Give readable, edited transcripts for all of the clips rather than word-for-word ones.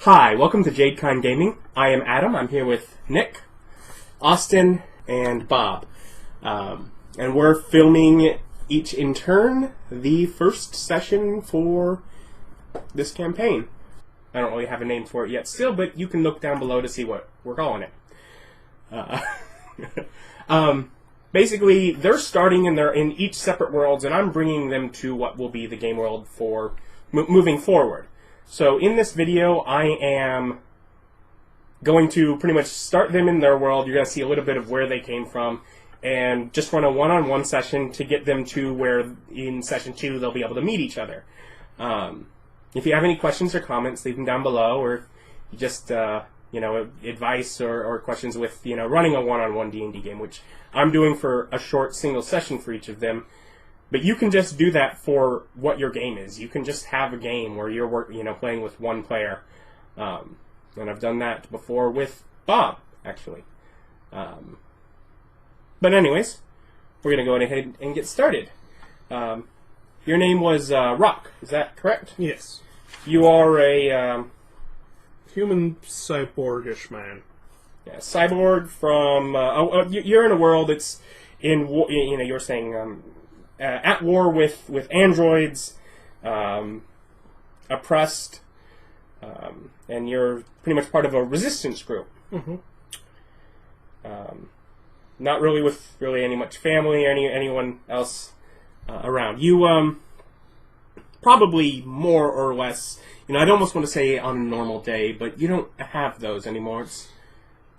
Hi, welcome to JadeCon Gaming. I am Adam. I'm here with Nick, Austin, and Bob. And we're filming each in turn the first session for this campaign. I don't really have a name for it yet still, but you can look down below to see what we're calling it. Basically, they're starting in each separate worlds, and I'm bringing them to what will be the game world for moving forward. So in this video, I am going to pretty much start them in their world. You're going to see a little bit of where they came from, and just run a one-on-one session to get them to where in session 2 they'll be able to meet each other. If you have any questions or comments, leave them down below, or just advice or questions with running a one-on-one D&D game, which I'm doing for a short single session for each of them. But you can just do that for what your game is. You can just have a game where you're playing with one player, and I've done that before with Bob, actually. But anyways, we're gonna go ahead and get started. Your name was Rock, is that correct? Yes. You are a human cyborgish man. Yeah, cyborg from. You're in a world that's in. You're saying. At war with androids, oppressed, and you're pretty much part of a resistance group. Mm-hmm. Not really with any much family or anyone else around. You probably more or less. I'd almost want to say on a normal day, but you don't have those anymore.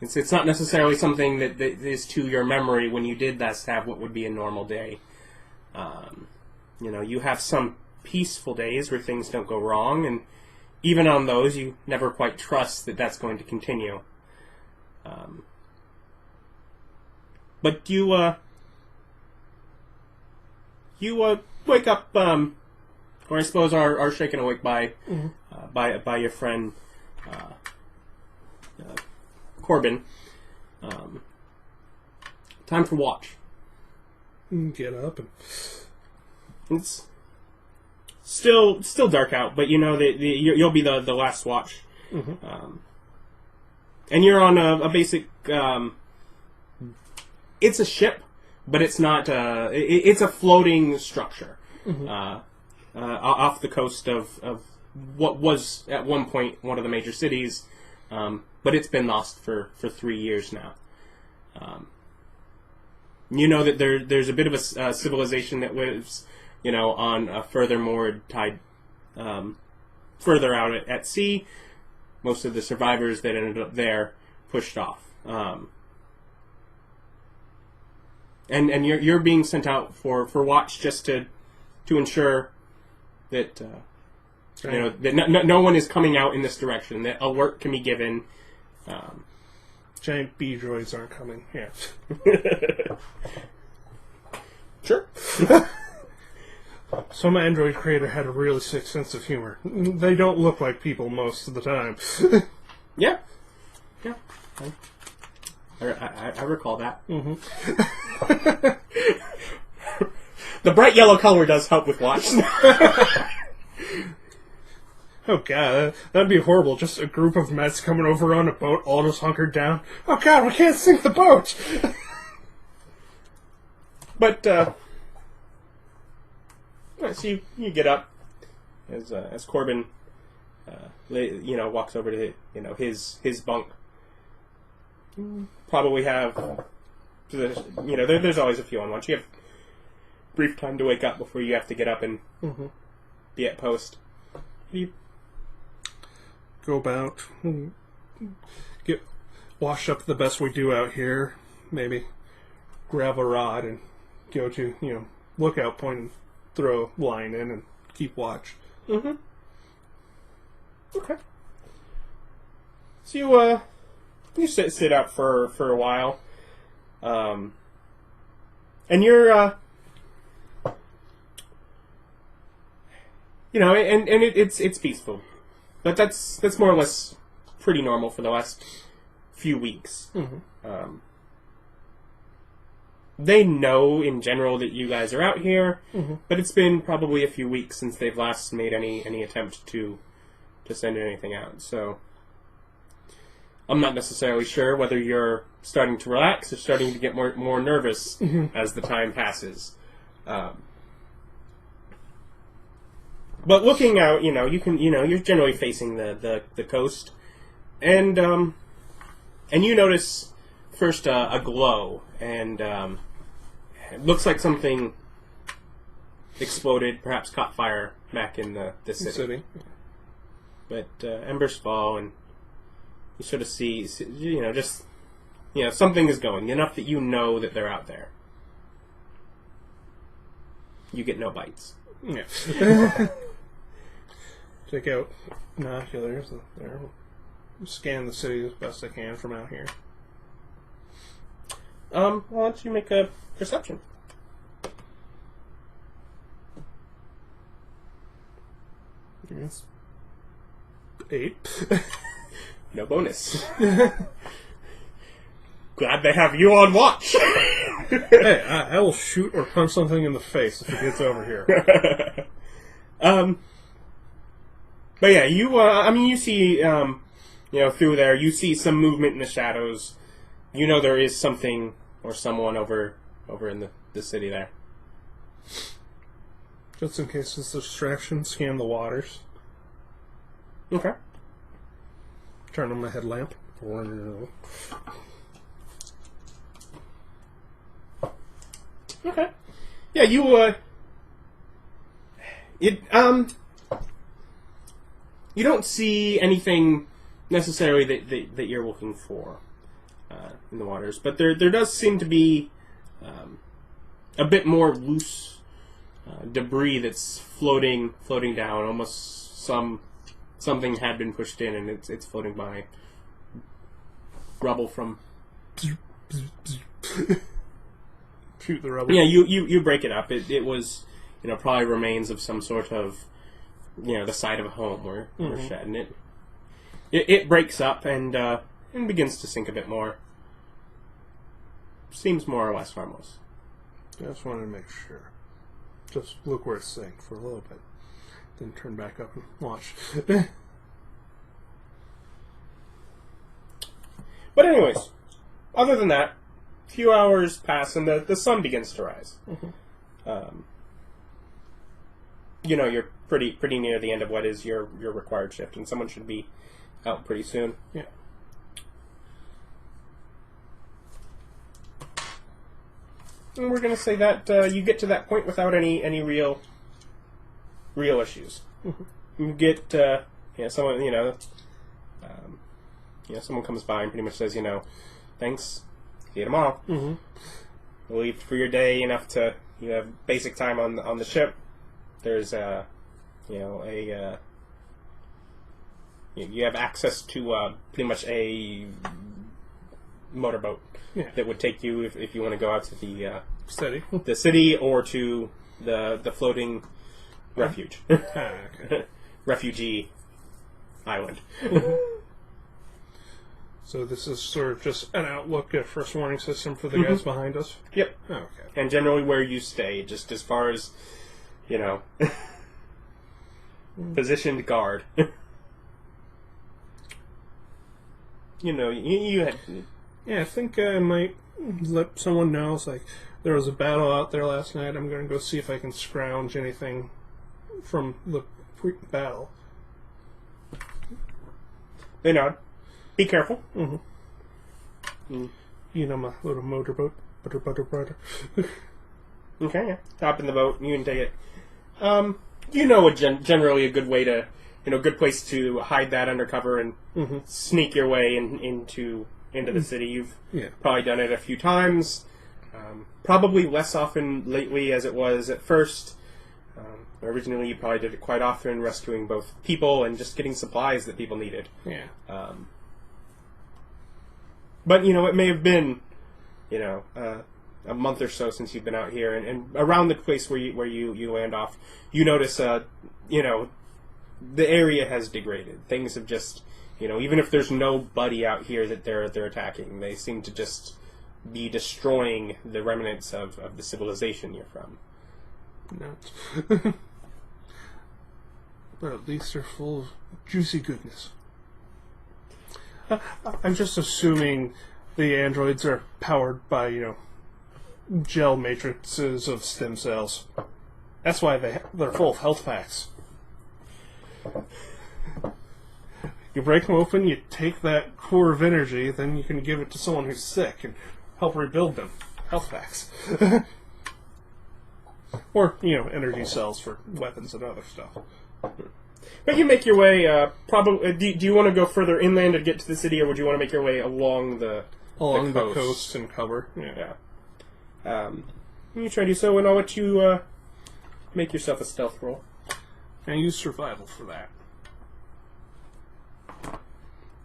It's not necessarily something that is to your memory when you did have what would be a normal day. You have some peaceful days where things don't go wrong, and even on those, you never quite trust that that's going to continue. But you wake up, or I suppose are shaken awake by by your friend Corbin. Time for watch. Get up and it's still dark out, but you'll be the last watch. Mm-hmm. And you're on a basic. It's a ship, but it's not. It's a floating structure off the coast of what was at one point one of the major cities, but it's been lost for 3 years now. You know that there's a bit of a civilization that lives, on a further moored tide, further out at sea. Most of the survivors that ended up there pushed off, and you're being sent out for watch just to ensure that that no one is coming out in this direction. That alert can be given. Giant bee droids aren't coming. Yeah. Sure. Some android creator had a really sick sense of humor. They don't look like people most of the time. Yeah. I recall that. Mm-hmm. The bright yellow color does help with watch. Oh god, that'd be horrible. Just a group of Mets coming over on a boat, all just hunkered down. Oh god, we can't sink the boat! But, so you get up as Corbin, walks over to, his bunk. Probably have, there's always a few on watch. You have brief time to wake up before you have to get up and be at post. You go about, get washed up the best we do out here, maybe grab a rod and go to, lookout point and throw a line in and keep watch. Mm-hmm. Okay. So you sit out for a while, and you're it's peaceful. But that's more or less pretty normal for the last few weeks. Mm-hmm. They know in general that you guys are out here, but it's been probably a few weeks since they've last made any attempt to send anything out. So I'm not necessarily sure whether you're starting to relax or starting to get more nervous as the time passes. But looking out, you're generally facing the coast, and you notice first a glow, and it looks like something exploded, perhaps caught fire back in the city. But embers fall, and you sort of see, something is going, enough that you know that they're out there. You get no bites. Yeah. Take out binoculars there. Scan the city as best I can from out here. Why don't you make a perception? Yes. 8. No bonus. Glad they have you on watch. Hey, I will shoot or punch something in the face if it gets over here. But yeah, you see, through there, you see some movement in the shadows. You know there is something or someone over in the city there. Just in case it's a distraction, scan the waters. Okay. Turn on my headlamp. Okay. Yeah, you don't see anything necessarily that you're looking for in the waters, but there does seem to be a bit more loose debris that's floating down. Almost something had been pushed in, and it's floating by. Rubble from. Shoot the rubble. Yeah, you break it up. It was probably remains of some sort of the side of a home or shed, and it breaks up and begins to sink a bit more. Seems more or less harmless. I just wanted to make sure. Just look where it sank for a little bit. Then turn back up and watch. But anyways, other than that, a few hours pass and the sun begins to rise. Mm-hmm. You're pretty near the end of what is your required shift, and someone should be out pretty soon. Yeah. And we're going to say that you get to that point without any real issues. Mm-hmm. You get someone someone comes by and pretty much says, thanks, you ate them all. Mm-hmm. You'll leave for your day enough to have basic time on the ship. There's you have access to pretty much a motorboat that would take you if you want to go out to the city or to the floating refuge refugee island. So this is sort of just an outlook, a first warning system for the guys behind us? Yep. Oh, okay. And generally where you stay, just as far as, positioned guard. You had... Yeah, I think I might let someone know. It's like, there was a battle out there last night. I'm going to go see if I can scrounge anything from the battle. They nod. Be careful. Mm-hmm. My little motorboat. Butter. Okay, yeah. Hop in the boat, and you can take it. Generally a good way to, good place to hide that undercover and sneak your way into the city. You've probably done it a few times. Probably less often lately as it was at first. Originally, you probably did it quite often, rescuing both people and just getting supplies that people needed. Yeah. But, it may have been, a month or so since you've been out here, and around the place where you land off, you notice, the area has degraded. Things have just, even if there's nobody out here that they're attacking, they seem to just be destroying the remnants of the civilization you're from. No. But at least they're full of juicy goodness. I'm just assuming the androids are powered by, gel matrices of stem cells. That's why they're full of health packs. You break them open, you take that core of energy, then you can give it to someone who's sick and help rebuild them. Health packs. Or, energy cells for weapons and other stuff. But you make your way, probably. Do you want to go further inland to get to the city, or would you want to make your way along the coast and cover? Yeah. You try to do so, and I'll let you make yourself a stealth roll. And use survival for that.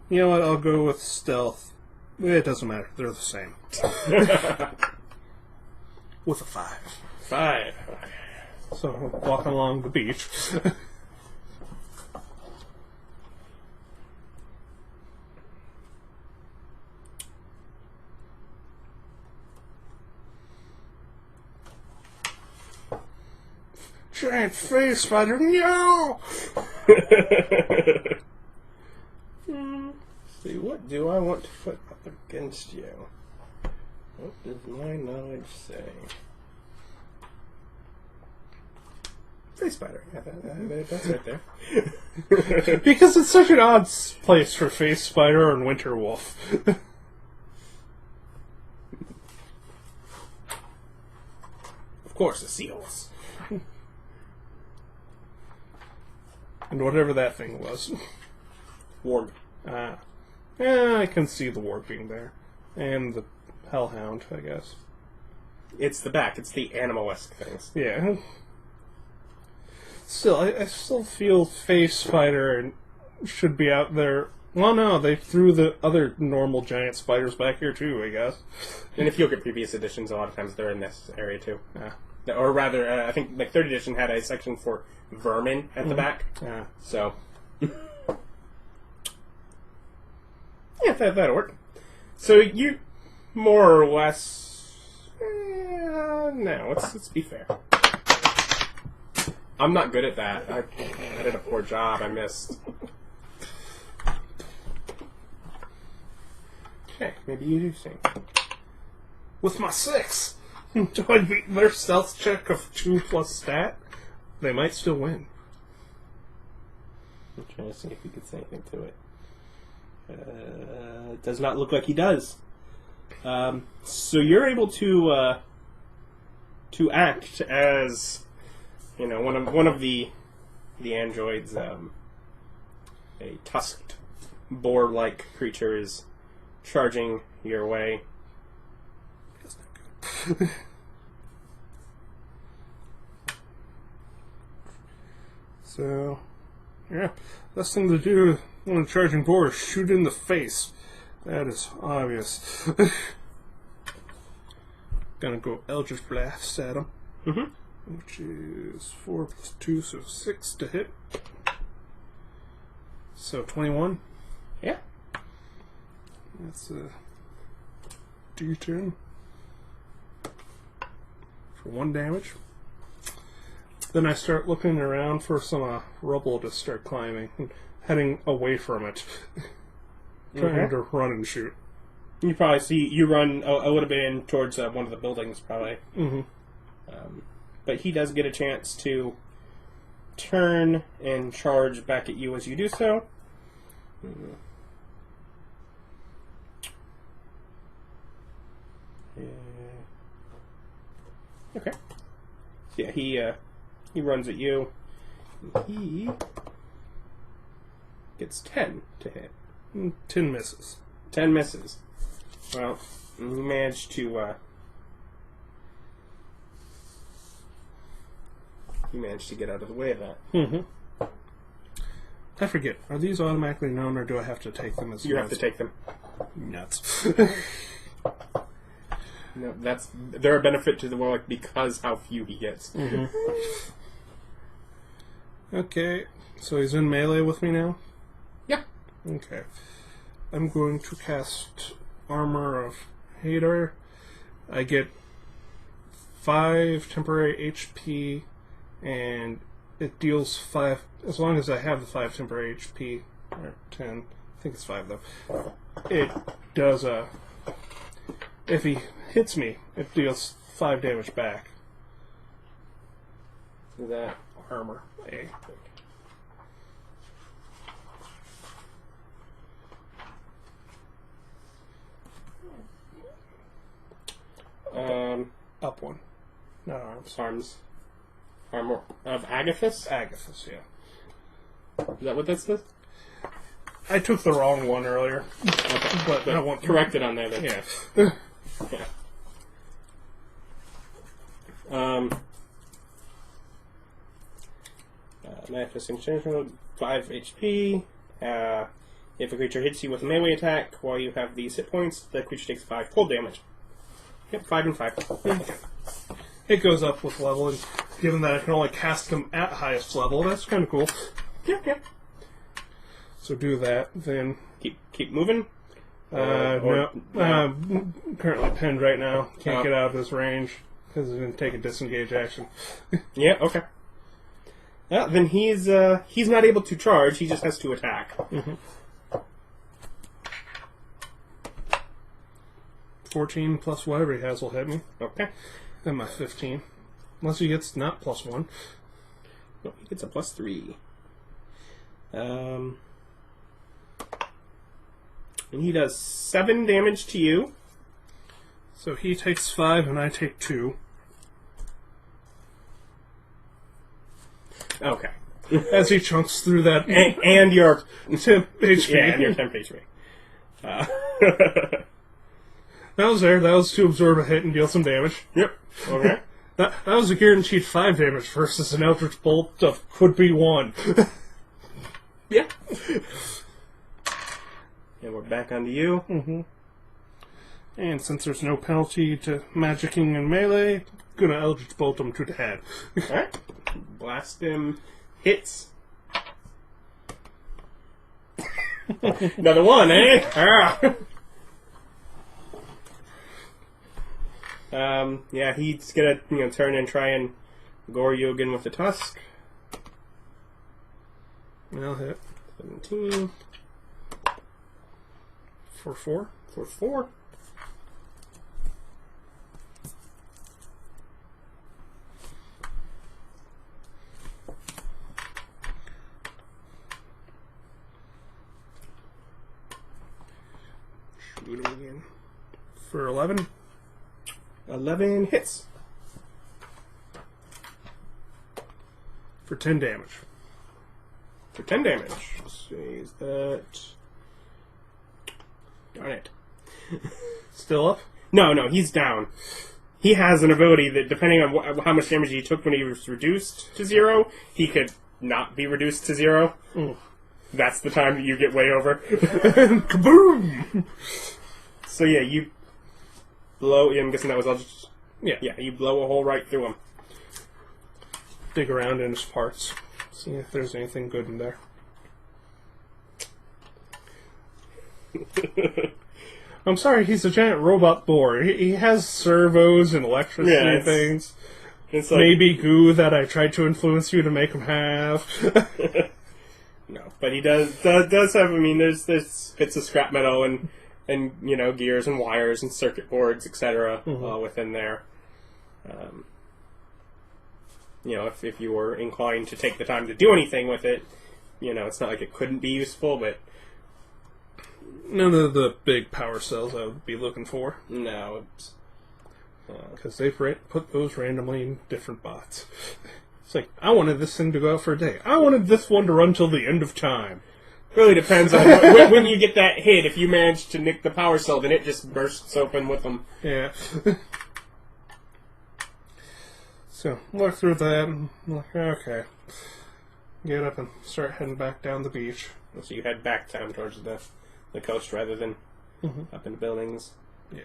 You know what? I'll go with stealth. It doesn't matter. They're the same. With a 5. 5. So, walking along the beach. Giant face spider, no! See, what do I want to put up against you? What does my knowledge say? Face spider. Yeah, that's right there. Because it's such an odd place for face spider and winter wolf. Of course, a seahorse. And whatever that thing was. Warg. I can see the warping there. And the hellhound, I guess. It's the back. It's the animal-esque things. Yeah. Still, I still feel face spider should be out there. Well, no, they threw the other normal giant spiders back here too, I guess. And if you look at previous editions, a lot of times they're in this area too. Yeah. Or rather, I think like 3rd edition had a section for vermin at the back. Yeah. So, yeah, that'll work. So you more or less. No, let's be fair. I'm not good at that. I did a poor job. I missed. Okay, maybe you do sing. With my 6! Do I beat their stealth check of 2 plus stat? They might still win. I'm trying to see if he could say anything to it. It does not look like he does. So you're able to act as one of the androids. A tusked boar-like creature is charging your way. That's not good. So, yeah, best thing to do when a charging boar is shoot in the face. That is obvious. Gonna go Eldritch Blast at him. Mm-hmm. Which is 4 plus 2, so 6 to hit. So 21. Yeah. That's a D10 for 1 damage. Then I start looking around for some rubble to start climbing and heading away from it. Trying to run and shoot. You probably see you run a little bit in towards one of the buildings, probably. Mm-hmm. But he does get a chance to turn and charge back at you as you do so. Okay. So yeah, he runs at you. He gets 10 to hit. 10 misses. 10 misses. Well, you managed to get out of the way of that. Mm-hmm. I forget. Are these automatically known, or do I have to take them as You have to take them. Nuts. No, they're a benefit to the Warlock because how few he gets. Mm-hmm. Okay, so he's in melee with me now? Yeah. Okay. I'm going to cast Armor of Hater. I get 5 temporary HP, and it deals 5, as long as I have the 5 temporary HP, or 10, think it's 5 though. It does if he hits me, it deals 5 damage back. Is that Armor. A. Up 1. Not arms. Arms? Armor of Agathis? Agathis, yeah. Is that what this is? I took the wrong one earlier. Okay. But I won't correct it on there then. Yeah. Yeah. Manifest Extension, 5 HP. If a creature hits you with a melee attack while you have these hit points, the creature takes 5 cold damage. Yep, 5 and 5. It goes up with level, and given that I can only cast them at highest level, that's kind of cool. Yep. So do that, then... Keep moving? No. Currently pinned right now. Can't get out of this range, because it's going to take a disengage action. Yeah, okay. Then he's not able to charge, he just has to attack. Mm-hmm. 14 plus whatever he has will hit me. Okay. And my 15. Unless he gets not +1. No, he gets a +3. And he does 7 damage to you. So he takes 5 and I take 2. Okay. As he chunks through that. And your temp HP. Yeah, and your temp HP. That was there. That was to absorb a hit and deal some damage. Yep. Okay. That was a guaranteed 5 damage versus an Eldritch Bolt of could be 1. Yeah. And we're back onto you. Mm-hmm. And since there's no penalty to magicking and melee, gonna Eldritch Bolt him to the head. Alright. Blast him. Hits. Another one, eh? Yeah, he's gonna turn and try and gore you again with the tusk. I'll hit. 17. For 4? For 4. Shoot him again. For 11? 11 hits. For 10 damage. For 10 damage. Let's see, is that... Darn it. Still up? No, he's down. He has an ability that, depending on how much damage he took when he was reduced to 0, he could not be reduced to 0. Mm. That's the time that you get way over. Kaboom! So yeah, you blow... I'm guessing that was all just... Yeah. Yeah, you blow a hole right through him. Dig around in his parts. See if there's anything good in there. I'm sorry, he's a giant robot boar. He has servos and electricity things. It's like, maybe goo that I tried to influence you to make him have. No, but he does have. I mean, there's bits of scrap metal and gears and wires and circuit boards, etc. Within there. If you were inclined to take the time to do anything with it, it's not like it couldn't be useful, but none of the big power cells I would be looking for. No, because they've put those randomly in different bots. It's like, I wanted this thing to go out for a day. I wanted this one to run till the end of time. Really depends on when you get that hit. If you manage to nick the power cell, then it just bursts open with them. Yeah. So, look through that, and I'm like, okay. Get up and start heading back down the beach. So you head back down towards the coast rather than up in the buildings. Yeah.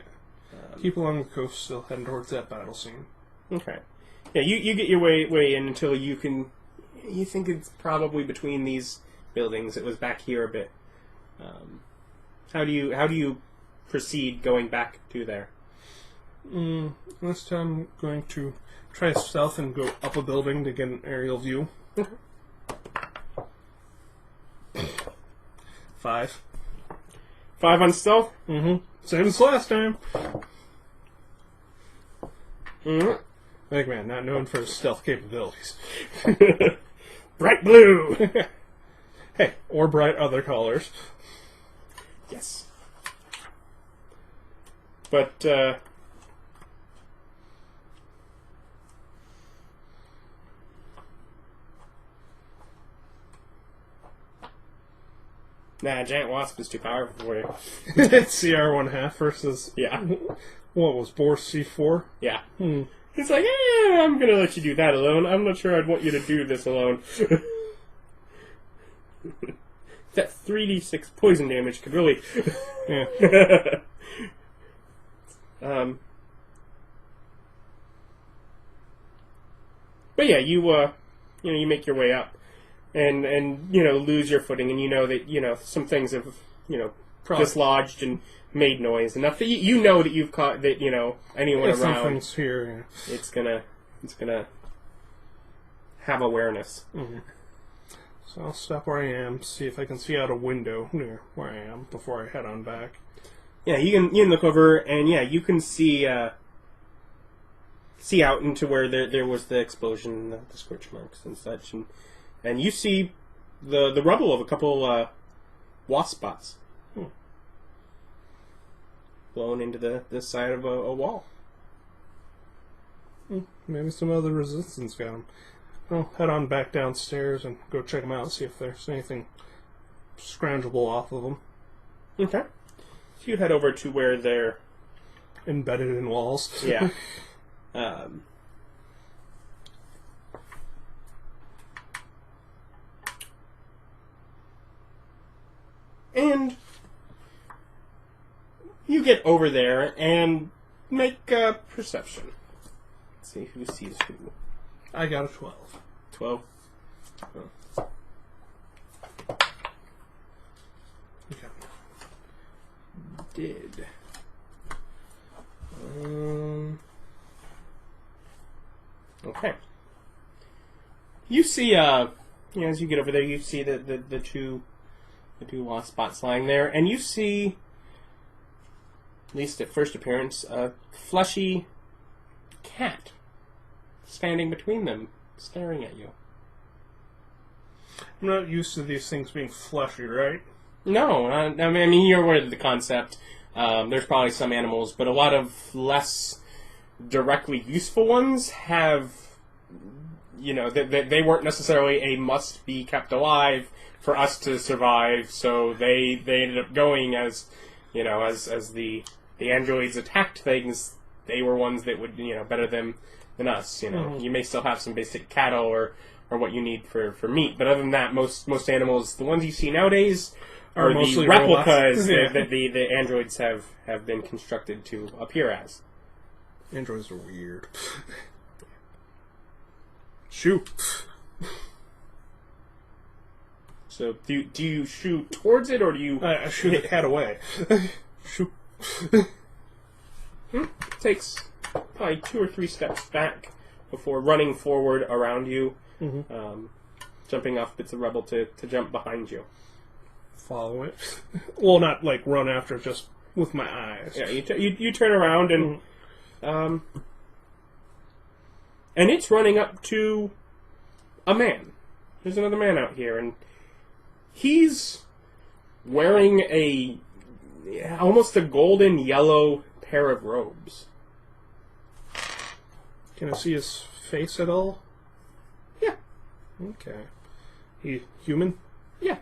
Keep along the coast, still heading towards that battle scene. Okay. Yeah, you get your way in until you can... You think it's probably between these buildings. It was back here a bit. How do you proceed going back to there? This time I'm going to try stealth and go up a building to get an aerial view. 5. 5 on stealth? Mm-hmm. Same as last time. Mm-hmm. Eggman, not known for his stealth capabilities. Bright blue! Hey, or bright other colors. Yes. But, nah, Giant Wasp is too powerful for you. CR1.5 versus... Yeah. What was Boar C4? Yeah. It's like, I'm gonna let you do that alone. I'm not sure I'd want you to do this alone. That 3d6 poison damage could really... Yeah. But yeah, you make your way up, and lose your footing, and you know that some things have dislodged and made noise enough that you know that you've caught that anyone around. Something's here. Yeah. It's gonna have awareness. Mm-hmm. So I'll stop where I am, see if I can see out a window near where I am before I head on back. Yeah, you can look over, and yeah, you can see out into where there was the explosion, the scorch marks and such, and you see the rubble of a couple wasp spots blown into the side of a wall. Maybe some other resistance got them. I'll head on back downstairs and go check them out, see if there's anything scroungeable off of them. Okay. So you head over to where they're embedded in walls. Yeah. And you get over there and make a perception. Let's see who sees who. I got a 12. 12. Oh. Okay. Did. Okay. You see, as you get over there, you see the two wasp spots lying there, and you see, at least at first appearance, a fleshy cat standing between them, staring at you. I'm not used to these things being fleshy, right? No, I mean you're aware of the concept. There's probably some animals, but a lot of less directly useful ones have, they weren't necessarily a must be kept alive for us to survive. So they ended up going as the androids attacked things. They were ones that would better them than us. Mm-hmm. You may still have some basic cattle or what you need for meat, but other than that, most animals, the ones you see nowadays, are the replicas that the androids have been constructed to appear as. Androids are weird. Shoot. So do you shoot towards it, or do you... I shoot it head away. Shoot. Takes probably 2 or 3 steps back before running forward around you, jumping off bits of rubble to jump behind you. Follow it. Well, not like run after, just with my eyes. Yeah, you turn around and it's running up to a man. There's another man out here, and he's wearing almost a golden yellow pair of robes. Can I see his face at all? Yeah. Okay. He human? Yeah.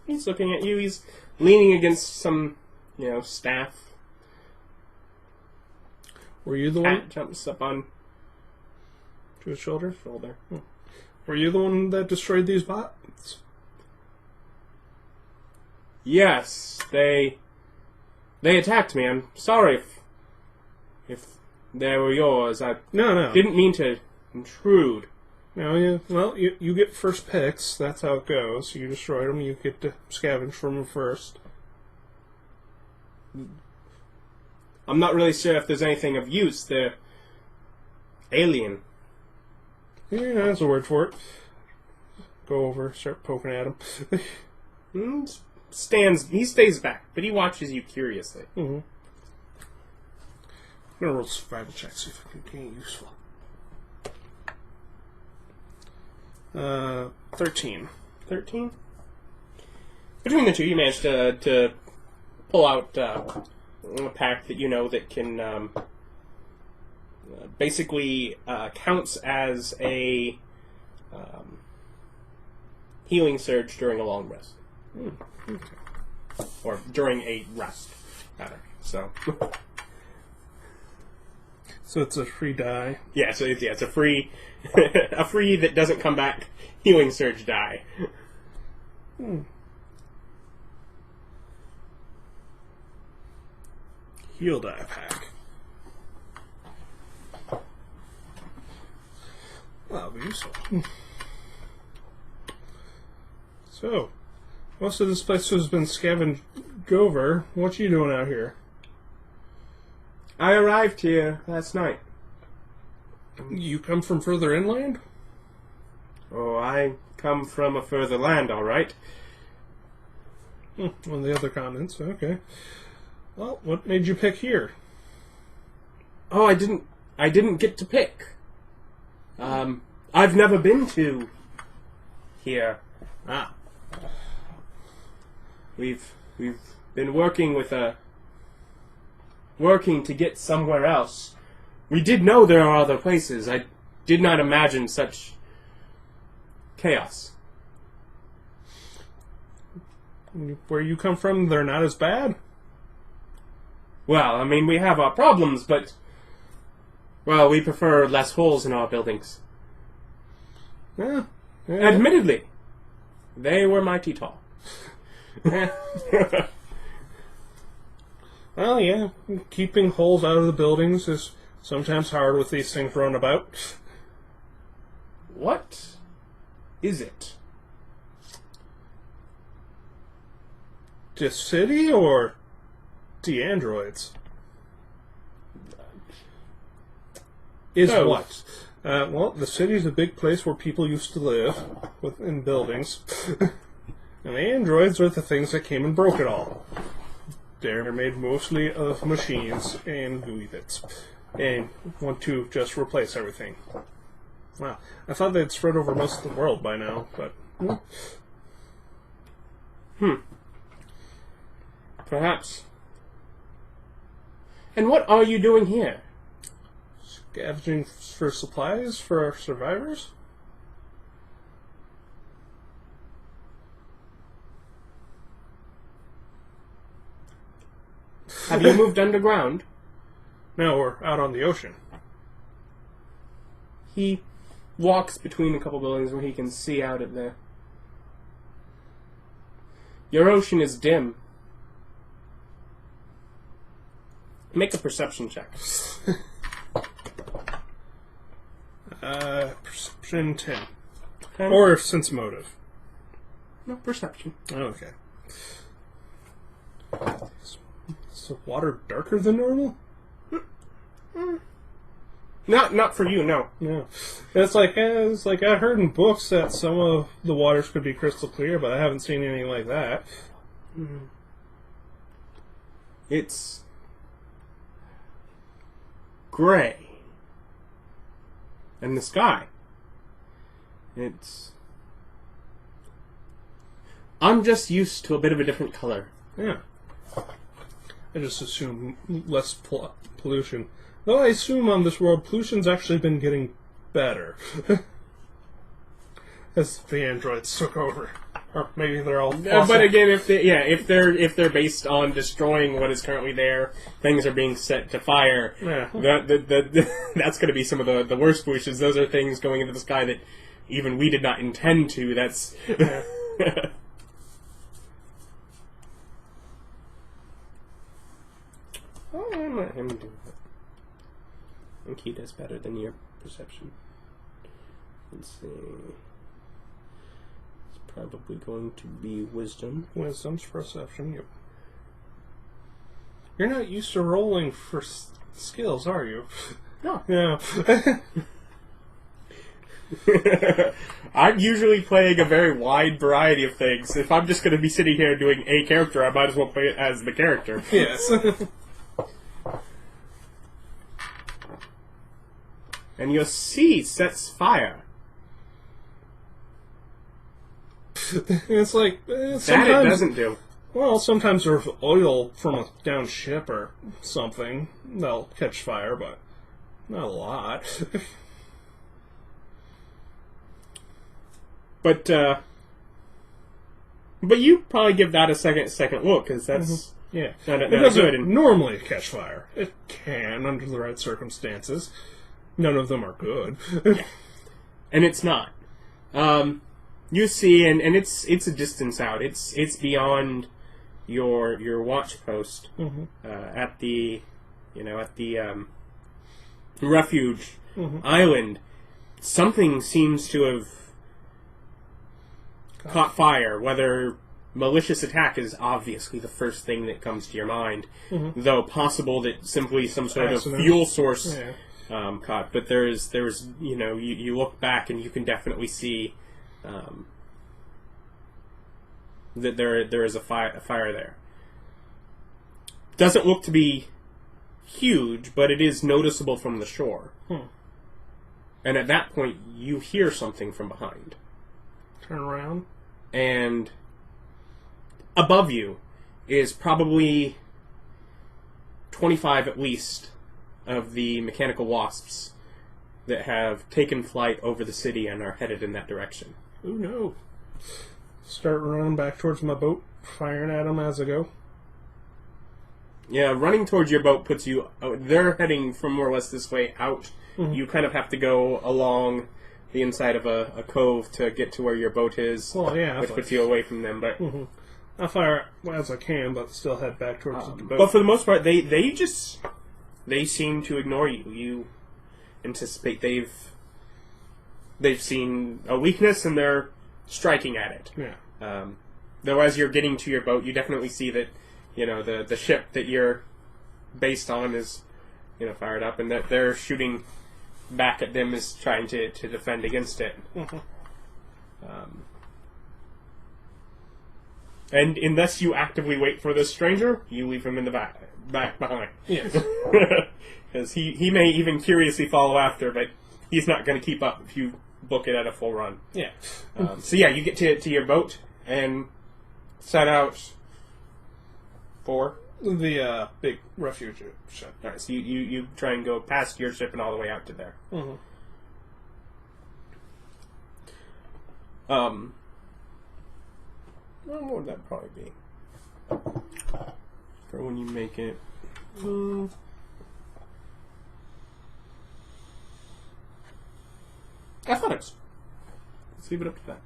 He's looking at you. He's leaning against some, staff. Were you the Cat one? jumps up on To his shoulder? shoulder. Were you the one that destroyed these bots? Yes, they attacked me. I'm sorry if they were yours. I No. didn't mean to intrude. No, yeah. Well, you get first picks. That's how it goes. You destroyed them, you get to scavenge from them first. I'm not really sure if there's anything of use. They're alien. Yeah, that's a word for it. go over, start poking at him. He stays back, but he watches you curiously. Mm-hmm. I'm going to roll survival check, see if I can get useful. 13. 13? Between the two, you managed to pull out a pack that you know that can basically counts as a healing surge during a long rest. Okay. Or during a rest, rather. So it's a free die. yeah, it's a free a free that doesn't come back healing surge die. Heal die pack. That'll be useful. So, most of this place has been scavenged over. What you doing out here? I arrived here last night. You come from further inland? Oh, I come from a further land, all right. On the other continents, okay. Well, what made you pick here? Oh, I didn't get to pick. I've never been to here. Ah. We've been working to get somewhere else. We did know there are other places. I did not imagine such chaos. Where you come from, they're not as bad? Well, I mean, we have our problems, but well, we prefer less holes in our buildings. Yeah. Admittedly, they were mighty tall. Well, yeah, keeping holes out of the buildings is sometimes hard with these things run about. What is it? The city or the androids? Is Both. what? Well, the city's a big place where people used to live, in buildings. And the androids are the things that came and broke it all. They're made mostly of machines and GUI bits. And want to just replace everything. Wow. I thought they'd spread over most of the world by now, but... Perhaps. And what are you doing here? Scavenging for supplies for our survivors? Have you moved underground? No, we're out on the ocean. He walks between a couple buildings where he can see out at the... Your ocean is dim. Make a perception check. Perception 10. Okay. Or sense motive. No, perception. Okay. Is the water darker than normal? Not for you, no. No. It's like I heard in books that some of the waters could be crystal clear, but I haven't seen anything like that. It's gray. And the sky. I'm just used to a bit of a different color. Yeah. I just assume less pollution. Though I assume on this world, pollution's actually been getting better. As the androids took over. Or maybe they're all fossil. But again, if they're based on destroying what is currently there, things are being set to fire. Yeah. That's going to be some of the worst pollutions. Those are things going into the sky that even we did not intend to. That's. Yeah. Oh, I'm not him doing that. I think he does better than your perception. Let's see. It's probably going to be wisdom. Wisdom's perception, yep. You're not used to rolling for skills, are you? No. Yeah. I'm usually playing a very wide variety of things. If I'm just going to be sitting here doing a character, I might as well play it as the character. Yes. And you'll see sets fire. It's like That sometimes it doesn't do. Well, sometimes there's oil from a down ship or something that'll catch fire, but not a lot. But you probably give that a second look, because that's Yeah. not It good. doesn't normally catch fire. It can under the right circumstances. None of them are good. And it's not. You see, and it's a distance out. It's beyond your watch post at the refuge island. Something seems to have caught fire. Whether malicious attack is obviously the first thing that comes to your mind, though possible that simply some sort Accident. of fuel source caught. But there's you look back and you can definitely see that there is a fire there. Doesn't look to be huge, but it is noticeable from the shore. And at that point, you hear something from behind. Turn around. And above you is probably 25 at least of the mechanical wasps that have taken flight over the city and are headed in that direction. Oh no. Start running back towards my boat, firing at them as I go. Yeah, running towards your boat puts you... they're heading from more or less this way out. You kind of have to go along the inside of a cove to get to where your boat is, Well, yeah. which puts you away from them. But I'll fire as I can, but still head back towards the boat. but for the most part, they seem to ignore you. You anticipate they've seen a weakness and they're striking at it. Yeah. Though as you're getting to your boat, you definitely see that the ship that you're based on is fired up, and that they're shooting back at them is trying to defend against it. And unless you actively wait for this stranger, you leave him in the back behind. Yes. Because he may even curiously follow after, but he's not going to keep up if you book it at a full run. Yeah. So yeah, you get to your boat and set out for... The big refuge ship. Alright, so you try and go past your ship and all the way out to there. What would that probably be? For when you make it... athletics. Let's leave it up to that.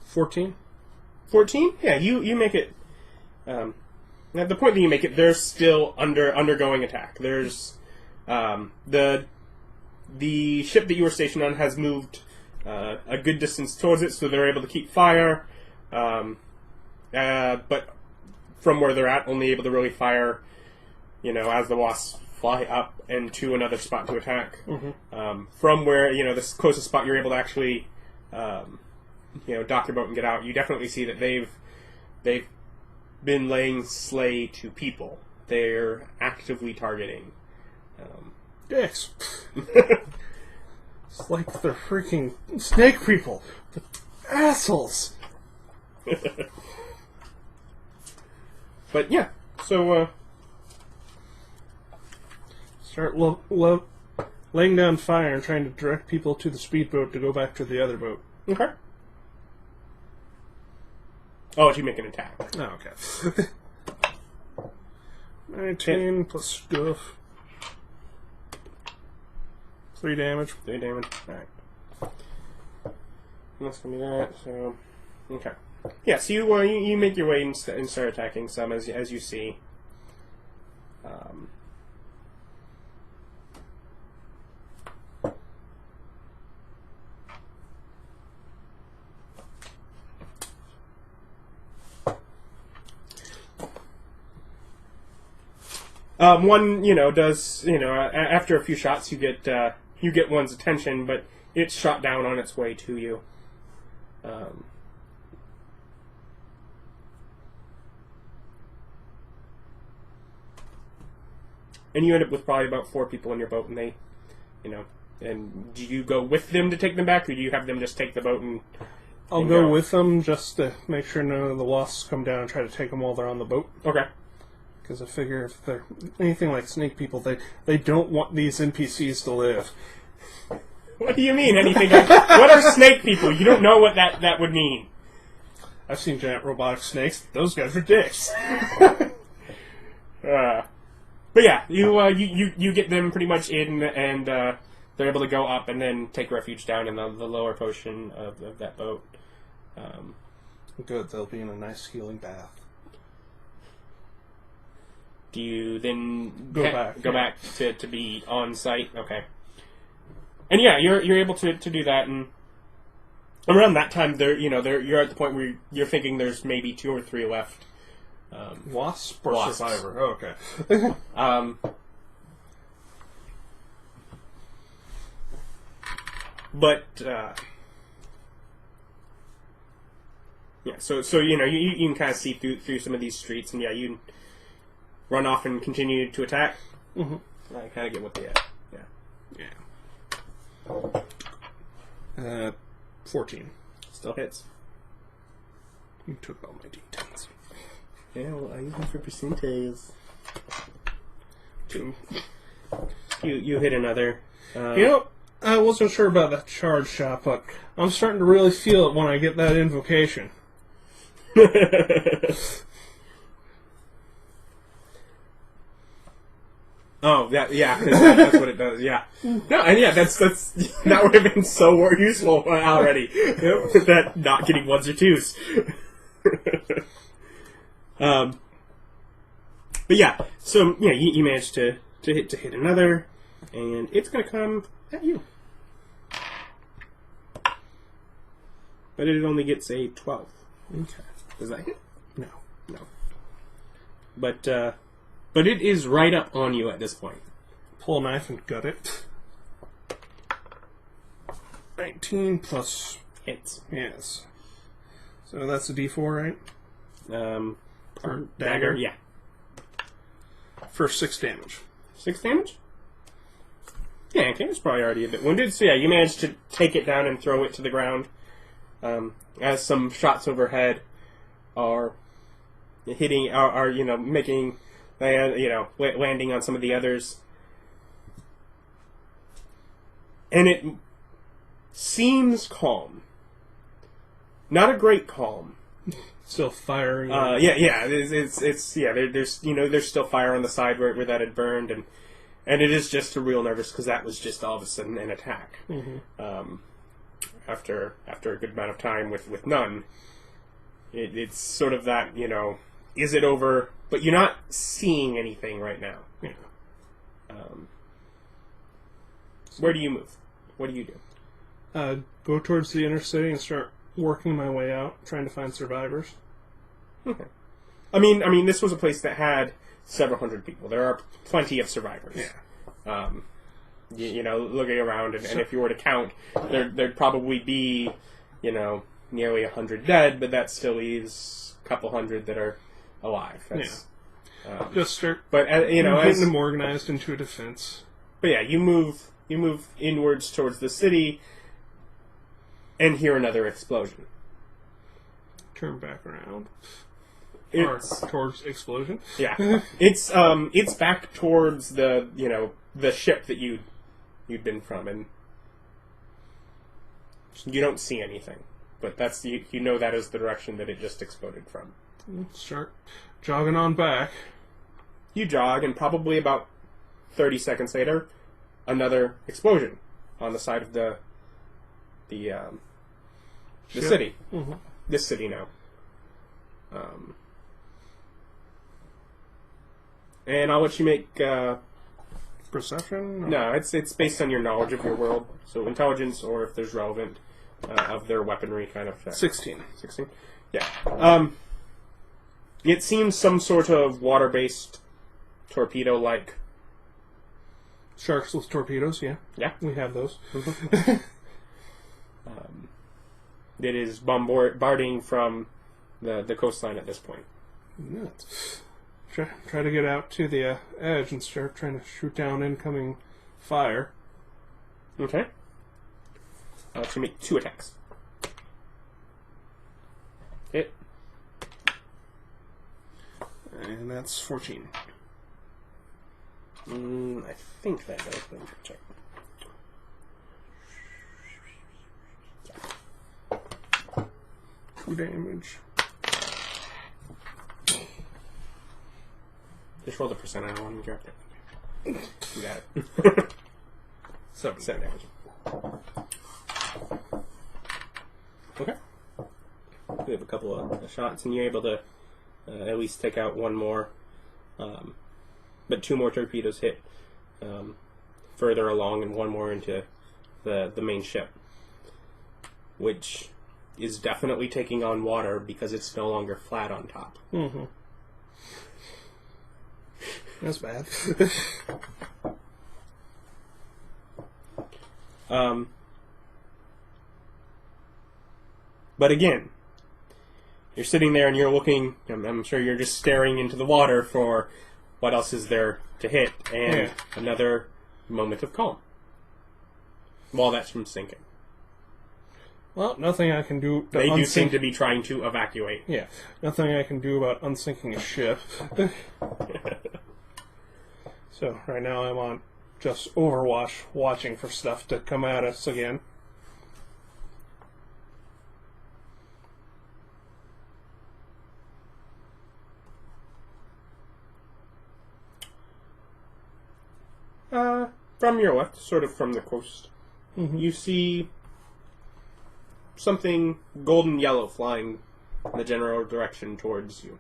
14? 14? Yeah, you make it... at the point that you make it, they're still undergoing attack. There's... the ship that you were stationed on has moved a good distance towards it, so they're able to keep fire. But from where they're at, only able to really fire, as the wasps fly up and to another spot to attack. From where, the closest spot you're able to actually, dock your boat and get out, you definitely see that they've been laying slay to people. They're actively targeting. Dicks. It's like they're freaking snake people. The assholes. But yeah, so Start laying down fire and trying to direct people to the speedboat to go back to the other boat. okay. Oh, you make an attack. Oh, okay. 19 plus stuff. 3 damage. 3 damage. Alright. That's gonna be that, so... Okay. Yeah, so you make your way and start attacking some as you see. One, does, after a few shots, you get one's attention, but it's shot down on its way to you. And you end up with probably about 4 people in your boat, and they, and do you go with them to take them back, or do you have them just take the boat and... I'll go with them just to make sure none of the wasps come down and try to take them while they're on the boat. Okay. Because I figure if they're anything like snake people, they don't want these NPCs to live. What do you mean, anything like... What are snake people? You don't know what that would mean. I've seen giant robotic snakes. Those guys are dicks. But yeah, you get them pretty much in, and they're able to go up and then take refuge down in the lower portion of that boat. Good, they'll be in a nice healing bath. Do you then go back to be on site? Okay. And yeah, you're able to do that, and around that time, you're at the point where you're thinking there's maybe 2 or 3 left. Wasp or Wasps. survivor? Oh, okay. But yeah, so you can kind of see through some of these streets, and yeah, you run off and continue to attack. Mm-hmm. I kind of get what they Yeah. 14. Still hits. You took all my d10s. Yeah, well, I use them for percentages. 2. You hit another. I wasn't sure about that charge shot, but I'm starting to really feel it when I get that invocation. Oh, yeah, 'cause that's what it does. Yeah, no, and yeah, that's that would have been so useful already. That not getting 1s or 2s. But yeah, so yeah, you managed to hit another, and it's gonna come at you. But it only gets a 12. Okay. Does that hit? No. But it is right up on you at this point. Pull a knife and gut it. 19 plus... Hits. Yes. So that's a d4, right? Or dagger? Yeah. For 6 damage. 6 damage? Yeah, okay, it's probably already a bit wounded. So yeah, you managed to take it down and throw it to the ground. As some shots overhead are hitting, are making, landing on some of the others. And it seems calm. Not a great calm. Still firing. Yeah. There's still fire on the side where that had burned, and it is just a real nervous because that was just all of a sudden an attack. Mm-hmm. After a good amount of time with none, it's sort of that, is it over? But you're not seeing anything right now. Yeah. Where do you move? What do you do? Go towards the inner city and start working my way out, trying to find survivors. Okay. I mean, this was a place that had several hundred people. There are plenty of survivors. Yeah. Looking around, and if you were to count, there'd probably be, nearly 100 dead, but that still leaves a couple hundred that are alive. That's, just start, but getting them organized into a defense. But yeah, you move inwards towards the city, and hear another explosion. Turn back around. Towards explosion. Yeah, it's back towards the ship that you'd been from, and you don't see anything, but that's that is the direction that it just exploded from. Start jogging on back. You jog, and probably about 30 seconds later, another explosion on the side of the city. Mm-hmm. This city now. And I'll let you make perception. No, it's based on your knowledge of your world. So intelligence, or if there's relevant of their weaponry, kind of. 16. 16. Yeah. It seems some sort of water-based torpedo-like. Sharks with torpedoes, yeah. Yeah. We have those. It is bombarding from the coastline at this point. Nuts. Try to get out to the edge and start trying to shoot down incoming fire. Okay. To make 2 attacks. Hit. And that's 14. I think that does. Let me check. Yeah. 2 damage. Just roll the percent on one and grab it. You got it. 7 damage. Okay. We have a couple of shots, and you're able to at least take out one more. But 2 more torpedoes hit further along, and 1 more into the main ship, which is definitely taking on water because it's no longer flat on top. Mm-hmm. That's bad. But again, you're sitting there and you're looking, I'm sure you're just staring into the water for what else is there to hit, and another moment of calm while that's from sinking. Well, nothing I can do to They do seem to be trying to evacuate. Yeah, nothing I can do about unsinking a ship. So, right now I'm on just Overwatch, watching for stuff to come at us again. From your left, sort of from the coast, you see something golden yellow flying in the general direction towards you.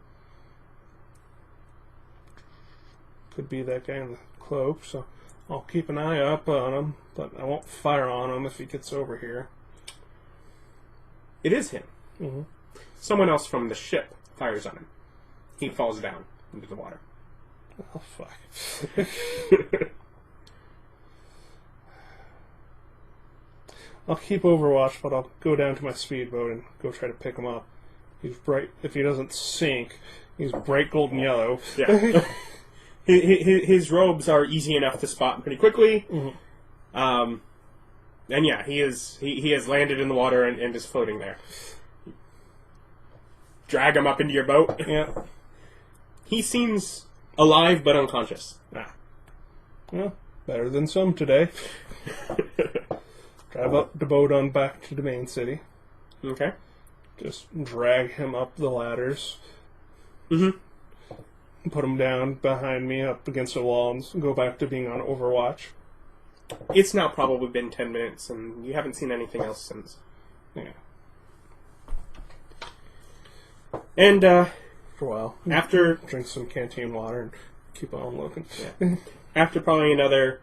Could be that guy in the cloak, so I'll keep an eye up on him, but I won't fire on him if he gets over here. It is him. Mm-hmm. Someone else from the ship fires on him. He falls down into the water. Oh, fuck. I'll keep Overwatch, but I'll go down to my speedboat and go try to pick him up. He's bright. If he doesn't sink, he's bright golden yellow. Yeah. His robes are easy enough to spot pretty quickly. Mm-hmm. And yeah, he has landed in the water and is floating there. Drag him up into your boat. Yeah. He seems alive but unconscious. Well, better than some today. Drive up the boat on back to the main city. Okay. Just drag him up the ladders. Mm-hmm. Put him down behind me up against the wall and go back to being on Overwatch. It's now probably been 10 minutes and you haven't seen anything else since. Yeah. And, for a while. After... Drink some canteen water and keep on looking. Yeah. After probably another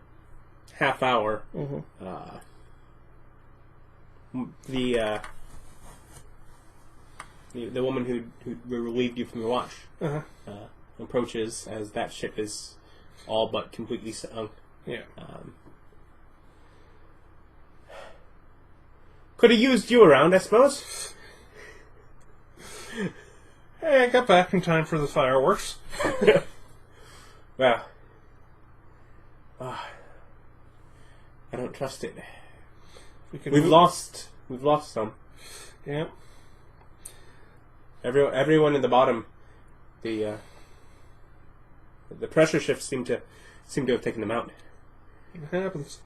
half hour, the woman who relieved you from the watch approaches as that ship is all but completely sunk. Yeah. Could have used you around, I suppose. Hey, I got back in time for the fireworks. Well, I don't trust it. We've lost some. Yeah. Everyone in the bottom, the pressure shifts seem to have taken them out. It happens.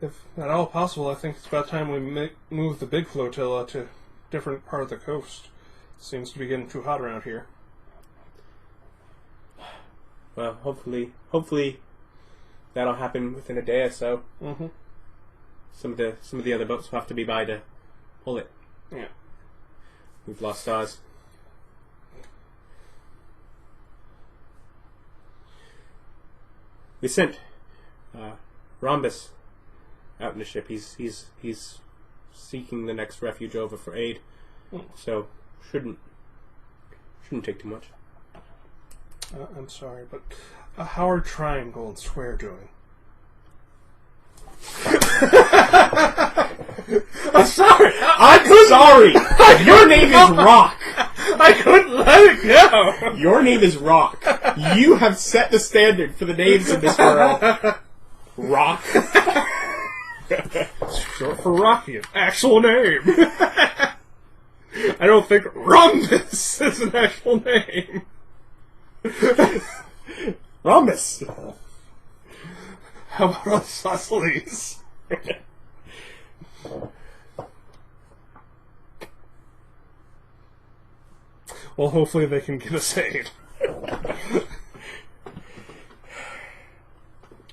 If at all possible, I think it's about time we move the big flotilla to a different part of the coast. Seems to be getting too hot around here. Well, hopefully that'll happen within a day or so. Mm-hmm. Some of the other boats will have to be by to pull it. Yeah. We've lost ours. We sent Rhombus out in the ship. He's seeking the next refuge over for aid. So shouldn't take too much. I'm sorry, but how are triangle and square doing? I'm sorry. I'm sorry. Your name is Rock. I couldn't let it go. Your name is Rock. You have set the standard for the names in this world. Rock. Short for Rocky, an actual name. I don't think Rhombus is an actual name. Rhombus. How about isosceles? Well, hopefully they can get us aid.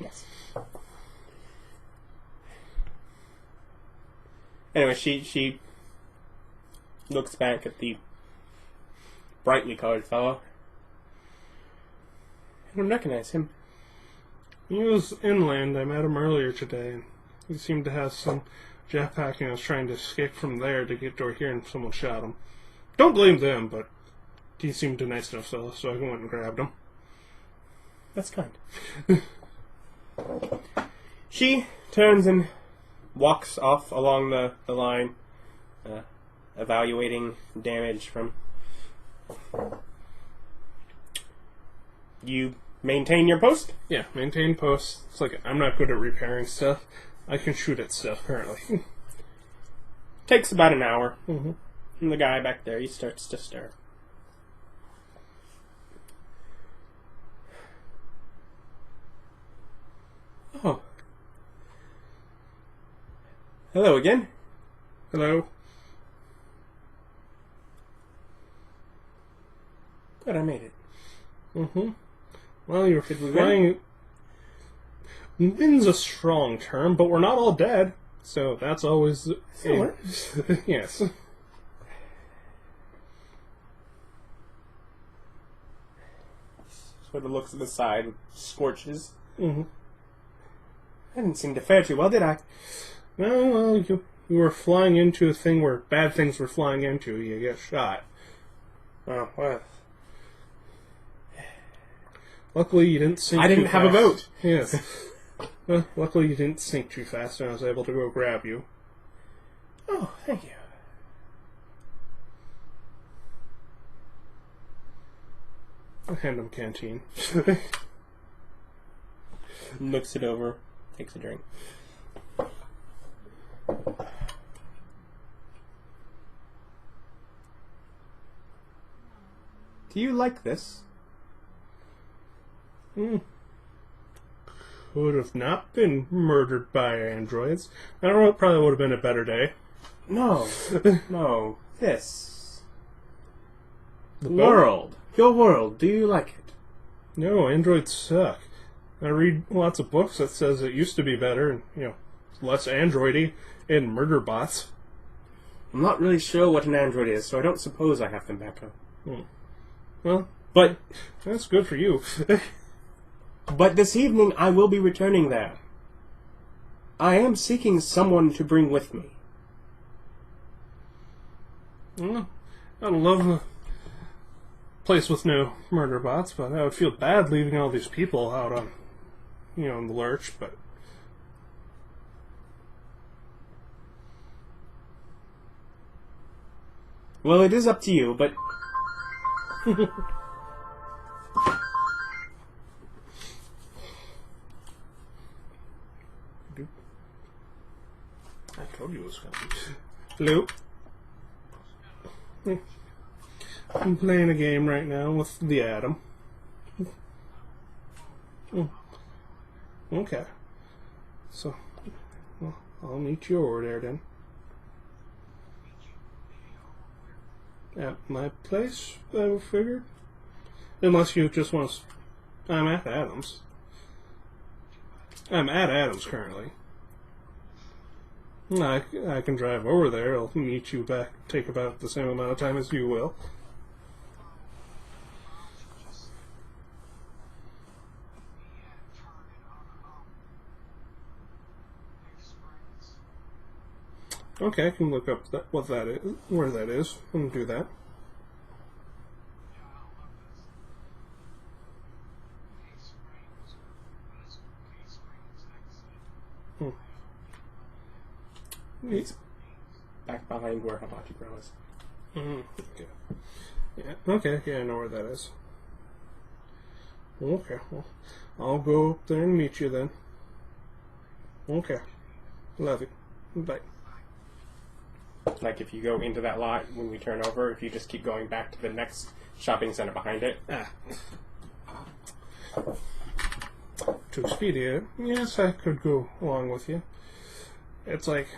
Yes. Anyway, she looks back at the brightly colored fellow. I don't recognize him. He was inland. I met him earlier today, and he seemed to have some jetpack, and I was trying to escape from there to get door here, and someone shot him. Don't blame them, but he seemed a nice enough fellow, so I went and grabbed him. That's kind. She turns and walks off along the line, evaluating damage from... You maintain your post? Yeah, maintain post. It's like, I'm not good at repairing stuff. I can shoot at stuff, currently. Takes about an hour. Mm-hmm. And the guy back there, he starts to stir. Oh. Hello again. Hello? Good, I made it. Mm-hmm. Well, you're Did we flying... Win's a strong term, but we're not all dead. So that's always... Similar. Yes. Sort of looks at the side, scorches. Mm-hmm. I didn't seem to fare too well, did I? No, well, you were flying into a thing where bad things were flying into. You get shot. Oh, well. Luckily, you didn't sink I didn't too have a fast. boat. Yes. Well, luckily, you didn't sink too fast, and I was able to go grab you. Oh, thank you. I hand him canteen. Looks it over, takes a drink. Do you like this? Could have not been murdered by androids. I don't know, it probably would have been a better day. No. No. This. The World. Your world. Do you like it? No, androids suck. I read lots of books that says it used to be better, and, less androidy and murder bots. I'm not really sure what an android is, so I don't suppose I have them back up. Well, But that's good for you. this evening I will be returning there. I am seeking someone to bring with me. Well, I'd love a place with no murder bots, but I would feel bad leaving all these people out on, in the lurch, but... Well, it is up to you, but... I told you it was coming. Hello? I'm playing a game right now with the Atom. Okay. So, well, I'll meet you over there then. At my place, I figured. Unless you just want to... I'm at Adams. I'm at Adams currently. I can drive over there. I'll meet you back. Take about the same amount of time as you will. Okay, I can look up what that is, where that is, and do that. It's back behind where Hibachi Grill is. Okay. Yeah. Okay. Yeah, I know where that is. Okay. Well, I'll go up there and meet you then. Okay. Love you. Bye. Like if you go into that lot when we turn over, if you just keep going back to the next shopping center behind it. Too expedient. Yes, I could go along with you. It's like,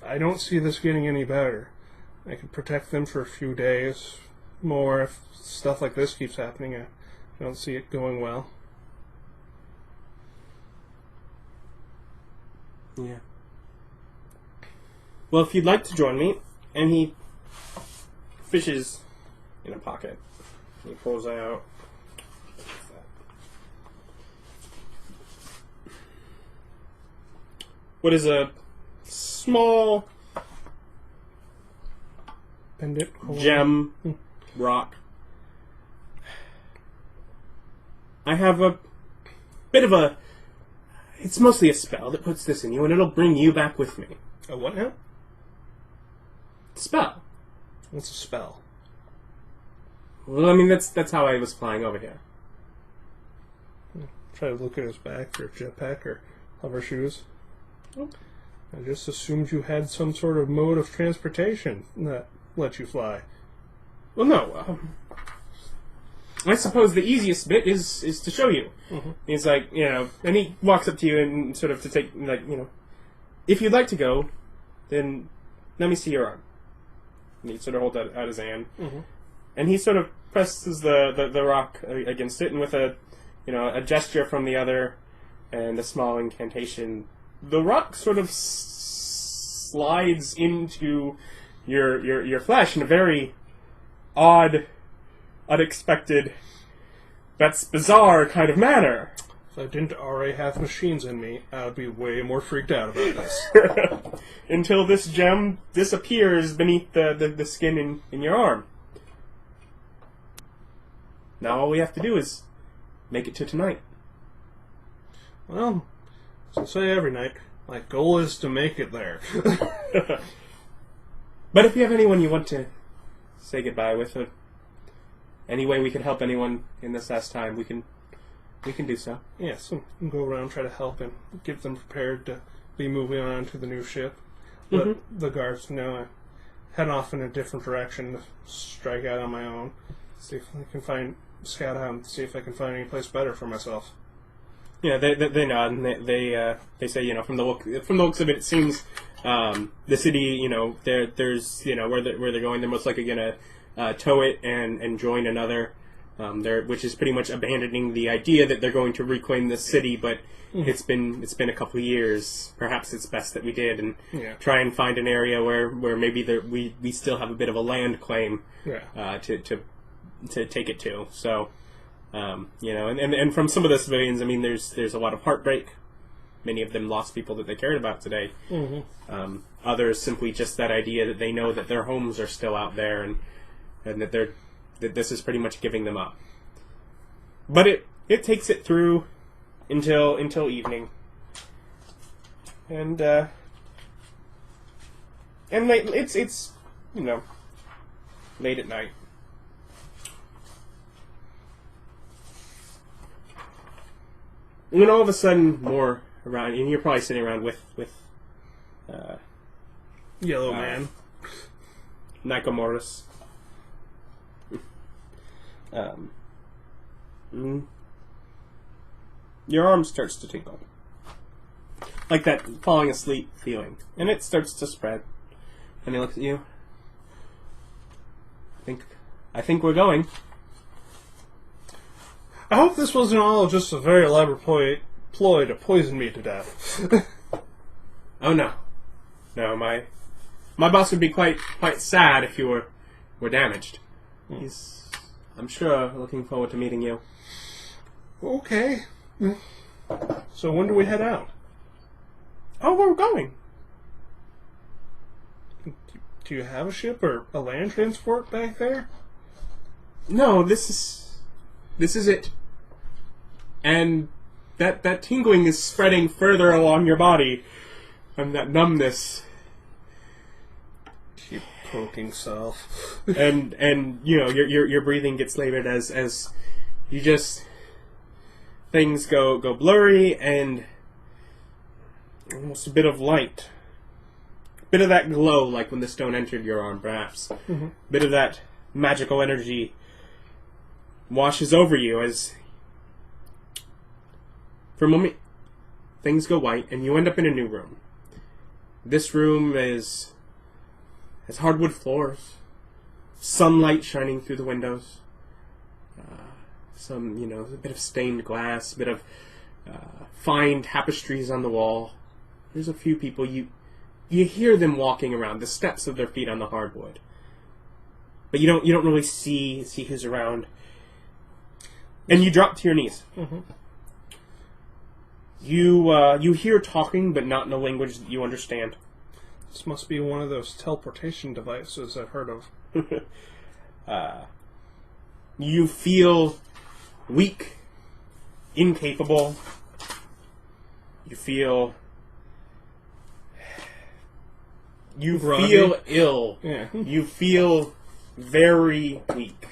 I don't see this getting any better. I could protect them for a few days more if stuff like this keeps happening. I don't see it going well. Yeah. Well, if you'd like to join me, and he fishes in a pocket. He pulls out. What is a small Pendant gem rock. I have a bit of a... It's mostly a spell that puts this in you, and it'll bring you back with me. A what now? Spell. What's a spell? Well, I mean, that's how I was flying over here. Try to look at his back or jetpack or hover shoes. Oh. I just assumed you had some sort of mode of transportation that let you fly. Well, no. I suppose the easiest bit is to show you. Mm-hmm. He's like, and he walks up to you and sort of to take, if you'd like to go, then let me see your arm. And he sort of holds out his hand. Mm-hmm. And he sort of presses the rock against it, and with a gesture from the other and a small incantation, the rock sort of slides into your flesh in a very odd, unexpected, that's bizarre kind of manner. If I didn't already have machines in me, I would be way more freaked out about this. Until this gem disappears beneath the skin in your arm. Now all we have to do is make it to tonight. Well, as I say every night, my goal is to make it there. But if you have anyone you want to say goodbye with, or any way we can help anyone in this last time, we can do so. Yes, and go around, try to help and get them prepared to be moving on to the new ship. Let the guards know I head off in a different direction to strike out on my own. See if I can scout out and see if I can find any place better for myself. Yeah, they nod and they say, from the looks of it, it seems the city, there's where they're going, they're most likely gonna tow it and join another, which is pretty much abandoning the idea that they're going to reclaim this city, but it's been a couple of years. Perhaps it's best that we did and try and find an area where maybe we still have a bit of a land claim to take it to. So. And from some of the civilians, I mean, there's a lot of heartbreak. Many of them lost people that they cared about today. Mm-hmm. Others simply just that idea that they know that their homes are still out there, and that this is pretty much giving them up. But it takes it through until evening, and it's late at night. And then all of a sudden, more around, and you're probably sitting around with Yellow Man, Nakamorris. Your arm starts to tingle, like that falling asleep feeling, and it starts to spread. And he looks at you. I think we're going. I hope this wasn't all just a very elaborate ploy to poison me to death. Oh no, my boss would be quite sad if you were damaged. He's, I'm sure, looking forward to meeting you. Okay. So when do we head out? Oh, we're going. Do you have a ship or a land transport back there? No, this is it. And that tingling is spreading further along your body, and that numbness. You poking self. and you know your breathing gets labored as you just things go blurry and almost a bit of light, a bit of that glow like when the stone entered your arm, perhaps. Mm-hmm. A bit of that magical energy washes over you as for a moment things go white and you end up in a new room. This room has hardwood floors, sunlight shining through the windows, some, you know, a bit of stained glass, a bit of fine tapestries on the wall. There's a few people, you hear them walking around, the steps of their feet on the hardwood. But you don't really see who's around. And you drop to your knees. Mm-hmm. You hear talking, but not in a language that you understand. This must be one of those teleportation devices I've heard of. You feel weak, incapable. You feel Groggy. feel ill. Yeah. You feel very weak.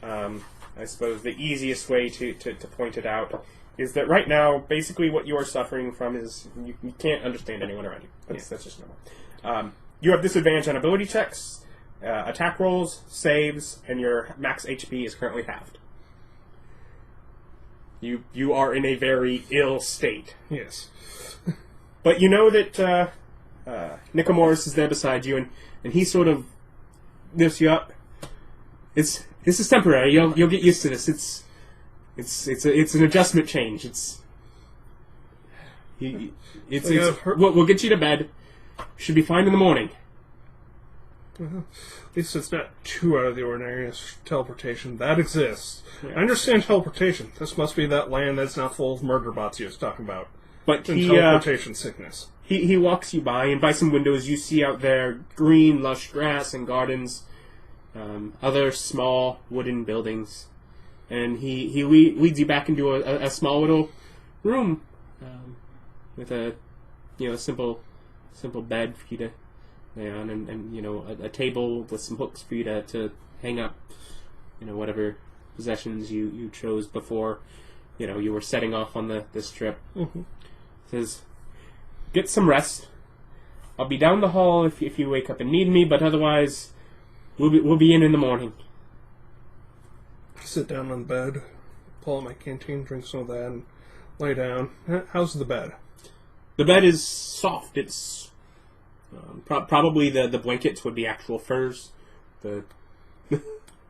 I suppose the easiest way to point it out is that right now, basically what you are suffering from is you can't understand anyone around you. That's just normal. You have disadvantage on ability checks, attack rolls, saves, and your max HP is currently halved. You are in a very ill state. Yes. But you know that Nicomoris is there beside you, and he sort of lifts you up. This is temporary. You'll get used to this. It's an adjustment change. We'll get you to bed. Should be fine in the morning. Well, at least it's not too out of the ordinary. It's teleportation. That exists. Yeah. I understand teleportation. This must be that land that's not full of murder bots you was talking about. But And teleportation sickness. He walks you by, and by some windows you see out there green, lush grass and gardens, other small wooden buildings, and he leads you back into a small little room with a simple bed for you to lay on, and a table with some hooks for you to hang up whatever possessions you chose before you were setting off on this trip. Mm-hmm. Says, get some rest. I'll be down the hall if you wake up and need me, but otherwise we'll be in the morning. Sit down on the bed, pull out my canteen, drink some of that, and lay down. How's the bed? The bed is soft. It's probably the blankets would be actual furs.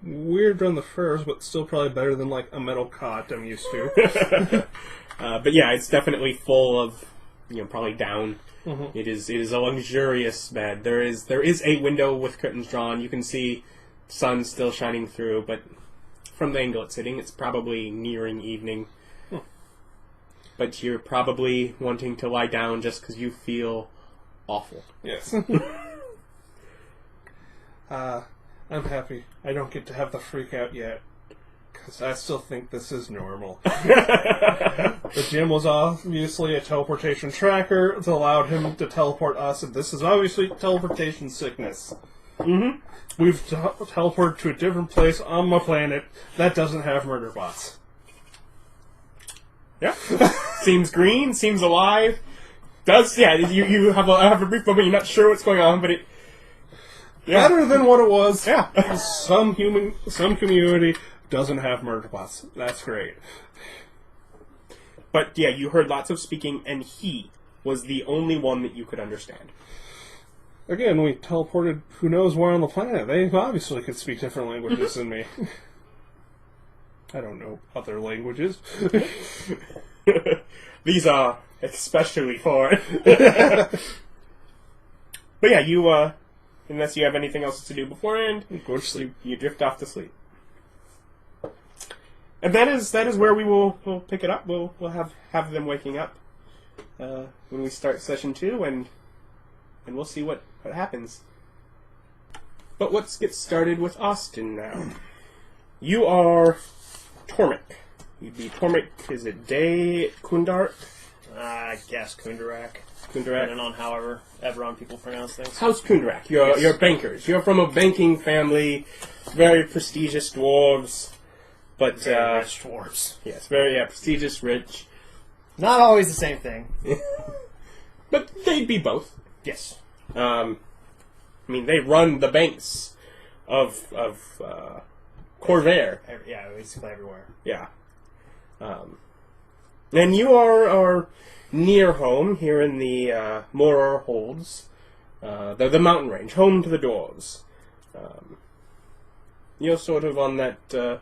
Weird on the furs, but still probably better than like a metal cot I'm used to. But yeah, it's definitely full of probably down. Mm-hmm. It is a luxurious bed. There is a window with curtains drawn. You can see sun still shining through, but from the angle it's sitting, it's probably nearing evening. But you're probably wanting to lie down just because you feel awful. Yes. I'm happy I don't get to have the freak out yet, because I still think this is normal. The gym was obviously a teleportation tracker that allowed him to teleport us, and this is obviously teleportation sickness. Mm-hmm. We've teleported to a different place on my planet that doesn't have murder bots. Yeah. Seems green, seems alive. You have a brief moment, you're not sure what's going on, but it... Yeah. Better than what it was. Yeah. Some community doesn't have murder bots. That's great. But yeah, you heard lots of speaking, and he was the only one that you could understand. Again, we teleported who knows where on the planet. They obviously could speak different languages than me. I don't know other languages. These are especially foreign. But yeah, you, unless you have anything else to do beforehand, Go to sleep. You drift off to sleep. And that is where we'll pick it up. We'll have them waking up when we start session 2, and we'll see what happens. But let's get started with Austin now. You are Tormmik. You'd be Tormmik, is it Day Kundark? I guess Kundarak. Kundarak. Depending on however everyone people pronounce things. House Kundarak. You're bankers. You're from a banking family, very prestigious dwarves. But Very rich dwarves. yes, very prestigious, rich. Not always the same thing. But they'd be both. Yes. I mean, they run the banks of Corvair. Yeah, basically everywhere. Yeah. And you are near home here in the Morar Holds, the mountain range, home to the dwarves. You're sort of on that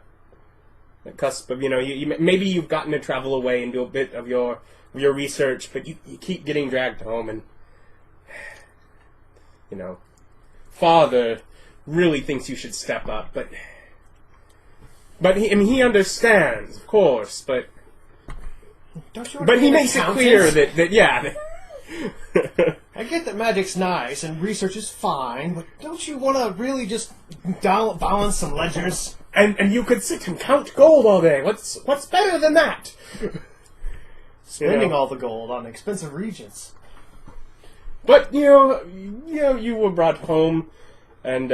cusp of, maybe you've gotten to travel away and do a bit of your research, but you keep getting dragged home, and Father really thinks you should step up, but he understands, of course, but he makes it clear that I get that magic's nice and research is fine, but don't you want to really just balance some ledgers? and you could sit and count gold all day. What's better than that? Spending all the gold on expensive regents. But you were brought home, and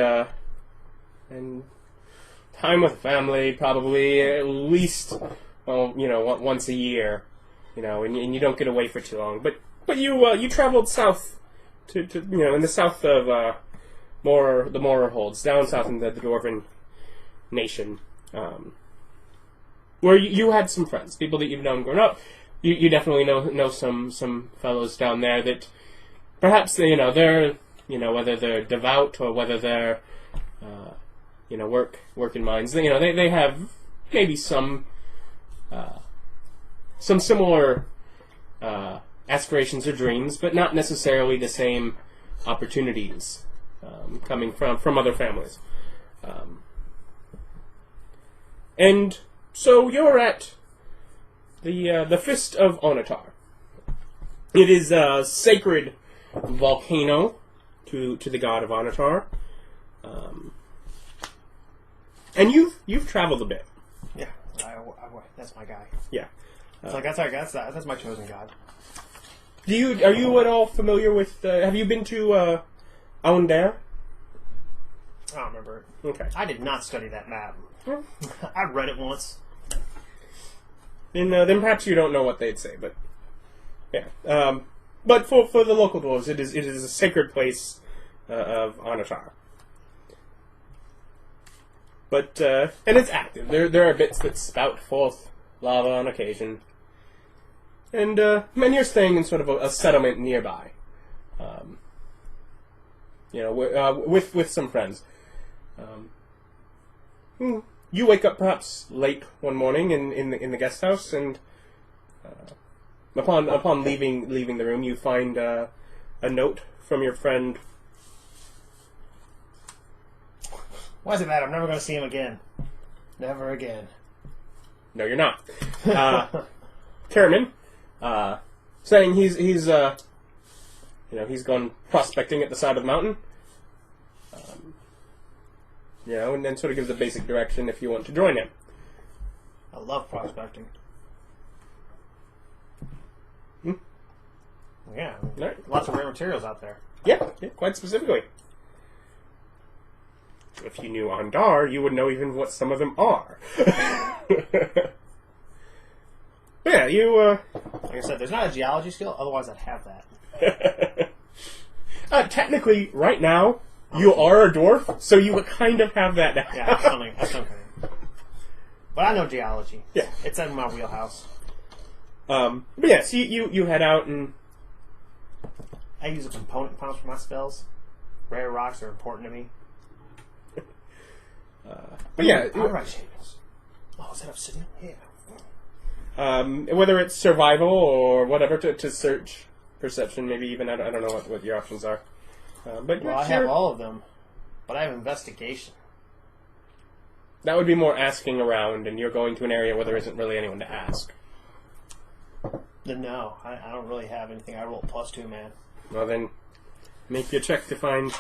time with family probably at least once a year, and you don't get away for too long. But you traveled south to in the south of the Morar Holds, down south in the Dwarven nation, where you had some friends, people that you've known growing up. You definitely know some fellows down there that perhaps they're whether they're devout or whether they're work in mines. They have maybe some similar aspirations or dreams, but not necessarily the same opportunities coming from other families. And so you're at the Fist of Onatar. It is a sacred volcano to the god of Onatar. And you've traveled a bit. Yeah, that's my guy. Yeah. That's my chosen god. Are you at all familiar with? Have you been to Aundare? I don't remember it. Okay. I did not study that map. I read it once. And then perhaps you don't know what they'd say, but yeah. But for the local dwarves, it is a sacred place of Onatar. But and it's active. There are bits that spout forth lava on occasion, and you're staying in sort of a settlement nearby. With some friends. You wake up perhaps late one morning in the guest house, and upon leaving the room, you find a note from your friend. Why is it that I'm never going to see him again? Never again. No, you're not. Tormmik, saying he's gone prospecting at the side of the mountain. And then sort of gives a basic direction if you want to join him. I love prospecting. Yeah, Right. lots of rare materials out there. Yeah, quite specifically. If you knew Ondar, you would know even what some of them are. Yeah, you, Like I said, there's not a geology skill, otherwise I'd have that. technically, right now, you are a dwarf, so you would kind of have that now. Yeah, that's something. But I know geology. Yeah. It's in my wheelhouse. But yeah, so you head out and... I use a component pounds for my spells. Rare rocks are important to me. But yeah... Alright, Seamus. Oh, is that obsidian? Yeah. Whether it's survival or whatever to search perception, maybe even, I don't know what your options are. But Well, I have all of them, but I have investigation. That would be more asking around, and you're going to an area where there isn't really anyone to ask. Then no, I don't really have anything. I roll +2, man. Well then, make your check to find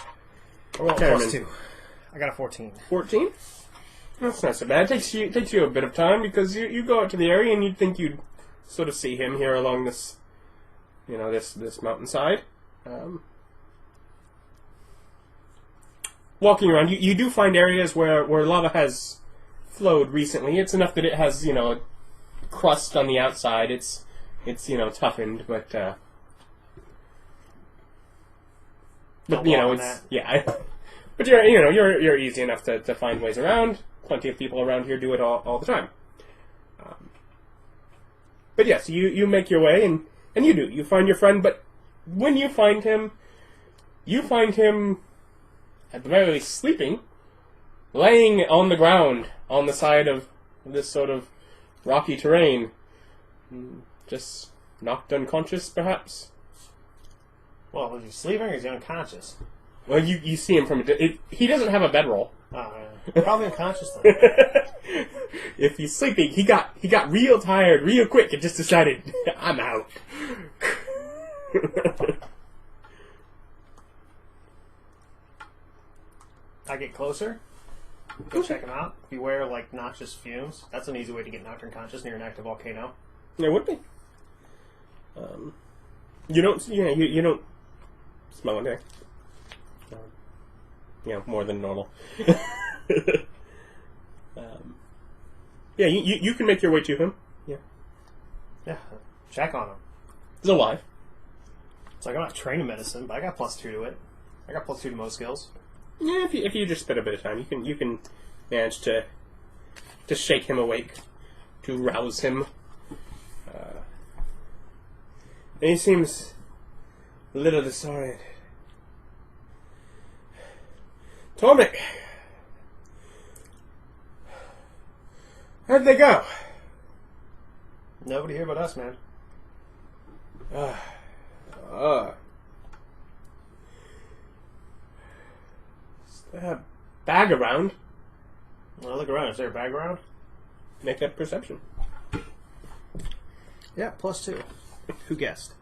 I roll Tormmik. +2. I got a 14. 14? That's not so bad. It takes you a bit of time because you go out to the area and you'd think you'd sort of see him here along this, this mountainside. Walking around, you do find areas where lava has flowed recently. It's enough that it has, a crust on the outside. It's toughened, but it's yeah. But you're easy enough to find ways around. Plenty of people around here do it all the time. But yes, you make your way and you find your friend. But when you find him at the very least sleeping, laying on the ground on the side of this sort of rocky terrain, just knocked unconscious, perhaps. Well, is he sleeping or is he unconscious? Well, you see him from he doesn't have a bedroll. Oh, yeah. Probably unconscious then. If he's sleeping, he got real tired real quick and just decided, I'm out. I get closer. Go check him out. Beware, noxious fumes. That's an easy way to get knocked unconscious near an active volcano. It would be. You don't smell anything. More than normal. You can make your way to him. Yeah, check on him. He's alive. It's like I'm not trained in medicine, but I got +2 to it. I got +2 to most skills. Yeah, if you just spend a bit of time, you can manage to shake him awake, to rouse him. And he seems a little disoriented. Tormmik! Where'd they go? Nobody here but us, man. Is there a bag around? Well, look around. Is there a bag around? Make that perception. Yeah, +2. Who guessed?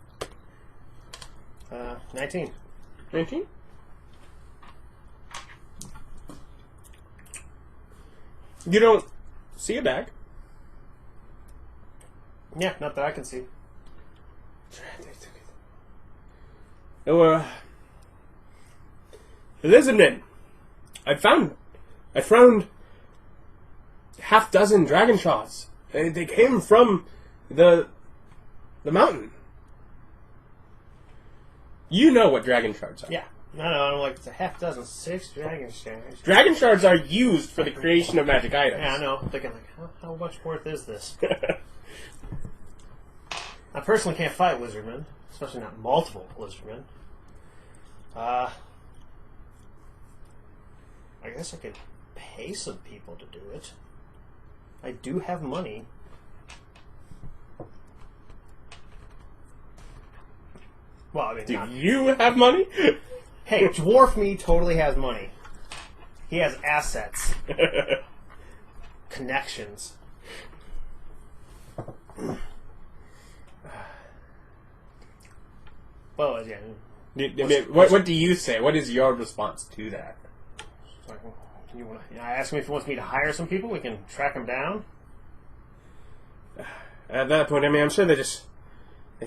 19. 19? You don't see a bag. Yeah, not that I can see. There were lizardmen. I found half-dozen dragon shards. They came from the mountain. You know what dragon shards are. Yeah. No, it's a half-dozen, 6 dragon shards. Dragon shards are used for the creation of magic items. Yeah, I know. I'm thinking, how much worth is this? I personally can't fight lizardmen, especially not multiple lizardmen. I guess I could pay some people to do it. I do have money. Well, I mean, Do you have money? Hey, Dwarf Me totally has money. He has assets. Connections. Well, yeah. What do you say? What is your response to that? I ask him if he wants me to hire some people. We can track him down. At that point, I'm sure they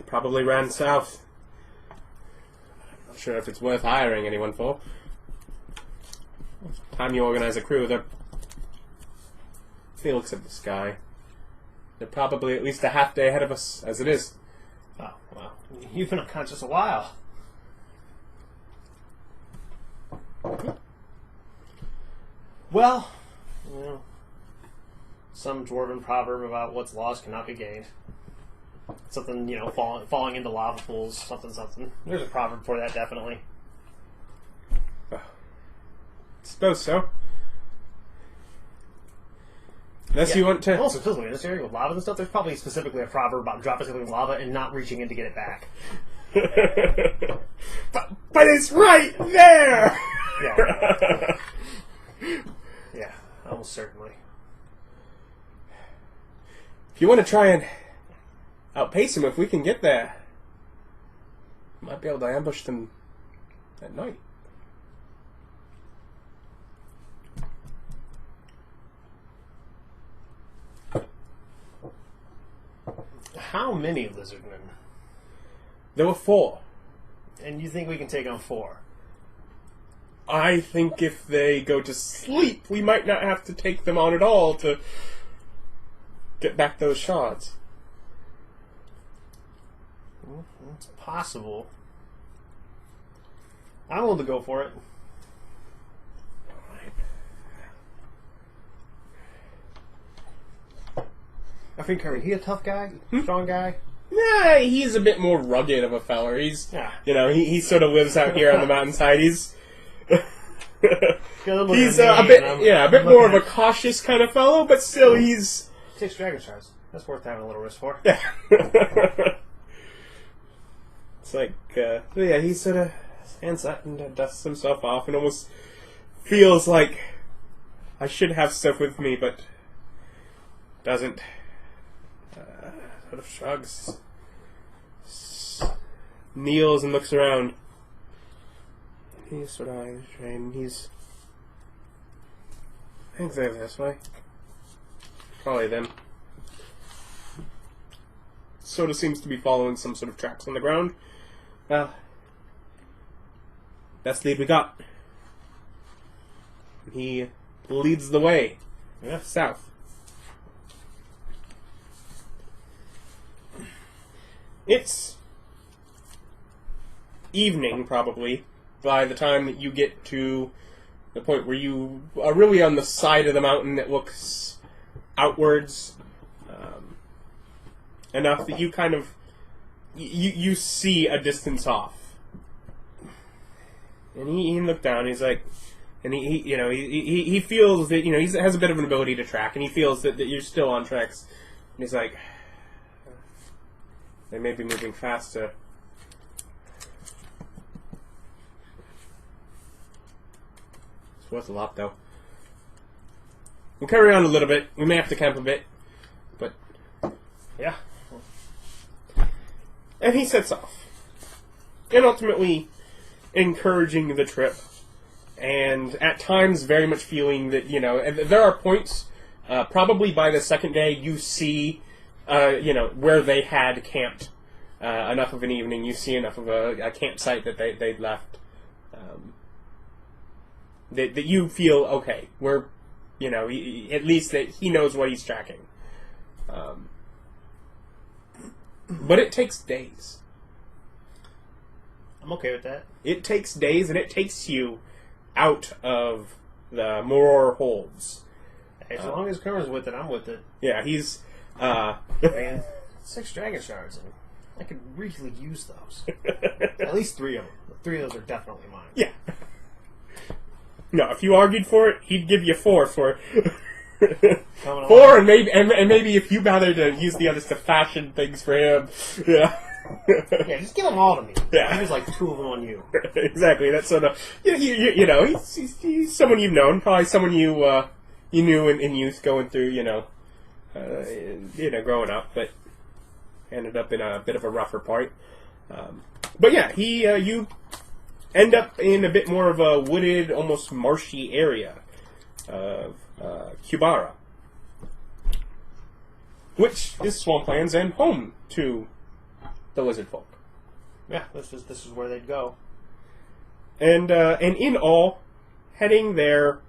probably ran south. I'm not sure if it's worth hiring anyone for. Time you organize a crew, he looks at the sky. They're probably at least a half day ahead of us, as it is. Oh, well, you've been unconscious a while. Well, some dwarven proverb about what's lost cannot be gained. Something, falling into lava pools, something. There's a proverb for that, definitely. Suppose so. Unless you want to... Also, physically, in this area with lava and stuff, there's probably specifically a proverb about dropping something in lava and not reaching in to get it back. but it's right there! Yeah. Yeah, almost certainly. If you want to try and outpace him, if we can get there, might be able to ambush them at night. how many lizardmen? There were 4. And you think we can take on 4? I think if they go to sleep, we might not have to take them on at all to get back those shards. It's possible. I'm willing to go for it. I think Curry, he a tough guy? Strong guy? Yeah, he's a bit more rugged of a feller. He's, Yeah. you know, he sort of lives out here on the mountainside. He's a bit more of a cautious kind of fellow, but still he's 6 dragon shards. That's worth having a little risk for. yeah. It's like he sort of stands up and dusts himself off and almost feels like I should have stuff with me, but doesn't. Sort of shrugs, kneels and looks around. He's sort of eyeing the train. He's, I think they're this way. Probably them. Sort of seems to be following some sort of tracks on the ground. Well, that's the lead we got. He leads the way. Yeah. South. It's evening, probably, by the time that you get to the point where you are really on the side of the mountain that looks outwards, enough that you kind of you see a distance off. And he looked down. He's like, and he feels that he has a bit of an ability to track, and he feels that you're still on tracks. And he's like, they may be moving faster. It's worth a lot, though. We'll carry on a little bit. We may have to camp a bit, but Yeah. and he sets off, and ultimately encouraging the trip, and at times very much feeling that there are points. Probably by the second day, you see. Where they had camped enough of an evening, you see enough of a campsite that they'd left. That you feel, okay, we're, at least that he knows what he's tracking. But it takes days. I'm okay with that. It takes days, and it takes you out of the Moror holds. Hey, as long as Kerman's with it, I'm with it. Yeah, he's... Man, 6 dragon shards, and I could really use those. At least 3 of them. 3 of those are definitely mine. Yeah. No, if you argued for it, he'd give you 4 for... 4, and maybe if you bother to use the others to fashion things for him. Yeah. Yeah, just give them all to me. Yeah. Use like 2 of them on you. Exactly. That's sort of... he's someone you've known. Probably someone you knew in youth going through, growing up, but ended up in a bit of a rougher part. But yeah, you end up in a bit more of a wooded, almost marshy area of Kubara, which is swamplands and home to the lizard folk. Yeah, this is where they'd go. And in all, heading there.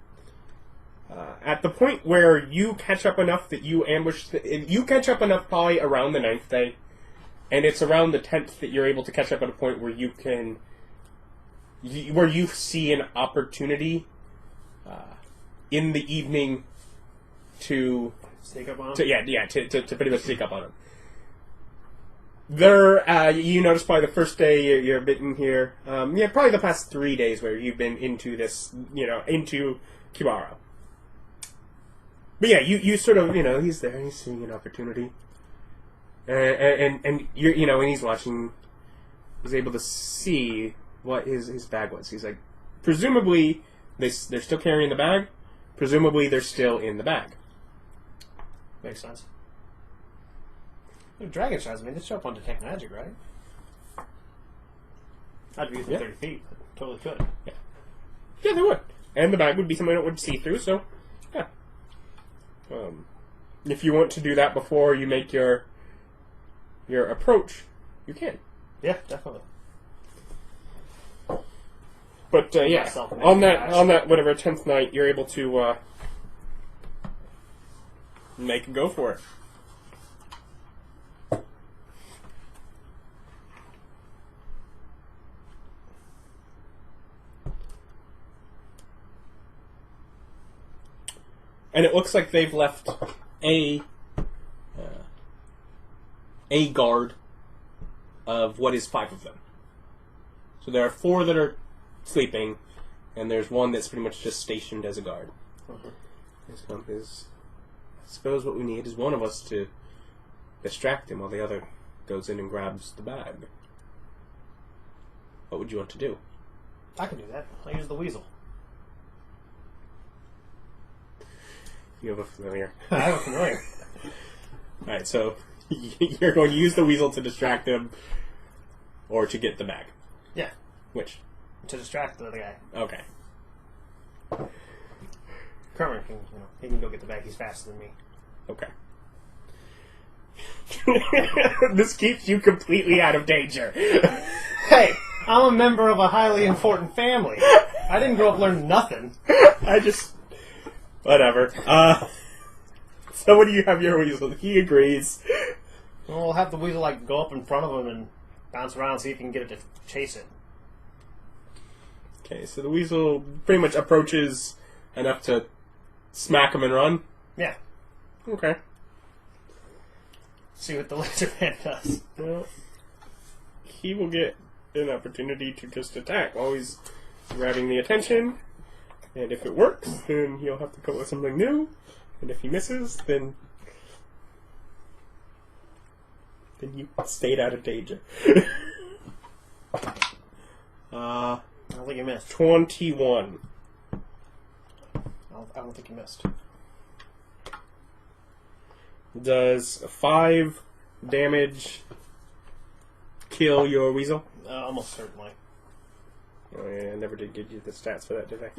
At the point where you catch up enough that you ambush... you catch up enough probably around the 9th day, and it's around the 10th that you're able to catch up at a point where you can... where you see an opportunity in the evening to... Sneak up on them? To pretty much sneak up on them. There, you notice probably the first day you're a bit in here. Probably the past 3 days where you've been into this, into Kubara. But yeah, you sort of, he's there, he's seeing an opportunity. And you're, and he's watching, he's able to see what his bag was. He's like, presumably, they're still carrying the bag. Presumably, they're still in the bag. Makes sense. Dragon shards, they show up on Detect Magic, right? I'd be within 30 feet, but totally could. Yeah. Yeah, they would. And the bag would be something that would see through, so, yeah. If you want to do that before you make your your approach, you can. Yeah, definitely. But yeah, on that whatever 10th night, you're able to make a go for it. And it looks like they've left a guard of what is 5 of them. So there are 4 that are sleeping, and there's 1 that's pretty much just stationed as a guard. I suppose what we need is one of us to distract him while the other goes in and grabs the bag. What would you want to do? I can do that. I use the weasel. You have a familiar. I have a familiar. Alright, so you're going to use the weasel to distract him or to get the bag? Yeah. Which? To distract the other guy. Okay. Kermit can, he can go get the bag. He's faster than me. Okay. This keeps you completely out of danger. Hey, I'm a member of a highly important family. I didn't grow up learning nothing. Whatever. So what do you have your weasel? He agrees. Well, we'll have the weasel go up in front of him and bounce around and see if you can get it to chase it. Okay, so the weasel pretty much approaches enough to smack him and run? Yeah. Okay. See what the lizard man does. Well, he will get an opportunity to just attack while he's grabbing the attention. And if it works, then he'll have to come up with something new. And if he misses, then you stayed out of danger. I don't think you missed. 21. I don't think you missed. Does 5 damage kill your weasel? Almost certainly. Oh yeah, I never did give you the stats for that, did I?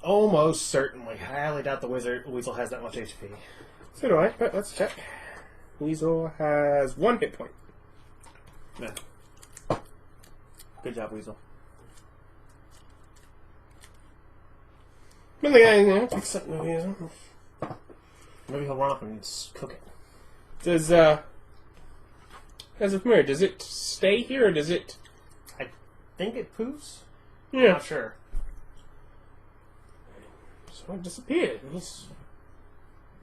Almost certainly. I highly doubt the weasel has that much HP. So do I, but let's check. Weasel has 1 hit point. Yeah. Good job, Weasel. Except the weasel. Maybe he'll run up and cook it. Does as a familiar, does it stay here or does it? I think it poofs. Yeah. Not sure. So it disappeared. He's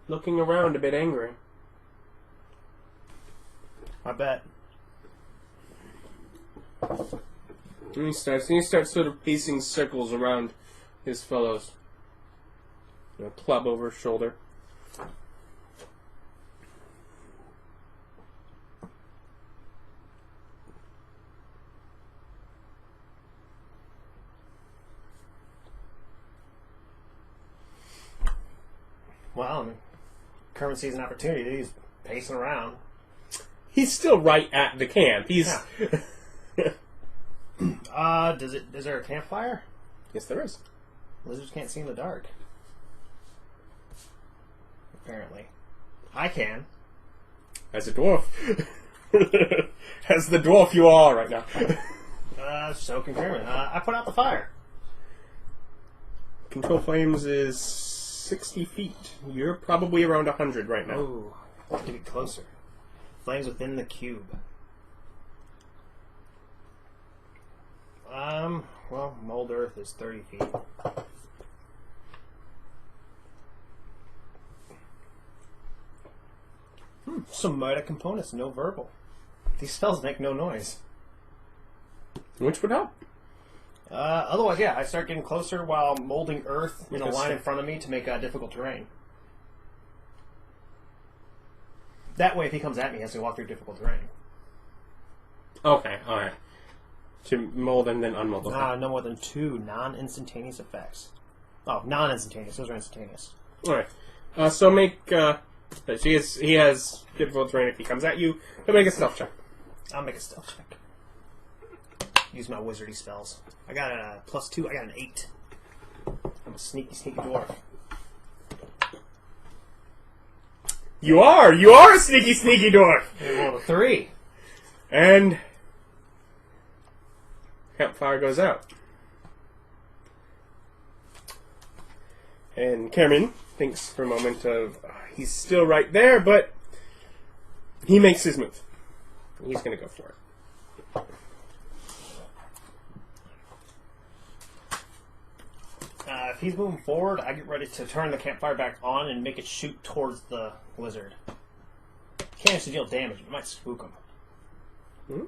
looking around a bit angry. I bet. And he starts sort of pacing circles around his fellows. Club over his shoulder. Well, Kermit sees an opportunity. He's pacing around. He's still right at the camp. He's. Yeah. Is there a campfire? Yes, there is. Lizards can't see in the dark. Apparently. I can. As a dwarf. As the dwarf you are right now. So can Kermit. I put out the fire. Control flames is 60 feet. You're probably around 100 right now. Ooh, I have to get closer. Flames within the cube. Well, mold earth is 30 feet. Some meta components, no verbal. These spells make no noise. Which would help. Otherwise, yeah, I start getting closer while molding earth in a line in front of me to make difficult terrain. That way, if he comes at me, he has to walk through difficult terrain. Okay, alright. To mold and then unmold. Okay. No more than 2 non-instantaneous effects. Oh, non-instantaneous. Those are instantaneous. Alright. So make... he has difficult terrain if he comes at you. He'll make a stealth check. I'll make a stealth check. Use my wizardy spells. I got a +2. I got an 8. I'm a sneaky, sneaky dwarf. You are a sneaky, sneaky dwarf. You rolled a 3. And campfire goes out. And Cameron thinks for a moment of, he's still right there, but he makes his move. He's going to go for it. If he's moving forward, I get ready to turn the campfire back on and make it shoot towards the lizard. Can't actually deal damage, but it might spook him. Hmm?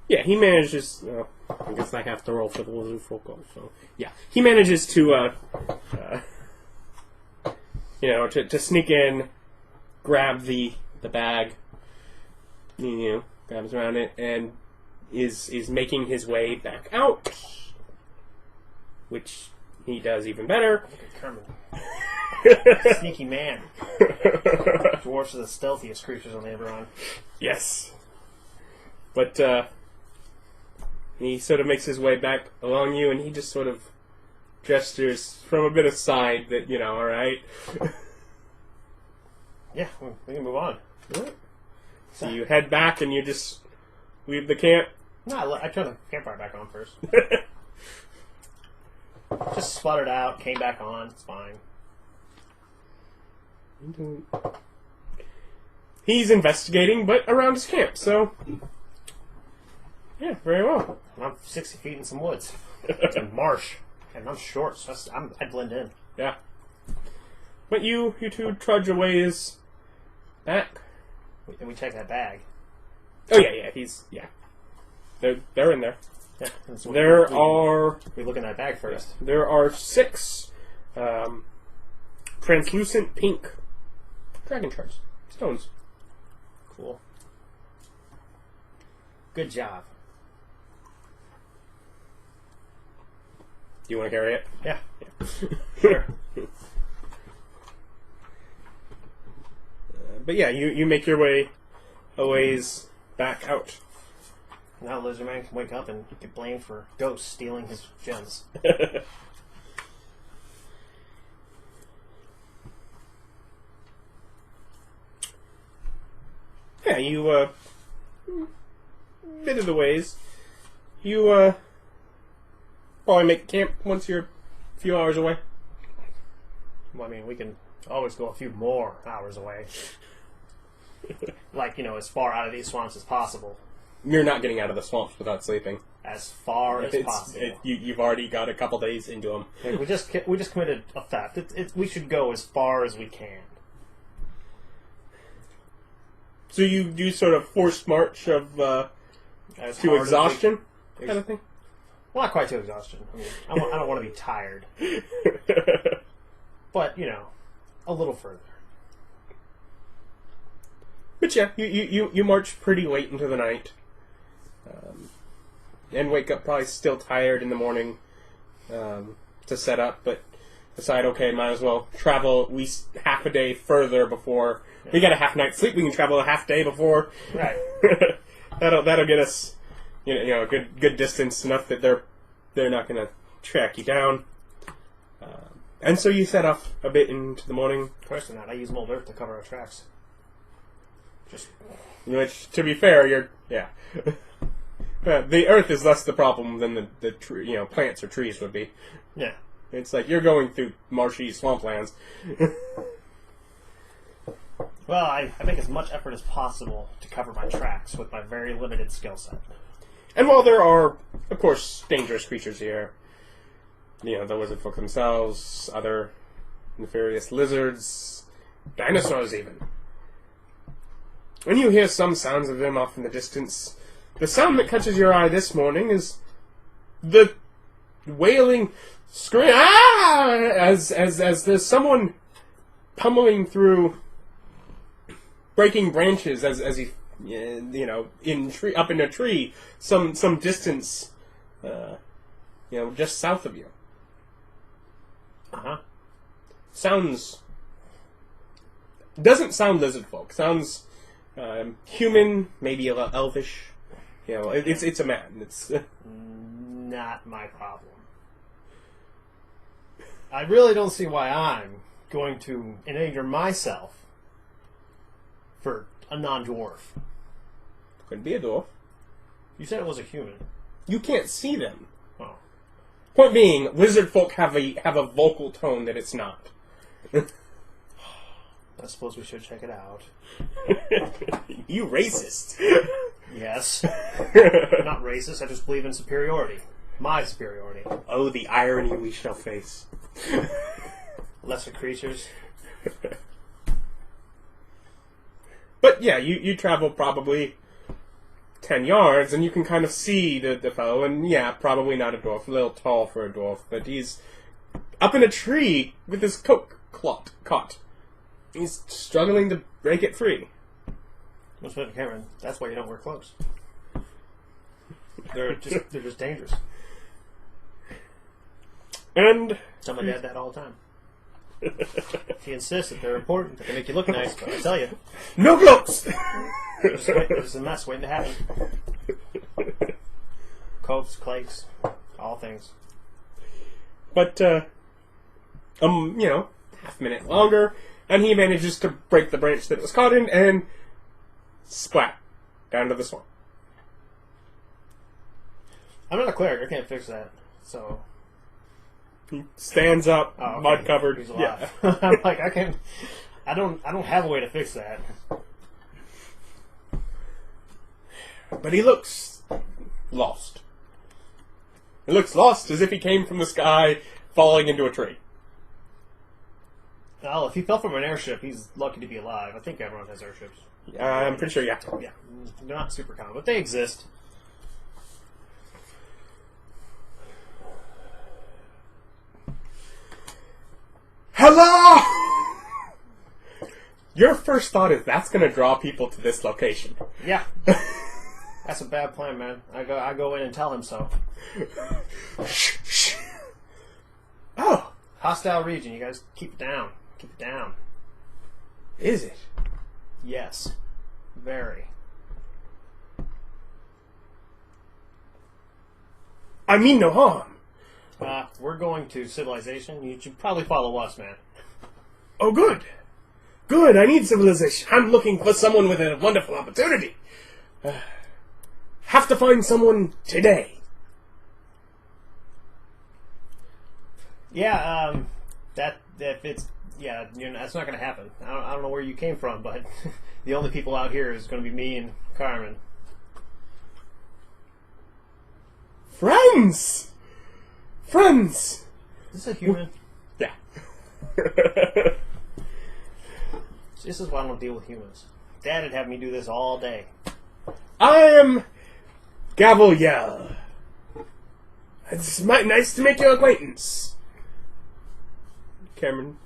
Yeah, he manages. I guess I have to roll for the lizard focal. So yeah, he manages to, to sneak in, grab the bag, grabs around it, and is making his way back out, which he does even better. Sneaky man. Dwarfs are the stealthiest creatures on the Eberron. Yes. But he sort of makes his way back along you, and he just sort of gestures from a bit aside that, alright. Yeah, we can move on. Right. So you head back and you just leave the camp? No, I turned the campfire back on first. Just sputtered out, came back on, it's fine. He's investigating, but around his camp, so... Yeah, very well. I'm 60 feet in some woods. It's a marsh. And I'm short, so I blend in. Yeah. But you two trudge a ways back. And we check that bag. Oh, yeah, They're in there. Yeah. So we look in that bag first. Yeah, there are 6 translucent pink dragon shards. Stones. Cool. Good job. Do you want to carry it? Yeah. Sure. But yeah, you make your way a ways back out. Now Lizard Man can wake up and get blamed for ghosts stealing his gems. Yeah, you, bit of the ways. You, probably make camp once you're a few hours away. Well, I mean, we can always go a few more hours away. Like, as far out of these swamps as possible. You're not getting out of the swamps without sleeping. As far as possible. You've already got a couple days into them. Like, we just committed a theft. We should go as far as we can. So you do sort of forced march of to exhaustion kind of thing? Well, not quite to exhaustion. I mean, I don't want to be tired. But, a little further. But yeah, you march pretty late into the night. And wake up probably still tired in the morning to set up, but decide, okay, might as well travel at least half a day further before... Yeah. We got a half night's sleep, we can travel a half day before. Right. That'll get us a good distance, enough that they're not going to track you down. And so you set off a bit into the morning. Of course not. I use mold earth to cover our tracks. Which, to be fair, the earth is less the problem than the tree, plants or trees would be. Yeah. It's like you're going through marshy swamplands. Well, I make as much effort as possible to cover my tracks with my very limited skill set. And while there are, of course, dangerous creatures here, the lizard folk themselves, other nefarious lizards, dinosaurs even. When you hear some sounds of them off in the distance, the sound that catches your eye this morning is the wailing scream, as there's someone pummeling through, breaking branches as he, up in a tree, some distance, just south of you. Doesn't sound lizard folk. Sounds human, maybe a little elvish. It's a man. It's not my problem. I really don't see why I'm going to endanger myself for a non-dwarf. Could be a dwarf. You said it was a human. You can't see them. Oh. Point being, lizard folk have a vocal tone that it's not. I suppose we should check it out. You racist. Yes. I'm not racist, I just believe in superiority. My superiority. Oh, the irony we shall face. Lesser creatures. But yeah, you travel probably 10 yards, and you can kind of see the fellow, and yeah, probably not a dwarf, a little tall for a dwarf, but he's up in a tree with his coat caught. He's struggling to break it free. Mr. Cameron, that's why you don't wear clothes. They're just dangerous. And Tell my dad that all the time. He insists that they're important, that they make you look nice, but I tell you, no clothes! there's a mess waiting to happen. Coats, clates, all things. But, half a minute longer, and he manages to break the branch that it was caught in, and splat down to the swamp. I'm not a cleric, I can't fix that, so... He stands up, Oh, okay. mud covered. He's alive. Yeah. I'm like, I don't have a way to fix that. But he looks lost. He looks lost as if he came from the sky falling into a tree. Well, if he fell from an airship, he's lucky to be alive. I think everyone has airships. I'm pretty sure, yeah. Yeah, they're not super common, but they exist. Hello! Your first thought is that's going to draw people to this location. Yeah. That's a bad plan, man. I go in and tell him so. Shh. Oh, Hostile region, you guys keep it down. Keep it down. is it? Yes. Very. I mean no harm. We're going to civilization. You should probably follow us, man. Oh, good. Good, I need civilization. I'm looking for someone with a wonderful opportunity. Have to find someone today. Yeah, that's not going to happen. I don't know where you came from, but the only people out here is going to be me and Carmen. Friends! Friends! Is this a human? Yeah. This is why I don't deal with humans. Dad would have me do this all day. I am Gaveliel. It's nice to make your acquaintance. Cameron.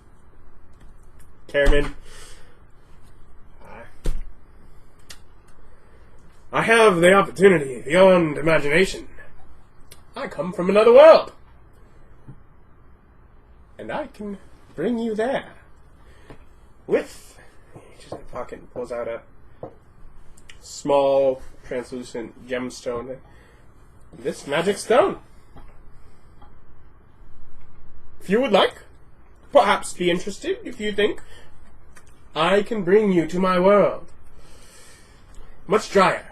I have the opportunity beyond imagination. I come from another world. And I can bring you there. With... He just fucking pulls out a small, translucent gemstone. This magic stone. If you would like, perhaps be interested, if you think, I can bring you to my world. Much drier.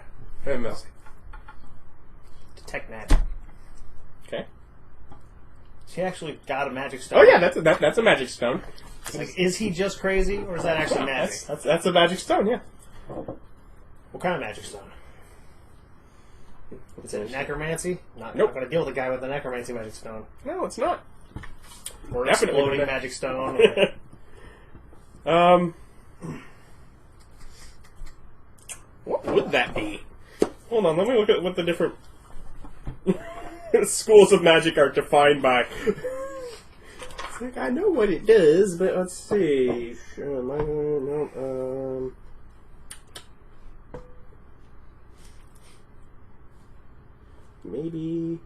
Very messy. Detect magic. Okay. She actually got a magic stone. Oh yeah, that's a magic stone. Like, is he just crazy, or is that actually magic? That's a magic stone, yeah. What kind of magic stone? Is it necromancy? Not Nope. going to deal with a guy with a necromancy magic stone. No, it's not. Or an Definitely exploding not. magic stone. What would that be? Hold on, let me look at what the different schools of magic are defined by. It's like, I know what it does, but let's see. Maybe.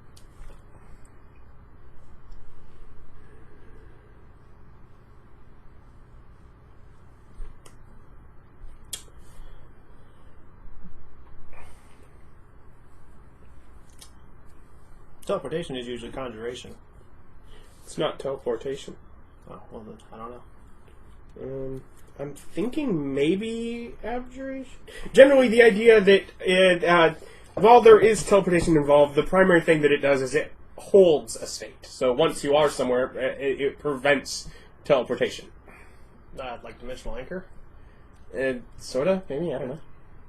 Teleportation is usually conjuration. It's not teleportation. Oh, well, then, I don't know. I'm thinking maybe abjuration. Generally, the idea that while there is teleportation involved, the primary thing that it does is it holds a state. So once you are somewhere, it prevents teleportation. Like dimensional anchor? Sorta, maybe, I don't know.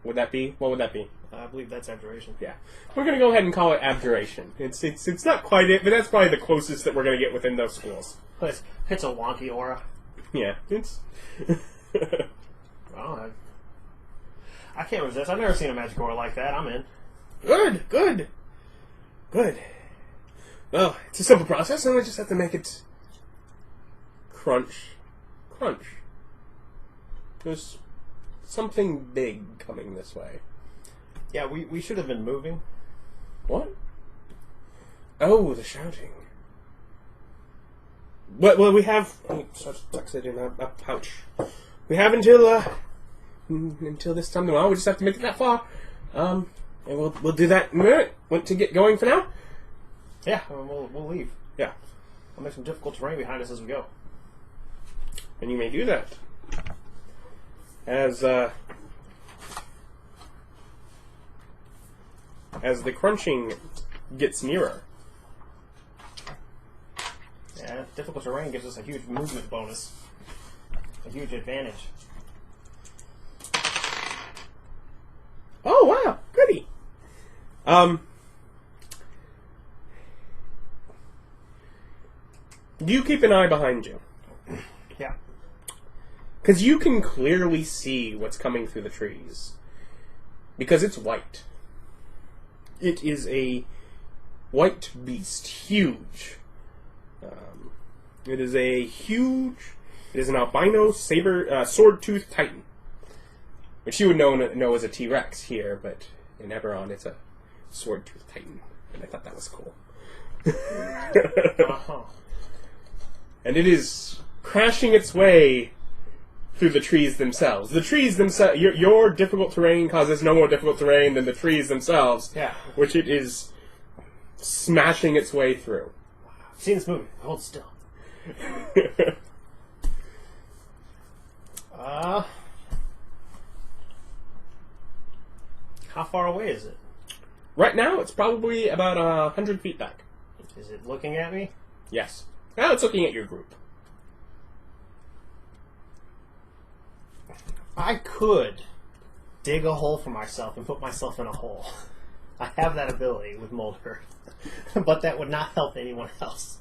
Would that be? What would that be? I believe that's abjuration. Yeah. We're going to go ahead and call it abjuration. It's not quite it, but that's probably the closest that we're going to get within those schools. It's a wonky aura. Yeah, it's... Well, I can't resist. I've never seen a magic aura like that. I'm in. Good. Well, it's a simple process, and we just have to make it crunch. There's something big coming this way. Yeah, we should have been moving. What? Oh, the shouting. Well, we have... Tucks it in a pouch. We have until this time. Well, we just have to make it that far. And we'll do that in a minute. Want to get going for now? Yeah, we'll leave. Yeah. I'll make some difficult terrain behind us as we go. And you may do that. As the crunching gets nearer. Yeah, difficult terrain gives us a huge movement bonus. A huge advantage. Oh, wow. Goody. You keep an eye behind you. Yeah. Because you can clearly see what's coming through the trees. Because it's white. It is a white beast. Huge. It is an albino sword-toothed titan. Which you would know as a T-Rex here, but in Eberron it's a sword-toothed titan. And I thought that was cool. Uh-huh. And it is crashing its way through the trees themselves. The trees themselves, your difficult terrain causes no more difficult terrain than the trees themselves, Yeah. which it is smashing its way through. I've seen this movie. Hold still. How far away is it? Right now, it's probably about 100 feet back. Is it looking at me? Yes. Now it's looking at your group. I could dig a hole for myself and put myself in a hole. I have that ability with Mulder. But that would not help anyone else.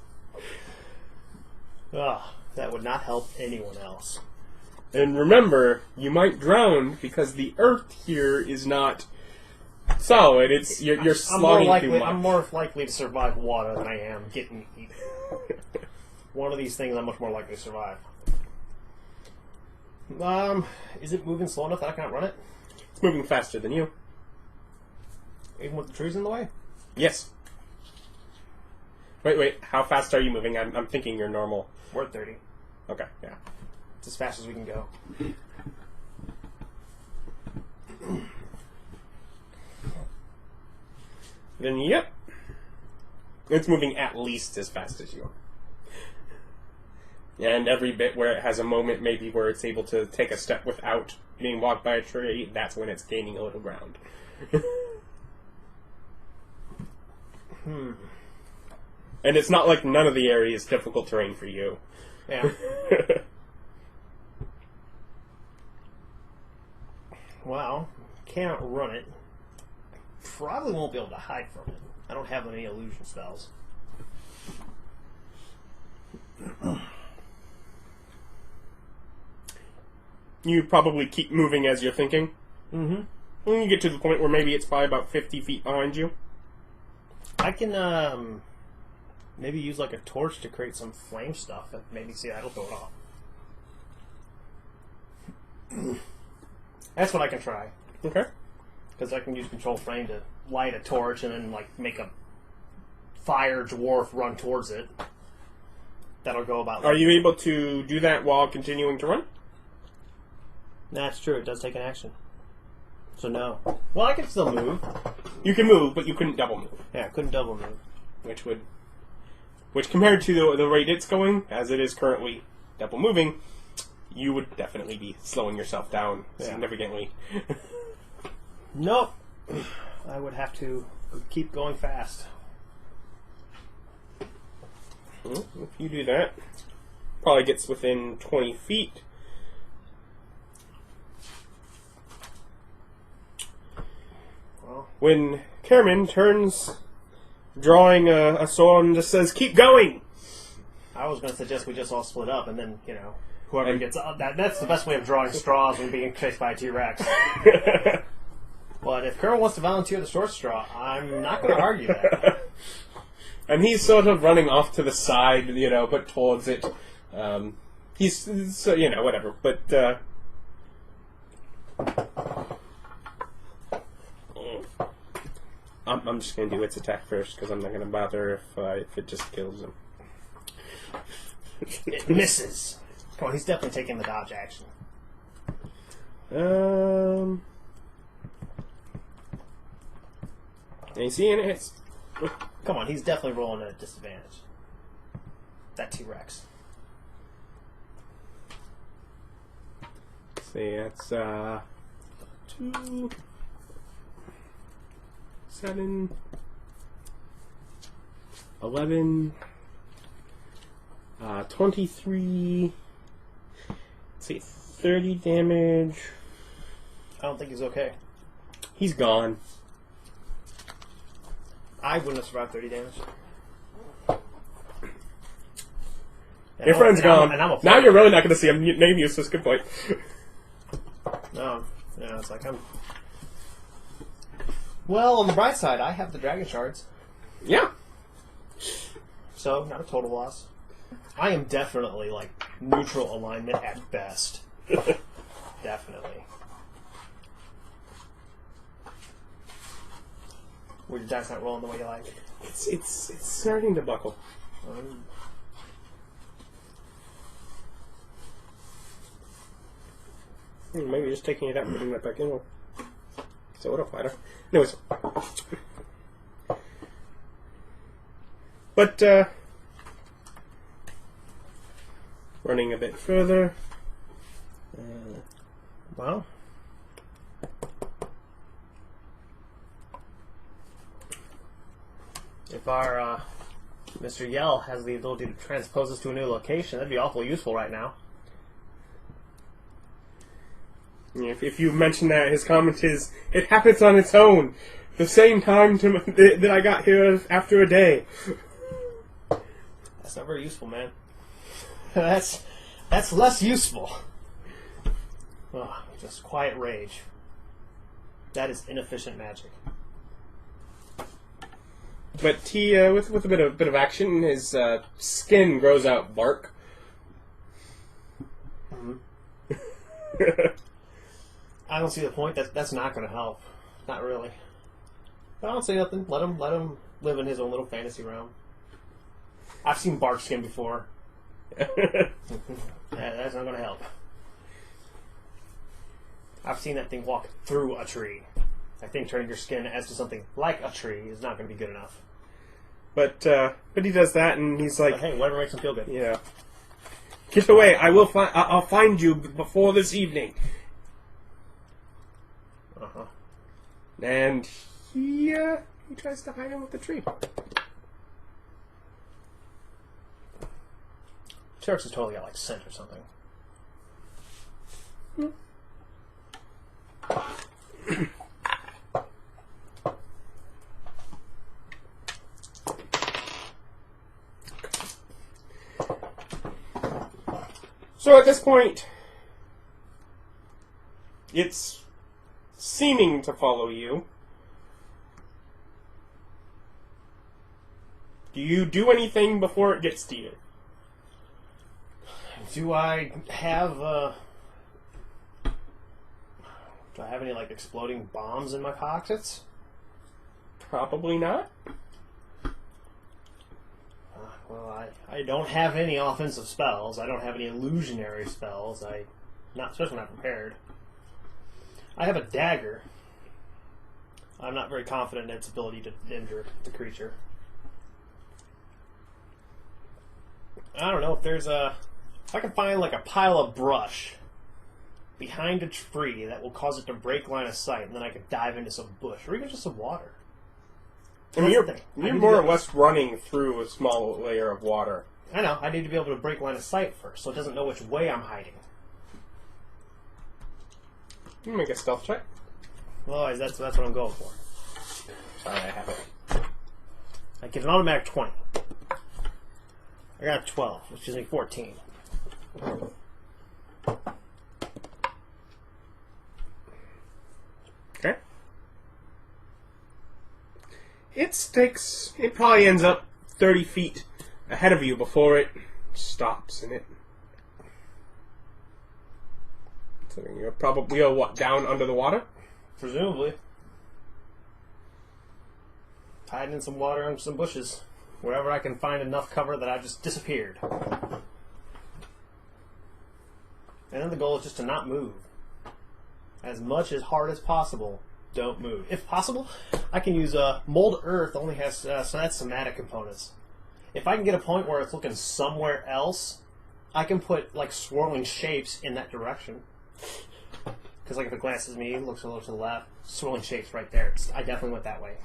Ugh, that would not help anyone else. And remember, you might drown because the earth here is not solid. It's you're slogging too much. I'm more likely to survive water than I am getting eaten. One of these things I'm much more likely to survive. Is it moving slow enough that I can't run it? It's moving faster than you. Even with the trees in the way? Yes. Wait. How fast are you moving? I'm thinking you're normal. We're at 30. Okay, yeah. It's as fast as we can go. Then, yep. It's moving at least as fast as you. And every bit where it has a moment maybe where it's able to take a step without being walked by a tree, that's when it's gaining a little ground. And it's not like none of the area is difficult terrain for you. Yeah. Well, can't run it. Probably won't be able to hide from it. I don't have any illusion spells. You probably keep moving as you're thinking. Mm-hmm. When you get to the point where maybe it's probably about 50 feet behind you. I can maybe use like a torch to create some flame stuff and maybe see that'll throw it off. That's what I can try. Okay. Because I can use control flame to light a torch and then like make a fire dwarf run towards it. That'll go about. Are you able to do that while continuing to run? That's true. It does take an action. So no. Well, I can still move. You can move, but you couldn't double move. Yeah, I couldn't double move. Which compared to the rate it's going, as it is currently double moving, you would definitely be slowing yourself down Yeah. significantly. Nope. I would have to keep going fast. Well, if you do that, probably gets within 20 feet. Well, When Kerman turns, drawing a sword, and just says, "Keep going!" I was going to suggest we just all split up, and then, whoever gets... that's the best way of drawing straws when being chased by a T-Rex. But if Kerman wants to volunteer the short straw, I'm not going to argue that. And he's sort of running off to the side, but towards it. He's, whatever. But, I'm just going to do its attack first, because I'm not going to bother if it just kills him. It misses. Come on, he's definitely taking the dodge action. And you see, and it hits. Come on, he's definitely rolling at a disadvantage. That T-Rex. See, that's 2, 7, 11, 23. Let's see, 30 damage. I don't think he's okay. He's gone. I wouldn't have survived 30 damage. Your friend's gone. And I'm now you're really not going to see him. Name useless. Good point. No, it's like I'm... Well, on the bright side, I have the dragon shards. Yeah. So, not a total loss. I am definitely, neutral alignment at best. Definitely. Were your dice not rolling the way you like? It's starting to buckle. Maybe just taking it out and putting it back in will so it'll flatter. Anyways. But, running a bit further. Well... If our Mr. Yell has the ability to transpose us to a new location, that'd be awfully useful right now. If you mention that, his comment is, "It happens on its own. The same time that I got here after a day." That's not very useful, man. That's less useful. Oh, just quiet rage. That is inefficient magic. But he, with a bit of action, his skin grows out bark. Mm-hmm. I don't see the point. That's not going to help. Not really. But I don't say nothing. Let him live in his own little fantasy realm. I've seen bark skin before. That's not going to help. I've seen that thing walk through a tree. I think turning your skin as to something like a tree is not going to be good enough. But he does that, and he's like, But hey, whatever makes him feel good. "Yeah, get away! I'll find you before this evening." Uh-huh. And he tries to hide him with the tree. T-Rex has totally got scent or something. So at this point, it's seeming to follow you. Do you do anything before it gets to you? Do I have any exploding bombs in my pockets? Probably not. Well, I don't have any offensive spells. I don't have any illusionary spells. Especially not prepared. I have a dagger. I'm not very confident in its ability to injure the creature. I don't know if there's If I can find like a pile of brush behind a tree that will cause it to break line of sight, and then I could dive into some bush or even just some water. I mean, That's you're more or less running through a small layer of water. I know. I need to be able to break line of sight first, so it doesn't know which way I'm hiding. You make a stealth check. Otherwise, that's what I'm going for. Sorry, I have it. I get an automatic 20. I got a 12, which gives me 14. Okay. It probably ends up 30 feet ahead of you before it stops, and it. So you're probably down under the water? Presumably. Hiding in some water and some bushes. Wherever I can find enough cover that I've just disappeared. And then the goal is just to not move. As much as hard as possible, don't move. If possible, I can use Mold Earth, only has, so that's somatic components. If I can get a point where it's looking somewhere else, I can put like swirling shapes in that direction. Because like if it glances at me, it looks a little to the left, swirling shapes right there. I definitely went that way.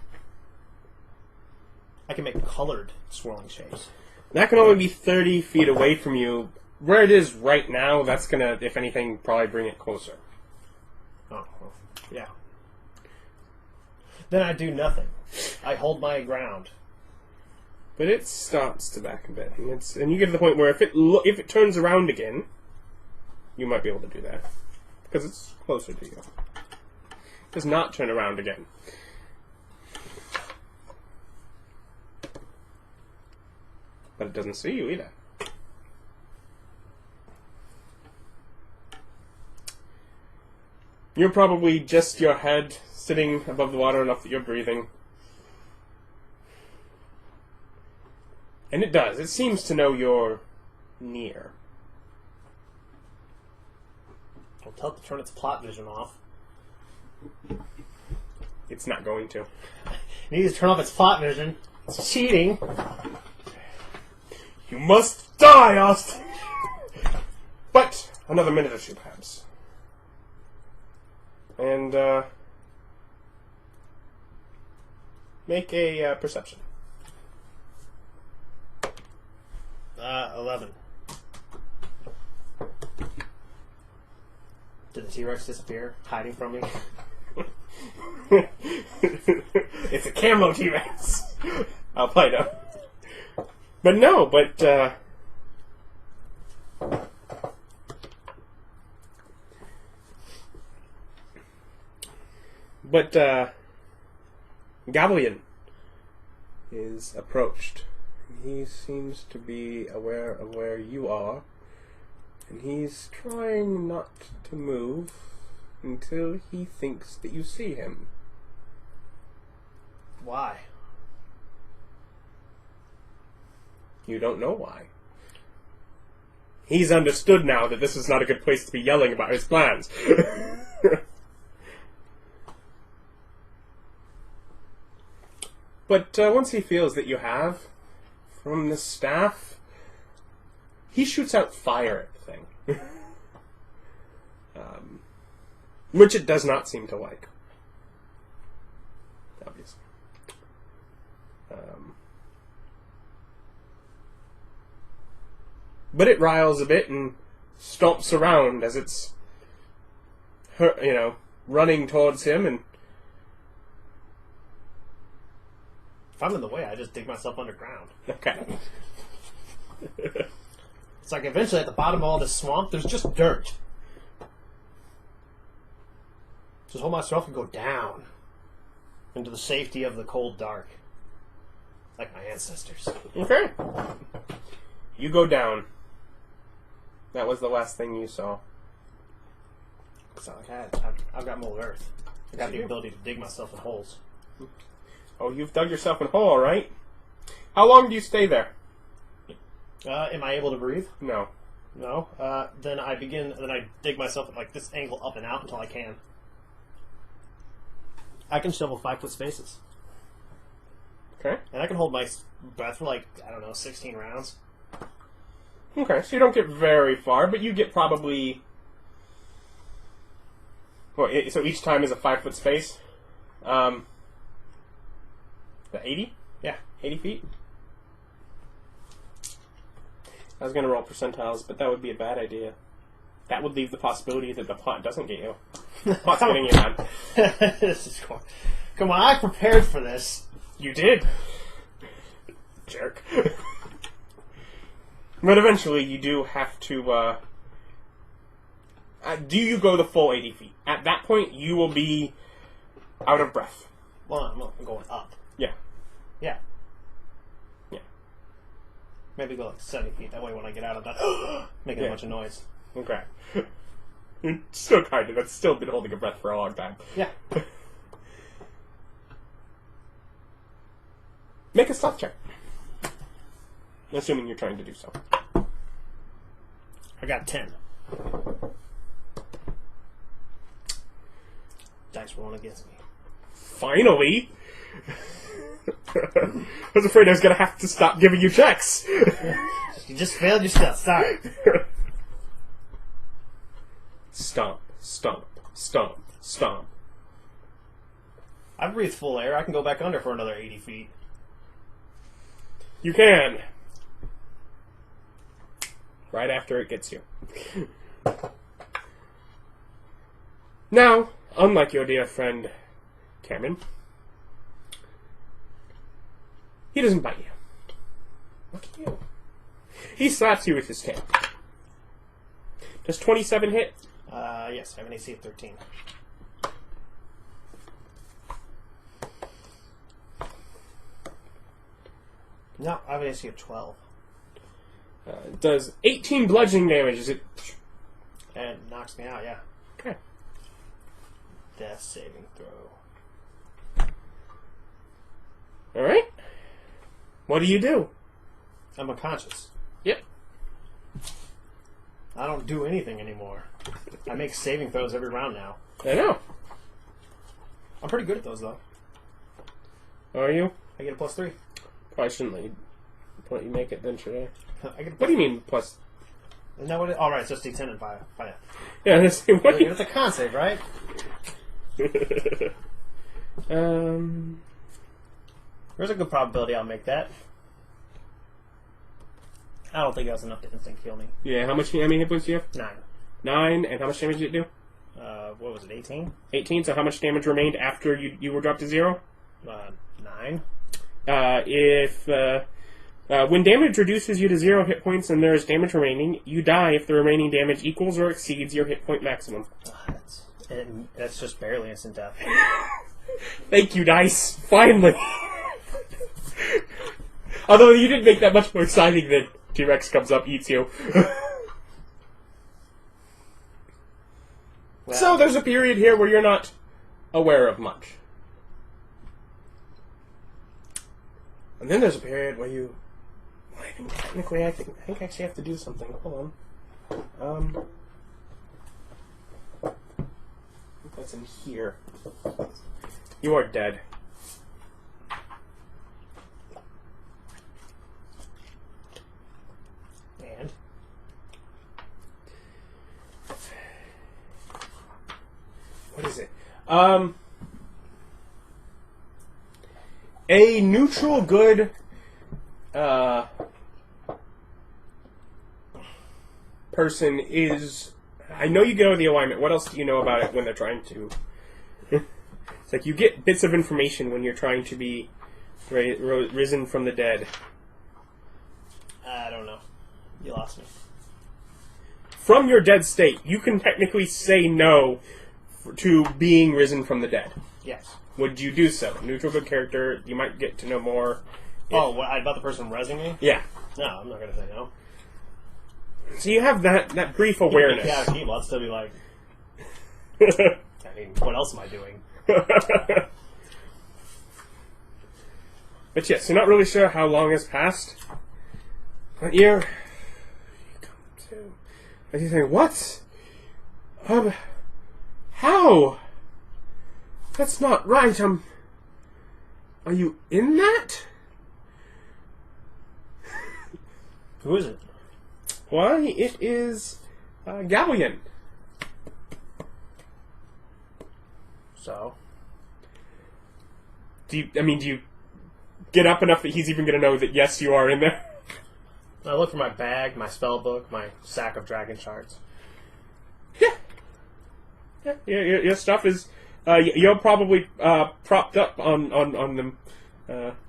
I can make colored swirling shapes. That can only be 30 feet away from you. Where it is right now, that's going to, if anything, probably bring it closer. Oh, well, yeah. Then I do nothing. I hold my ground. But it starts to back a bit. And you get to the point where if it turns around again, you might be able to do that. Because it's closer to you. It does not turn around again. But it doesn't see you either. You're probably just your head sitting above the water enough that you're breathing. And it does. It seems to know you're near. I'll tell it to turn its plot vision off. It's not going to. It needs to turn off its plot vision. It's cheating. You must die, Austin! But another minute or two, perhaps. And, make a perception. 11. Did the T-Rex disappear, hiding from me? It's a camo T-Rex. I'll find out. But no, but Galleon is approached. He seems to be aware of where you are, and he's trying not to move until he thinks that you see him. Why? You don't know why. He's understood now that this is not a good place to be yelling about his plans. But once he feels that you have, from the staff, he shoots out fire at the thing. Which it does not seem to like. Obviously. But it riles a bit and stomps around as it's, running towards him. And if I'm in the way, I just dig myself underground. okay, It's like eventually at the bottom of all this swamp, there's just dirt. Just hold myself and go down into the safety of the cold dark, like my ancestors. okay. You go down. That was the last thing you saw. So I've got Mold Earth. I got the ability to dig myself in holes. Oh, you've dug yourself in a hole, all right? How long do you stay there? Am I able to breathe? No. No. Then I dig myself at like this angle up and out until I can. I can shovel 5-foot spaces. Okay. And I can hold my breath for 16 rounds. Okay, so you don't get very far, but you get probably... Well, so each time is a 5-foot space. 80? Yeah. 80 feet? I was going to roll percentiles, but that would be a bad idea. That would leave the possibility that the plot doesn't get you. Plot's getting you, man. This is cool. Come on, I prepared for this. You did. Jerk. But eventually you do have to, do you go the full 80 feet? At that point, you will be out of breath. Well, I'm going up. Yeah. Yeah. Yeah. Maybe go like 70 feet. That way when I get out, I'm not making a bunch of noise. Okay. Still kind of. That's still been holding a breath for a long time. Yeah. Make a stealth check. Assuming you're trying to do so. I got 10. Dice rolling against me. Finally! I was afraid I was going to have to stop giving you checks. You just failed your stuff. Sorry. Stomp, stomp, stomp, stomp. I breathed full air. I can go back under for another 80 feet. You can. Right after it gets you. Now, unlike your dear friend Cameron, he doesn't bite you. What can you do? He slaps you with his tail. Does 27 hit? Yes, I have an AC of 13. No, I have an AC of 12. Does 18 bludgeoning damage. Is it... And it knocks me out, yeah. Okay. Death saving throw. Alright. What do you do? I'm unconscious. Yep. I don't do anything anymore. I make saving throws every round now. I know. I'm pretty good at those, though. Are you? I get a +3. Probably shouldn't let you make it then, should I? I get a What do you mean plus? Isn't that what it... Alright, so it's D10 and 5. Yeah, that's what do you... It's a con save, right? There's a good probability I'll make that. I don't think that was enough to instant kill me. Yeah, how many hit points do you have? 9. 9, and how much damage did it do? What was it, 18? 18, so how much damage remained after you were dropped to 0? 9. When damage reduces you to 0 hit points and there is damage remaining, you die if the remaining damage equals or exceeds your hit point maximum. That's just barely instant death. Thank you, dice. Finally. Although you did make that much more exciting than T-Rex comes up, eats you. Well, So there's a period here where you're not aware of much. And then there's a period where you... Well, I think technically, I think I actually have to do something. Hold on. That's in here. You are dead. And? What is it? A neutral good person is... I know you get over the alignment. What else do you know about it when they're trying to... It's like you get bits of information when you're trying to be risen from the dead. I don't know. You lost me. From your dead state, you can technically say no to being risen from the dead. Yes. Would you do so? Neutral good character, you might get to know more. Oh, what, about the person resing me? Yeah. No, I'm not going to say no. So you have that brief awareness. Yeah, I'll still be like... I mean, what else am I doing? But yes, you're not really sure how long has passed. But you come to... And you think, what? How? That's not right. Are you in that? Who is it? Why, it is Galleon. So? Do you get up enough that he's even going to know that, yes, you are in there? I look for my bag, my spell book, my sack of dragon shards. Yeah, your stuff is... you're probably propped up on them.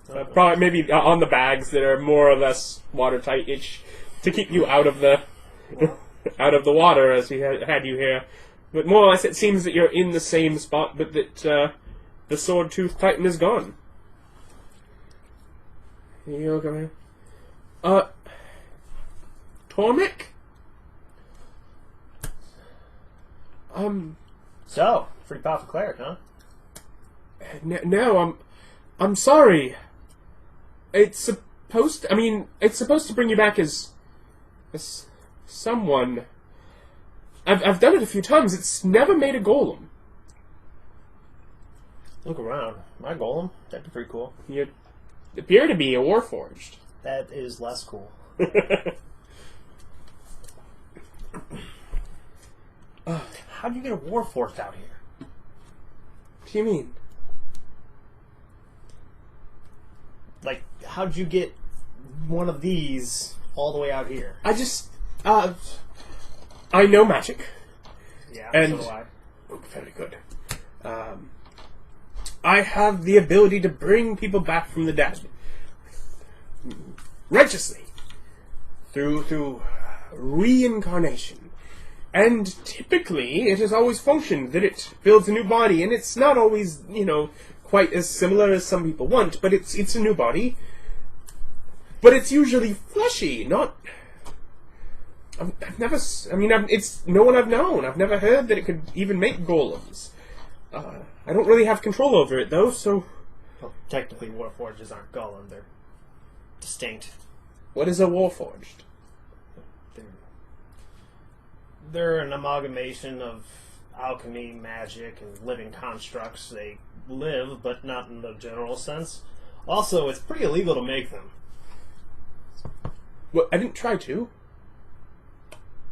Probably maybe on the bags that are more or less watertight-ish to keep you out of the water as he had you here. But more or less, it seems that you're in the same spot, but that the sword-toothed titan is gone. You're going... Tormmik? So, pretty powerful cleric, huh? No, I'm sorry. It's supposed to bring you back as someone. I've done it a few times. It's never made a golem. Look around. My golem? That'd be pretty cool. You appear to be a warforged. That is less cool. How do you get a warforged out here? What do you mean? Like, how'd you get one of these all the way out here? I know magic. Yeah, and so do I. Oh, very good. I have the ability to bring people back from the dead. Righteously. Through reincarnation. And typically, it has always functioned that it builds a new body, and it's not always, quite as similar as some people want, but it's a new body. But it's usually fleshy, not... it's no one I've known. I've never heard that it could even make golems. I don't really have control over it, though, so... Well, technically, warforges aren't golem. They're distinct. What is a warforged? They're an amalgamation of alchemy, magic, and living constructs. They live, but not in the general sense. Also, it's pretty illegal to make them. Well, I didn't try to.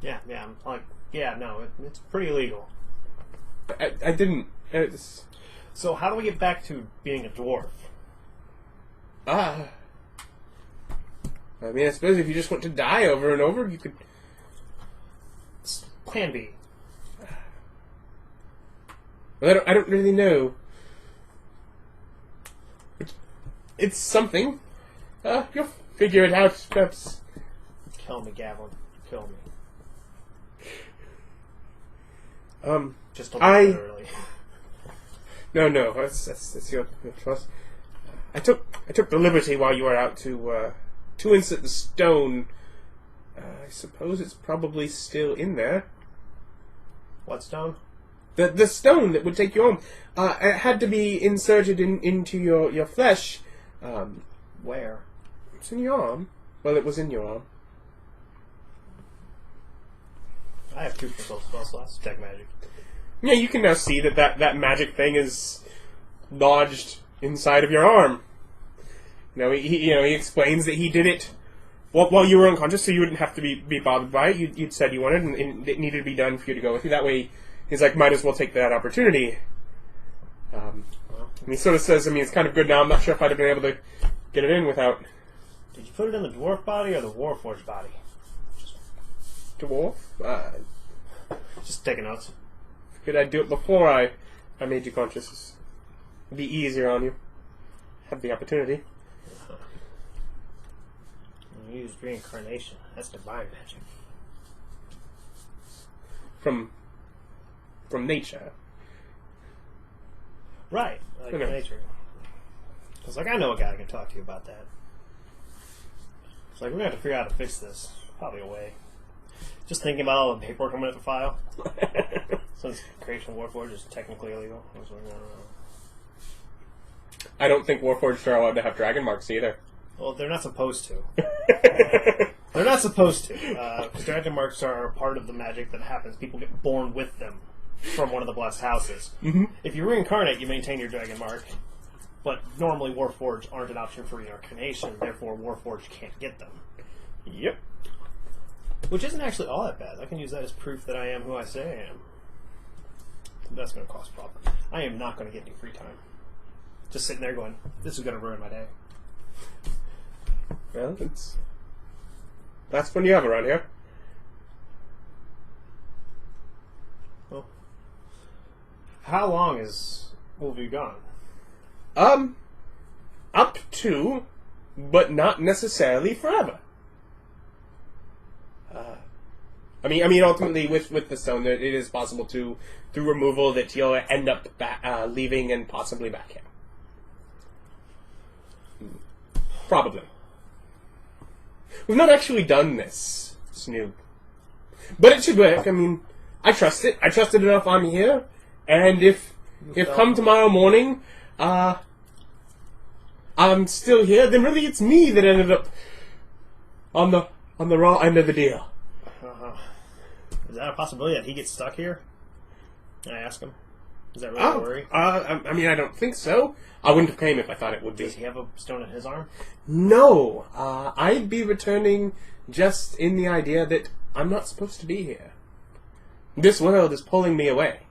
Yeah, it's pretty illegal. I didn't. So how do we get back to being a dwarf? I suppose if you just want to die over and over, you could... Plan B. Well, I don't really know. It's something. You'll figure it out, perhaps. Kill me, Gavin. Kill me. Just don't literally. No. That's your trust. I took the liberty while you were out to insert the stone. I suppose it's probably still in there. What stone? The stone that would take you home. It had to be inserted into your flesh. Where? It's in your arm. Well, it was in your arm. I have 2 spell slots. Detect magic. Yeah, you can now see that magic thing is lodged inside of your arm. He explains that he did it while you were unconscious, so you wouldn't have to be bothered by it. You'd said you wanted, and it needed to be done for you to go with you. That way, he's like, might as well take that opportunity. And he sort of says, it's kind of good now. I'm not sure if I'd have been able to get it in without... Did you put it in the dwarf body or the warforged body? Dwarf? Just taking notes. Could I do it before I made you conscious? It'd be easier on you. Have the opportunity. You used reincarnation. That's divine magic. From nature. Right. Like nature. It's like, I know a guy who can talk to you about that. It's like, we're going to have to figure out how to fix this. Probably a way. Just thinking about all the paperwork I'm going to have to file. Since creation of Warforged is technically illegal. I was like, I don't know. I don't think Warforged are allowed to have dragon marks either. Well, they're not supposed to. They're not supposed to. Because dragon marks are part of the magic that happens. People get born with them from one of the blessed houses. Mm-hmm. If you reincarnate, you maintain your dragon mark. But normally Warforged aren't an option for reincarnation, therefore Warforged can't get them. Yep. Which isn't actually all that bad. I can use that as proof that I am who I say I am. That's going to cost profit. I am not going to get any free time. Just sitting there going, this is going to ruin my day. Well, that's when you have around here. Well, how long will we be gone? Up to, but not necessarily forever. I mean, ultimately, with the stone, it is possible through removal that you'll end up leaving and possibly back here. Probably. We've not actually done this, Snoop. But it should work. I mean, I trust it. I trust it enough I'm here. And if come tomorrow morning, I'm still here, then really it's me that ended up on the raw end of the deal. Is that a possibility that he gets stuck here? Can I ask him? Is that really a worry? I mean, I don't think so. I wouldn't have came if I thought it would be. Does he have a stone in his arm? No. I'd be returning just in the idea that I'm not supposed to be here. This world is pulling me away.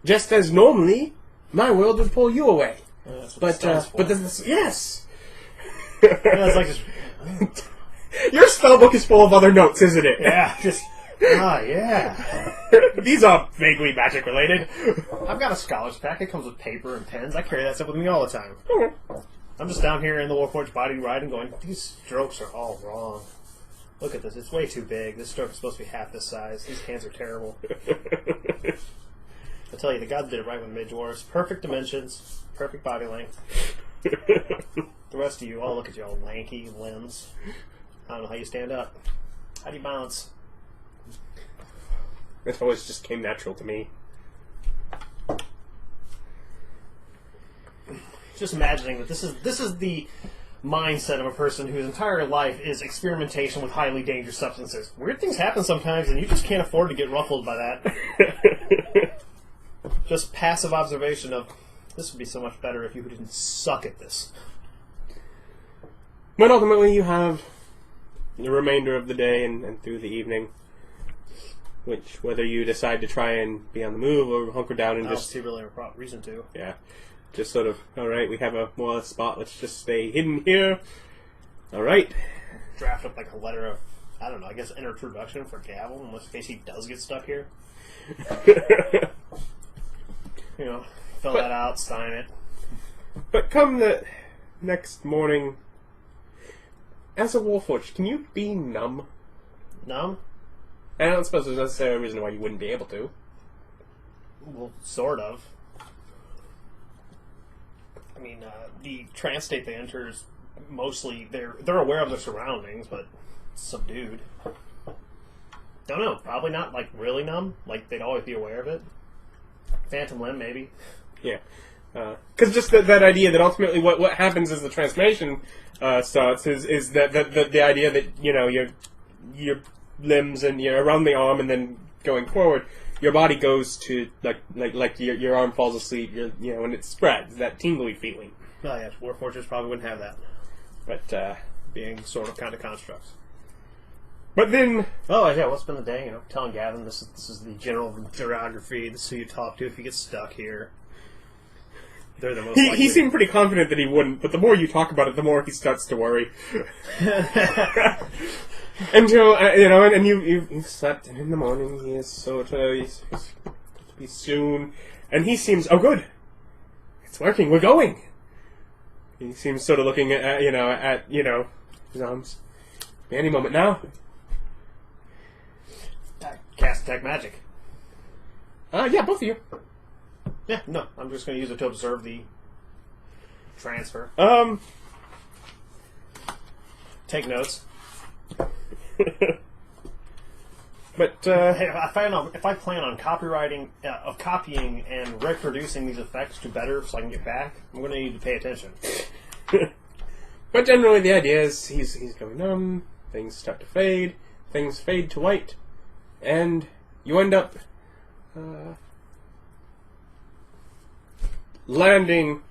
Just as normally, my world would pull you away. That's what This, yes! It's like just, Your spellbook is full of other notes, isn't it? yeah, just... yeah. These are vaguely magic related. I've got a scholar's pack. It comes with paper and pens. I carry that stuff with me all the time. Okay. I'm just down here in the Warforged body riding going, these strokes are all wrong. Look at this. It's way too big. This stroke is supposed to be half this size. These hands are terrible. I tell you, the gods did it right with mid-dwarves. Perfect dimensions. Perfect body length. The rest of you, all look at you all lanky limbs. I don't know how you stand up. How do you balance? It always just came natural to me. Just imagining that this is the mindset of a person whose entire life is experimentation with highly dangerous substances. Weird things happen sometimes, and you just can't afford to get ruffled by that. Just passive observation of, this would be so much better if you didn't suck at this. But ultimately you have the remainder of the day and through the evening, which, whether you decide to try and be on the move or hunker down and I don't just... see really a reason to. Yeah. Just sort of, alright, we have a more or less spot, let's just stay hidden here. Alright. Draft up like a letter of, I don't know, I guess introduction for Gavel, in case he does get stuck here. You know, fill that out, sign it. But come the next morning, as a Warforged, can you be numb? Numb? I don't suppose there's necessarily a reason why you wouldn't be able to. Well, sort of. I mean, the trance state they enter is mostly they're aware of their surroundings, but subdued. Don't know. Probably not like really numb. Like they'd always be aware of it. Phantom limb, maybe. Yeah, because just that idea that ultimately what happens as the transformation starts is that the idea that, you know, your limbs and you're around the arm and then going forward, your body goes to like your arm falls asleep, you know, and it spreads, that tingly feeling. Oh yeah, Warforgers probably wouldn't have that. But being sort of kind of constructs. But then, oh yeah, we'll spend the day, you know, telling Gavin this is the general geography. This is who you talk to if you get stuck here. They're the most. He seemed pretty confident that he wouldn't, but the more you talk about it, the more he starts to worry. Until you know, and you've slept, and in the morning he is sort of he's to be soon, and he seems good. It's working. We're going. He seems sort of looking at his arms. Any moment now. Cast detect magic. Yeah, both of you. Yeah, no, I'm just going to use it to observe the transfer. Take notes. But if I plan on copying and reproducing these effects to better, so I can get back, I'm going to need to pay attention. But generally, the idea is he's going numb. Things start to fade. Things fade to white, and you end up landing.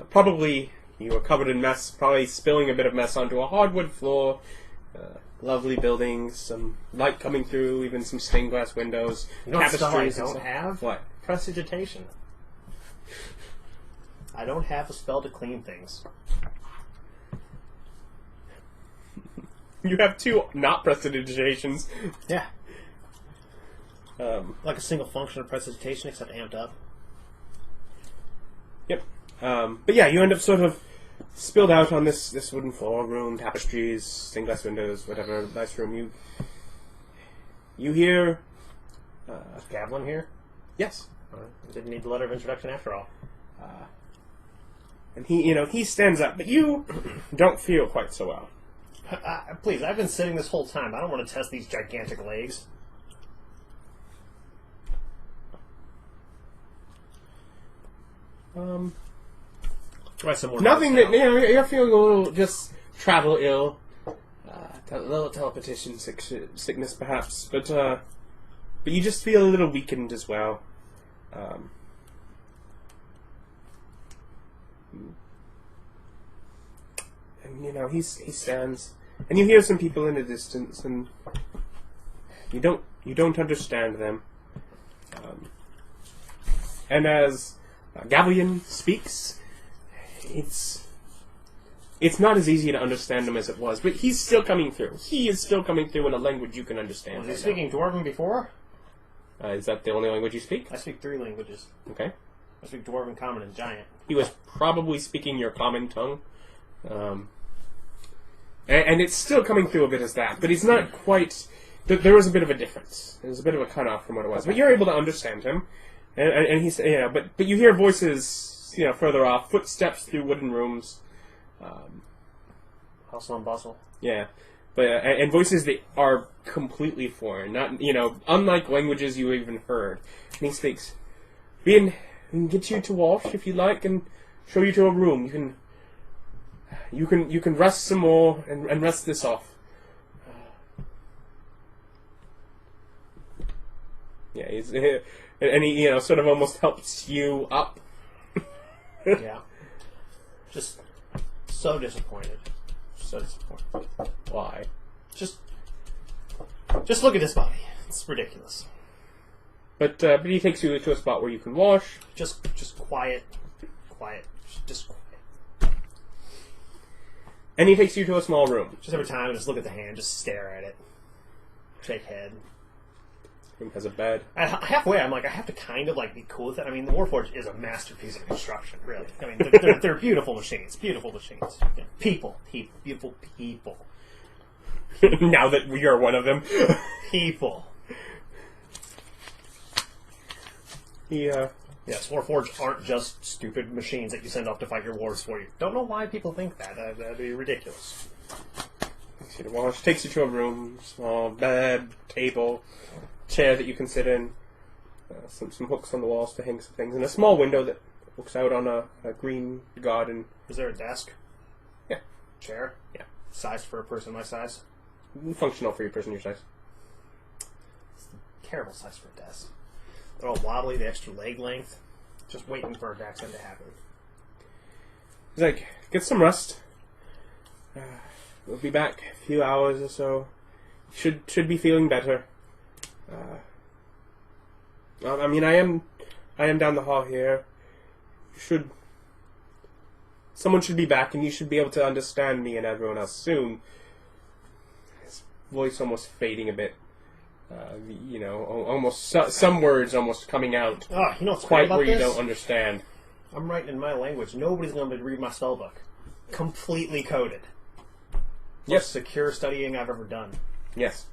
Probably you were covered in mess. Probably spilling a bit of mess onto a hardwood floor. lovely buildings, some light coming through, even some stained glass windows, You know what stuff I tapestries. and don't stuff. have? What? Prestidigitation. I don't have a spell to clean things. You have 2 not prestidigitations. Yeah. Like a single function of prestidigitation, except amped up. Yep. But yeah, you end up sort of spilled out on this wooden floor, room, tapestries, stained glass windows, whatever, nice room. You hear... Is Gavlin here? Yes. Didn't need the letter of introduction after all. And he stands up, but you don't feel quite so well. Please, I've been sitting this whole time. I don't want to test these gigantic legs. Try some more. Nothing that, you're feeling a little just travel ill. A little telepetition sickness perhaps, but you just feel a little weakened as well. And he stands, and you hear some people in the distance, and you don't understand them. And as Gavian speaks, it's not as easy to understand him as it was, but he's still coming through. He is still coming through in a language you can understand. Was he speaking Dwarven before? Is that the only language you speak? I speak 3 languages. Okay. I speak Dwarven, Common, and Giant. He was probably speaking your common tongue. And it's still coming through a bit as that, but he's not quite... There was a bit of a difference. There's a bit of a cutoff from what it was. But you're able to understand him. And he's... but you hear voices, further off, footsteps through wooden rooms. Hustle and bustle. Yeah. But and voices that are completely foreign. Not, unlike languages you even heard. And he speaks, we can get you to wash if you like and show you to a room. You can rest some more and rest this off. Yeah, and he sort of almost helps you up. Yeah. Just so disappointed. So disappointed. Why? Just look at this body. It's ridiculous. But he takes you to a spot where you can wash. Just quiet. Just quiet. And he takes you to a small room. Just every time, just look at the hand, just stare at it. Shake head. Room has a bed. Halfway, I'm like, I have to kind of be cool with it. I mean, the Warforged is a masterpiece of construction, really. I mean, they're beautiful machines. Beautiful machines. Yeah. Beautiful people. Now that we are one of them. People. Yes, Warforged aren't just stupid machines that you send off to fight your wars for you. Don't know why people think that. That'd be ridiculous. Takes you to wash. Takes you to a room. Small bed, table, chair that you can sit in. Some hooks on the walls to hang some things. And a small window that looks out on a green garden. Is there a desk? Yeah. Chair? Yeah. Size for a person my size? Functional for your person your size. Terrible size for a desk. They're all wobbly, the extra leg length. Just waiting for a accident to happen. He's like, get some rest. We'll be back a few hours or so. Should be feeling better. I mean, I am down the hall here. Someone should be back, and you should be able to understand me and everyone else soon. His voice almost fading a bit. Almost some words almost coming out. Oh, you know what's quite great about where you this? don't understand. I'm writing in my language. Nobody's going to read my spellbook. Completely coded. Yes. Most secure studying I've ever done. Yes.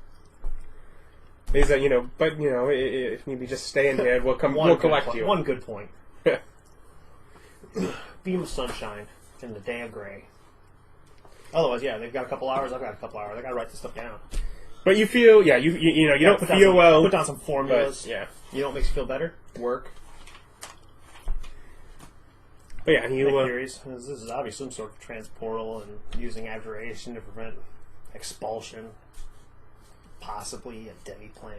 Is that if maybe just stay in here, we'll collect you. One good point. Beam of sunshine in the day of gray. Otherwise, yeah, they've got a couple hours. I've got a couple hours. I got to write this stuff down. But you feel, you don't feel well. Put down some formulas. But, yeah. You know what makes you feel better? Work. But yeah, theories. This is obviously some sort of transportal and using abjuration to prevent expulsion. Possibly a demi-plane,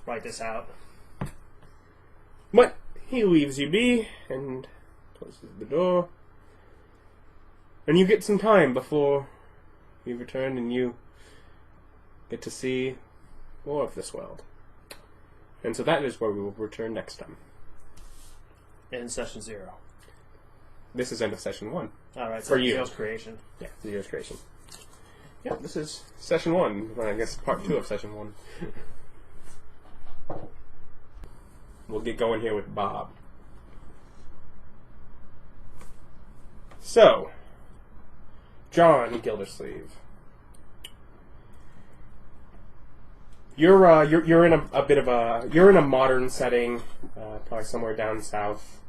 Write this out. But he leaves you be and closes the door. And you get some time before you return, and you get to see more of this world. And so that is where we will return next time. In session 0. This is end of session 1. Alright, For so you. Zero's creation. Yeah, Zero's creation. Yeah, this is session 1. Well, I guess part 2 of session 1. We'll get going here with Bob. So, John Gildersleeve. You're in a bit of a you're in a modern setting, probably somewhere down south,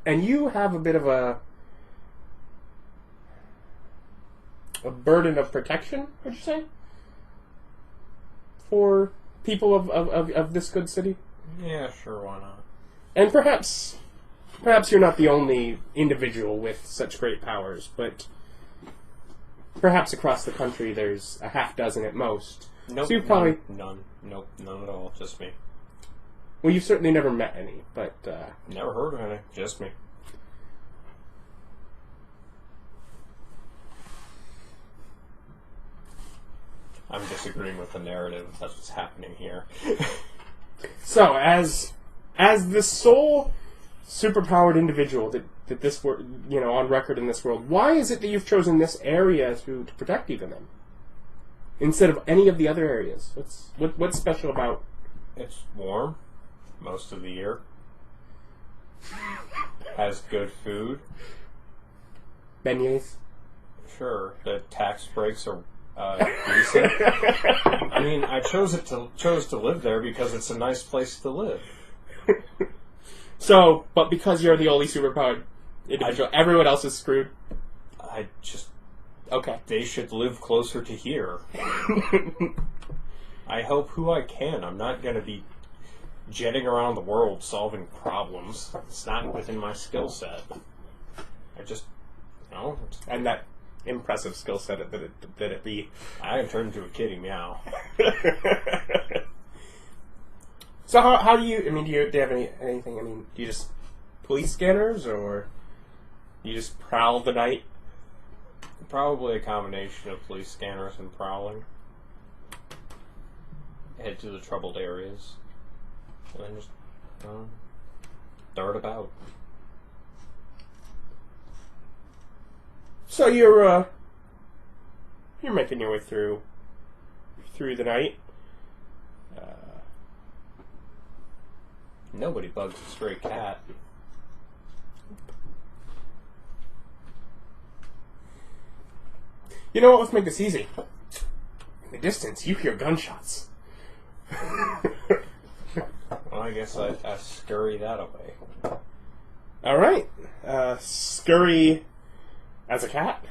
and you have a bit of a burden of protection. Would you say for people of this good city? Yeah, sure, why not? And perhaps you're not the only individual with such great powers, but perhaps across the country there's a half dozen at most. Nope, So you've probably... none. Nope, none at all. Just me. Well, you've certainly never met any, but... Never heard of any. Just me. I'm disagreeing with the narrative. That's what's happening here. So, as the sole superpowered individual that this on record in this world, why is it that you've chosen this area to protect even in, instead of any of the other areas? What's special about? It's warm most of the year. Has good food. Beignets. Sure, the tax breaks are decent. I mean, I chose to live there because it's a nice place to live. So, but because you're the only superpowered individual, everyone else is screwed. I just... Okay. They should live closer to here. I help who I can. I'm not going to be jetting around the world solving problems. It's not within my skill set. I just, And that impressive skill set that it be. I can turn into a kitty meow. So how do you? I mean, do you have anything? I mean, do you just police scanners, or you just prowl the night? Probably a combination of police scanners and prowling. Head to the troubled areas, and then just dart about. So you're making your way through the night. Nobody bugs a stray cat. You know what? Let's make this easy. In the distance, you hear gunshots. Well, I guess I scurry that away. All right. Scurry as a cat.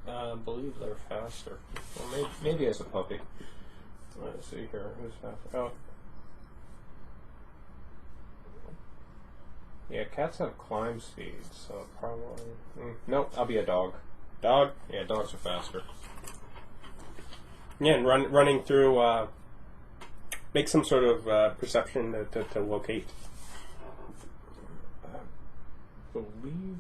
I believe they're faster. Well, maybe as a puppy. Let's see here. Who's faster? Oh. Yeah, cats have climb speed, so probably... Nope, I'll be a dog. Dog? Yeah, dogs are faster. Yeah, and running through... make some sort of perception to locate. I believe...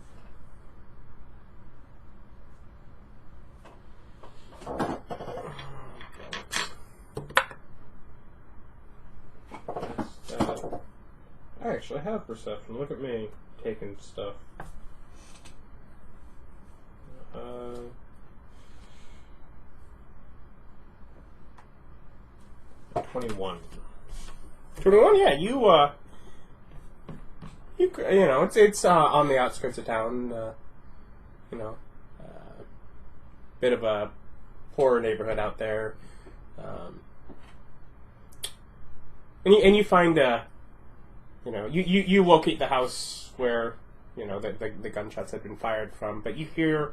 I actually have perception. Look at me taking stuff. 21. 21, yeah, it's on the outskirts of town, bit of a poorer neighborhood out there, and you find, you locate the house where, the gunshots had been fired from, but you hear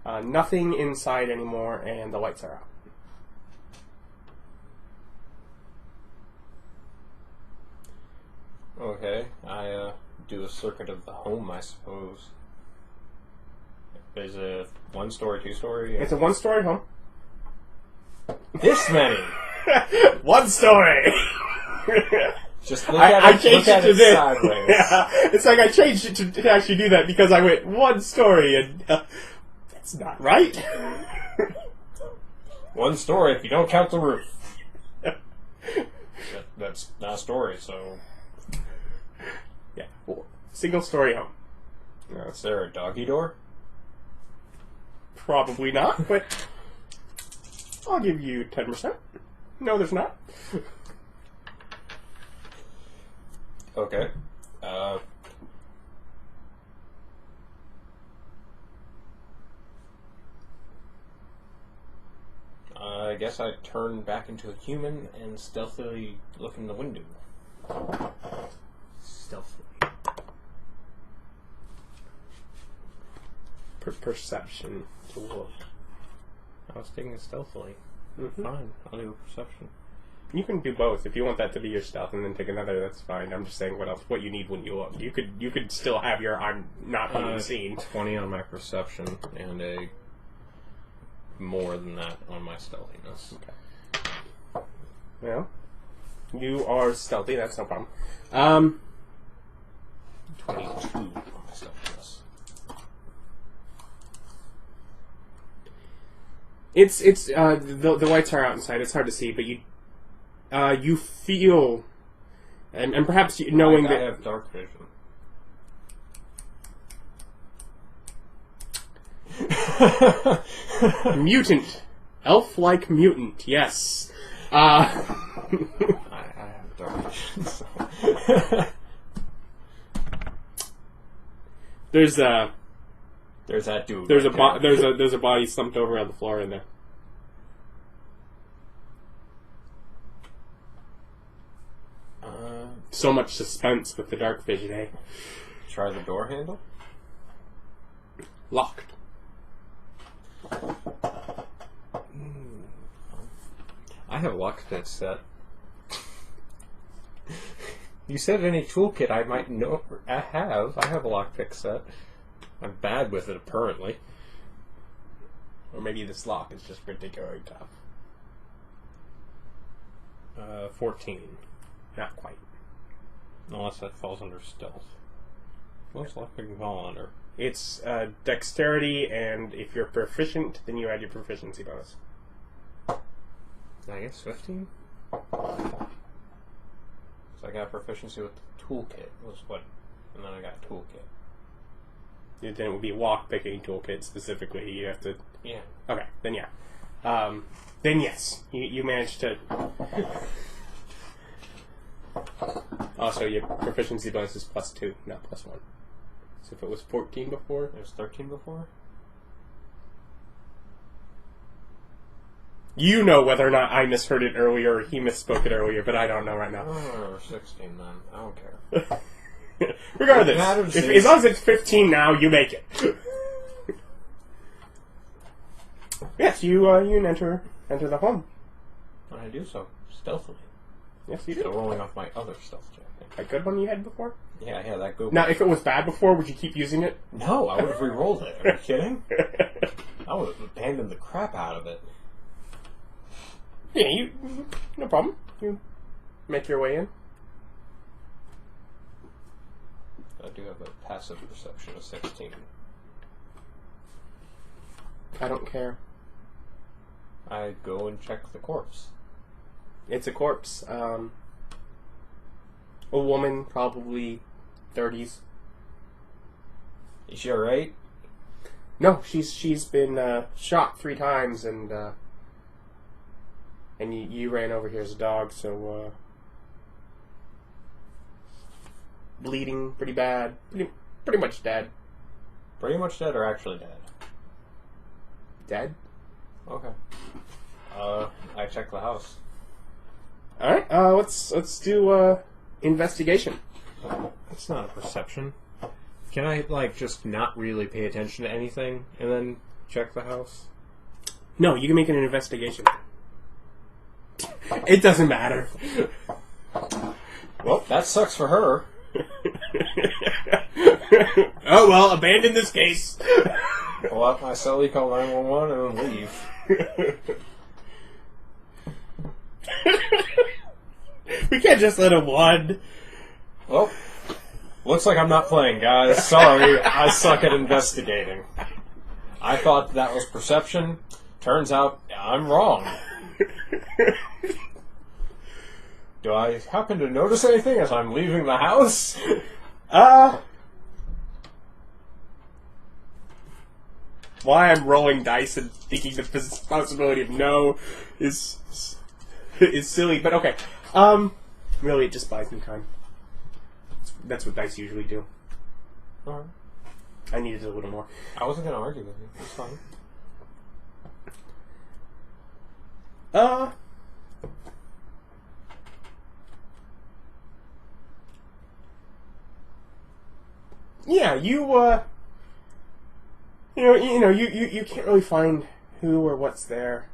nothing inside anymore, and the lights are out. Okay, I do a circuit of the home, I suppose. Is it 1-story, 2-story? It's a 1-story home. This many! 1 story! Just look at I it, changed look at it to it this. sideways. Yeah, it's like I changed it to actually do that because I went one story and that's not right. One story if you don't count the roof. That's not a story, so... Yeah, well, single story home. Is there a doggy door? Probably not, but I'll give you 10%. No, there's not. Okay. I guess I turn back into a human and stealthily look in the window. Stealthily. Perception to look. I was taking it stealthily. Mm-hmm. Fine, I'll do a perception. You can do both if you want that to be your stealth, and then take another. That's fine. I'm just saying what you need when you look. You could still have your I'm not on the scene. 20 on my perception and a more than that on my stealthiness. Okay. Well, you are stealthy. That's no problem. 22 on my stealthiness. It's the lights are out inside. It's hard to see, but you feel, and perhaps knowing I that have dark vision. mutant, elf-like mutant. Yes. I have dark vision. So. There's that dude. there's right there. there's a body slumped over on the floor in there. So much suspense with the dark vision, eh? Try the door handle. Locked. I have a lockpick set. You said any toolkit I might know. I have a lockpick set. I'm bad with it, apparently. Or maybe this lock is just particularly tough. 14. Not quite. Unless that falls under stealth. What's lockpicking fall under? It's dexterity, and if you're proficient, then you add your proficiency bonus. I guess 15? So I got proficiency with the toolkit, was what, and then I got toolkit. Then it would be lock picking toolkit specifically. You have to. Yeah. Okay, then yeah. Then yes, you managed to. Also, your proficiency bonus is +2, not +1. So if it was 14 before, It was 13 before? you know whether or not I misheard it earlier or he misspoke it earlier, but I don't know right now. Oh, 16 then. I don't care. Regardless, What matters as is- long as it's 15 now, you make it. Yes, you enter the home. I do so stealthily. Yes, you Still do. rolling off my other stealth check. A good one you had before? Yeah, that good. Now, if it was bad before, would you keep using it? No, I would have re-rolled it. Are you kidding? I would have abandoned the crap out of it. Yeah, no problem. You make your way in. I do have a passive perception of 16. I don't care. I go and check the corpse. It's a corpse. A woman, probably 30s. Is she alright? No, she's been shot 3 times, and you ran over here as a dog, so bleeding pretty bad, pretty much dead. Pretty much dead or actually dead? Dead. Okay. I check the house. All right. Let's do investigation. That's not a perception. Can I, just not really pay attention to anything and then check the house? No, you can make an investigation. It doesn't matter. Well, that sucks for her. Oh well, abandon this case. Pull out my celly, call 911, and then leave. We can't just let him one. Well, looks like I'm not playing, guys. Sorry, I suck at investigating. I thought that was perception. Turns out I'm wrong. Do I happen to notice anything as I'm leaving the house? Why I'm rolling dice and thinking the possibility of no is silly, but okay. Really, it just buys me time. That's what dice usually do. Alright. I needed a little more. I wasn't going to argue with you. It's fine. Yeah, you can't really find who or what's there.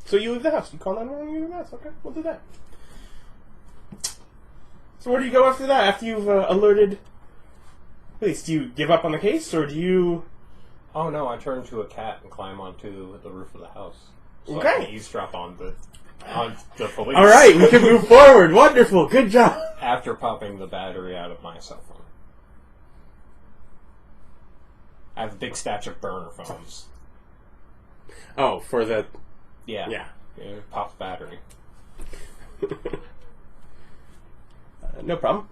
So you leave the house. You call 911 and you leave the house. Okay, we'll do that. So where do you go after that? After you've alerted police, do you give up on the case, or do you... Oh no, I turn into a cat and climb onto the roof of the house. So Okay. I can eavesdrop on the police. Alright, we can move forward. Wonderful. Good job. After popping the battery out of my cell phone. I have a big stash of burner phones. Oh, for the... Yeah. Yeah. Pop the battery. No problem.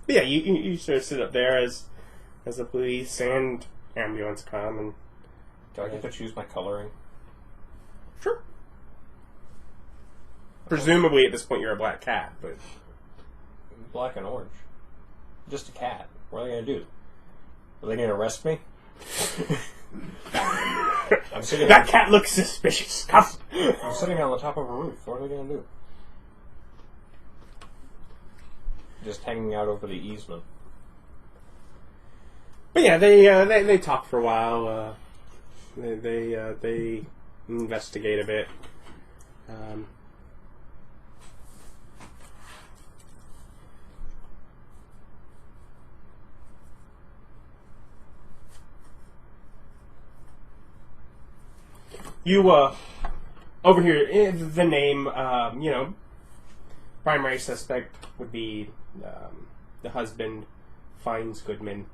But yeah, you sort of sit up there as the police and ambulance come and... Do I get to choose my coloring? Sure. Presumably at this point you're a black cat, but... Black and orange. Just a cat. What are they going to do? Are they going to arrest me? I'm sitting that cat looks suspicious. I'm sitting on the top of a roof. What are they going to do? Just hanging out over the easement. But yeah, they talk for a while. They investigate a bit. You over here, the name, primary suspect would be the husband, Fines Goodman.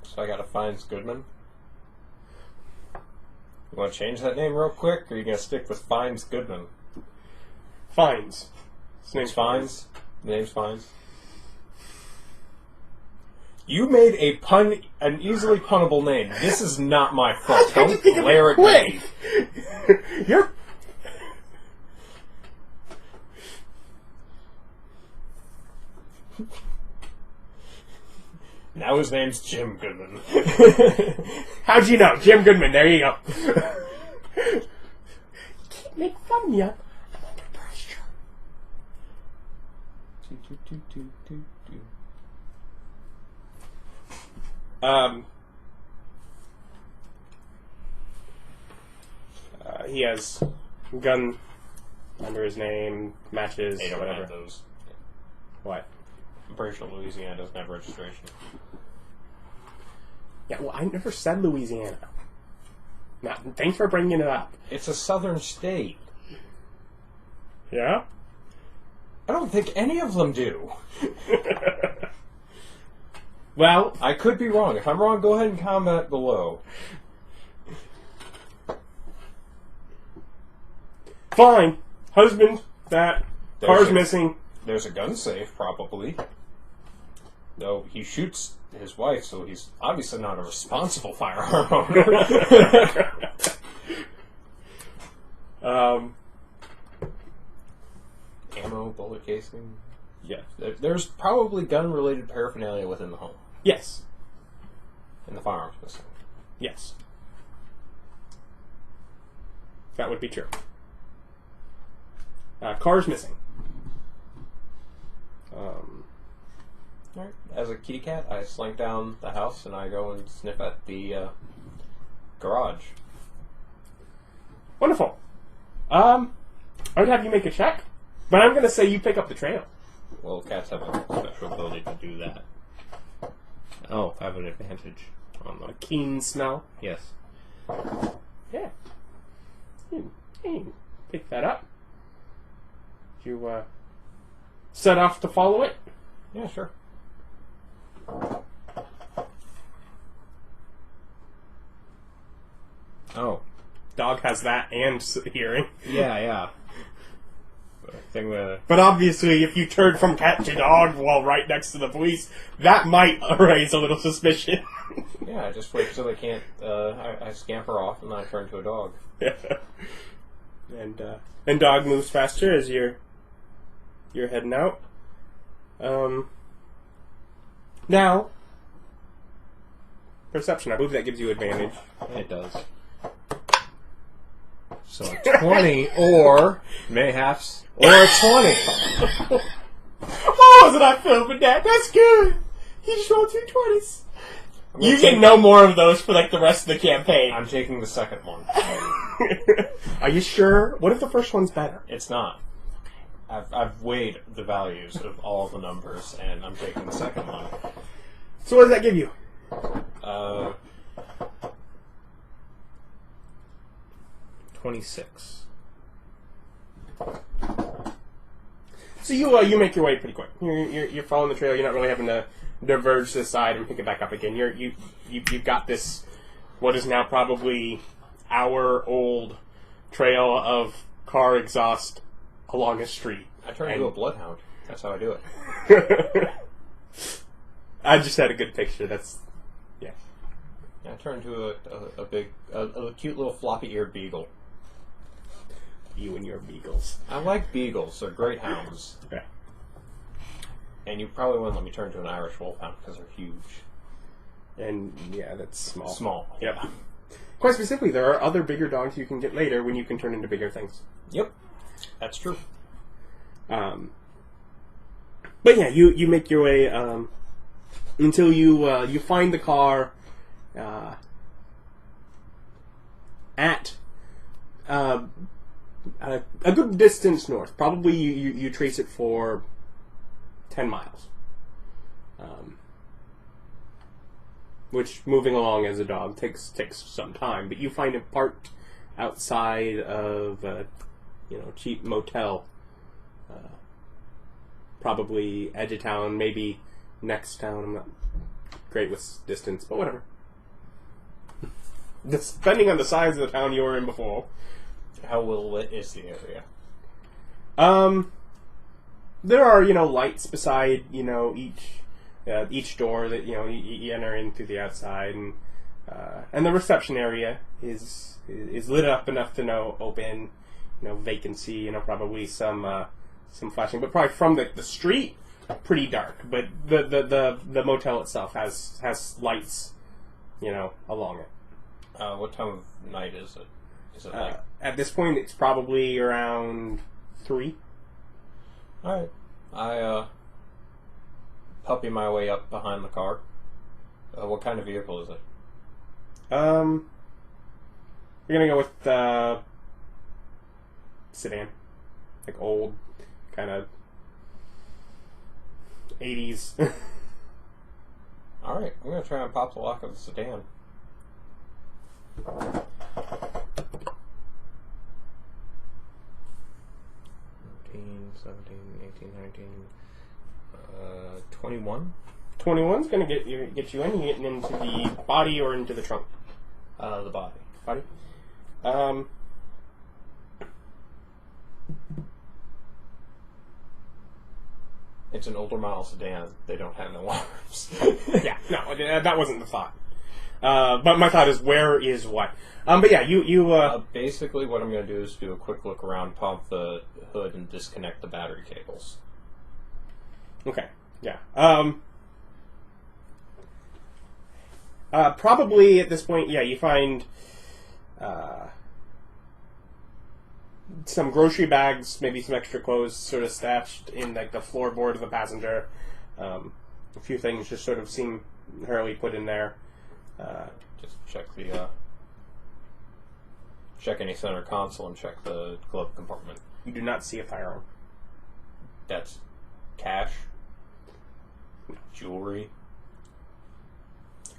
So I gotta find Goodman. You want to change that name real quick, or are you gonna stick with Fines Goodman? Fines. His name's Fines. The name's Fines. You made an easily punnable name. This is not my fault. Don't glare at me. You're. Now his name's Jim Goodman. How'd you know? Jim Goodman, there you go. You can't make fun of me. I'm under pressure. He has a gun under his name, matches, They don't whatever. have those. What? I'm pretty sure Louisiana doesn't have registration. Yeah, well, I never said Louisiana. Thanks for bringing it up. It's a southern state. Yeah? I don't think any of them do. Well, I could be wrong. If I'm wrong, go ahead and comment below. fine. Husband, that, car's missing. There's a gun safe, probably. Though he shoots his wife, so he's obviously not a responsible firearm owner. Ammo, bullet casing. Yes. There's probably gun-related paraphernalia within the home. Yes. And the firearms missing. Yes. That would be true. Car's missing. Alright. As a kitty cat, I slink down the house and I go and sniff at the garage. Wonderful. I would have you make a check, but I'm going to say you pick up the trail. Well, cats have a special ability to do that. Oh, I have an advantage on A them. keen smell. Yes. Yeah. Hey, pick that up. You set off to follow it? Yeah, sure. Oh. Dog has that and hearing. Yeah. Thing with But obviously, if you turn from cat to dog while right next to the police, that might raise a little suspicion. yeah, I just wait till they can't. I scamper off and then I turn to a dog. And dog moves faster as you're heading out. Now, perception. I believe that gives you advantage. It does. So 20 or mayhaps or 20. Oh, wasn't I filming that? That's good. He just rolled 2 20s. You get no more of those for like the rest of the campaign. I'm taking the second one. Are you sure? What if the first one's better? It's not. I've weighed the values of all the numbers, and I'm taking the second one. So what does that give you? 26. So you make your way pretty quick. You're following the trail. You're not really having to diverge to the side and pick it back up again. You've got this what is now probably hour-old trail of car exhaust along a street. I turn into a bloodhound. That's how I do it. I just had a good picture. That's yeah. I turn into a cute little floppy-eared beagle. You and your beagles. I like beagles. They're great hounds. Okay. And you probably wouldn't let me turn to an Irish wolfhound because they're huge. And yeah, that's small. Small. Yep. Quite specifically, there are other bigger dogs you can get later when you can turn into bigger things. Yep. That's true. But yeah, you make your way until you find the car at a good distance north. Probably you trace it for 10 miles. Which, moving along as a dog, takes some time. But you find it parked outside of a cheap motel. Probably edge of town, maybe next town. I'm not great with distance, but whatever. Depending on the size of the town you were in before. How well lit is the area? There are lights beside each door that you enter in through the outside, and the reception area is lit up enough to know open, vacancy, probably some flashing, but probably from the street, pretty dark. But the motel itself has lights, along it. What time of night is it? Is it like... At this point, it's probably around 3. Alright. I puppy my way up behind the car. What kind of vehicle is it? We're gonna go with sedan, like old, kind of 80s. Alright, I'm gonna try and pop the lock of the sedan. 17, 18, 19, 21? 21's gonna get you in. You're getting into the body or into the trunk? The body. Body. It's an older model sedan. They don't have no arms. Yeah, no, that wasn't the thought. But my thought is, where is what? But yeah, you basically, what I'm going to do is do a quick look around, pump the hood, and disconnect the battery cables. Okay, yeah. Probably at this point, yeah, you find some grocery bags, maybe some extra clothes sort of stashed in like the floorboard of the passenger. A few things just sort of seem hurriedly put in there. Just check the check any center console and check the glove compartment. You do not see a firearm. That's cash, jewelry.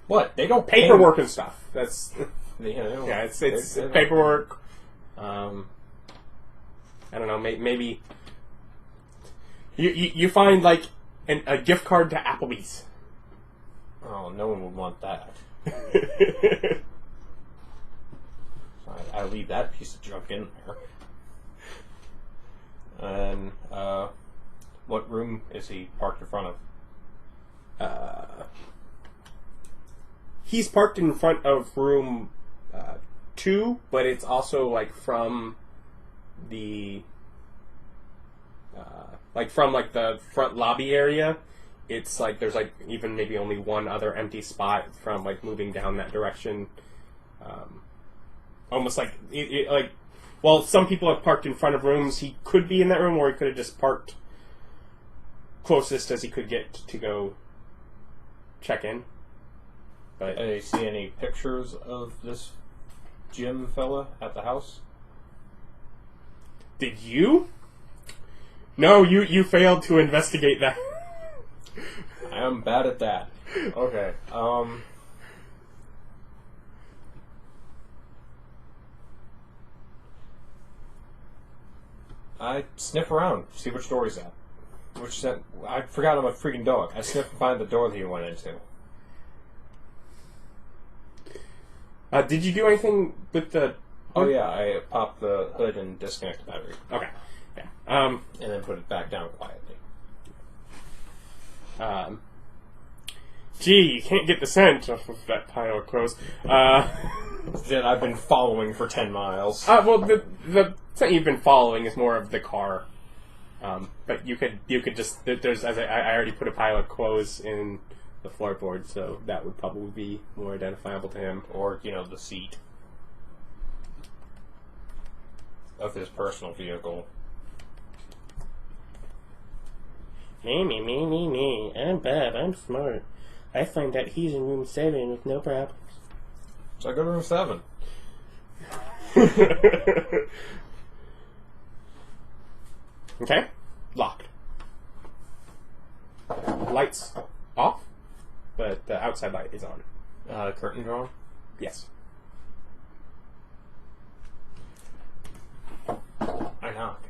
What? They don't Paperwork and stuff. That's Yeah, it's paperwork. I don't know. Maybe you find like a gift card to Applebee's. Oh, no one would want that. I leave that piece of junk in there. And what room is he parked in front of? He's parked in front of room 2, but it's also like from the the front lobby area. It's like there's like even maybe only one other empty spot from like moving down that direction. Almost like well, some people have parked in front of rooms. He could be in that room, or he could have just parked closest as he could get to go check in. But Do you see any pictures of this Jim fella at the house? did you? No, you failed to investigate that. I am bad at that. Okay. I sniff around, see which door he's at. I forgot I'm a freaking dog. I sniff and find the door that he went into. Did you do anything with the... Oh yeah, I popped the hood and disconnect the battery. Okay. Yeah. And then put it back down quietly. Gee, you can't get the scent off of that pile of clothes. That I've been following for 10 miles. Well, the scent you've been following is more of the car. But you could just... There's, as I already put a pile of clothes in the floorboard, so that would probably be more identifiable to him. Or, the seat of his personal vehicle. Me. I'm bad. I'm smart. I find that he's in room 7 with no problems. So I go to room 7. Okay. Locked. Lights off, but the outside light is on. Curtain drawn? Yes. I knock.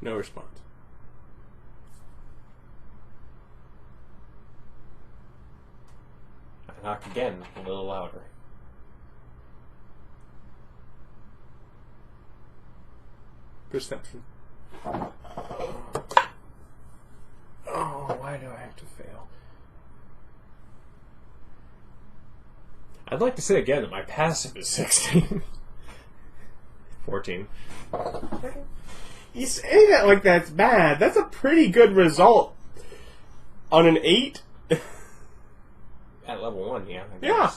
No response. I knock again, a little louder. Perception. Oh, why do I have to fail? I'd like to say again that my passive is 16. 14. You say that like that's bad. That's a pretty good result. On an 8? At level 1, yeah. I Yeah.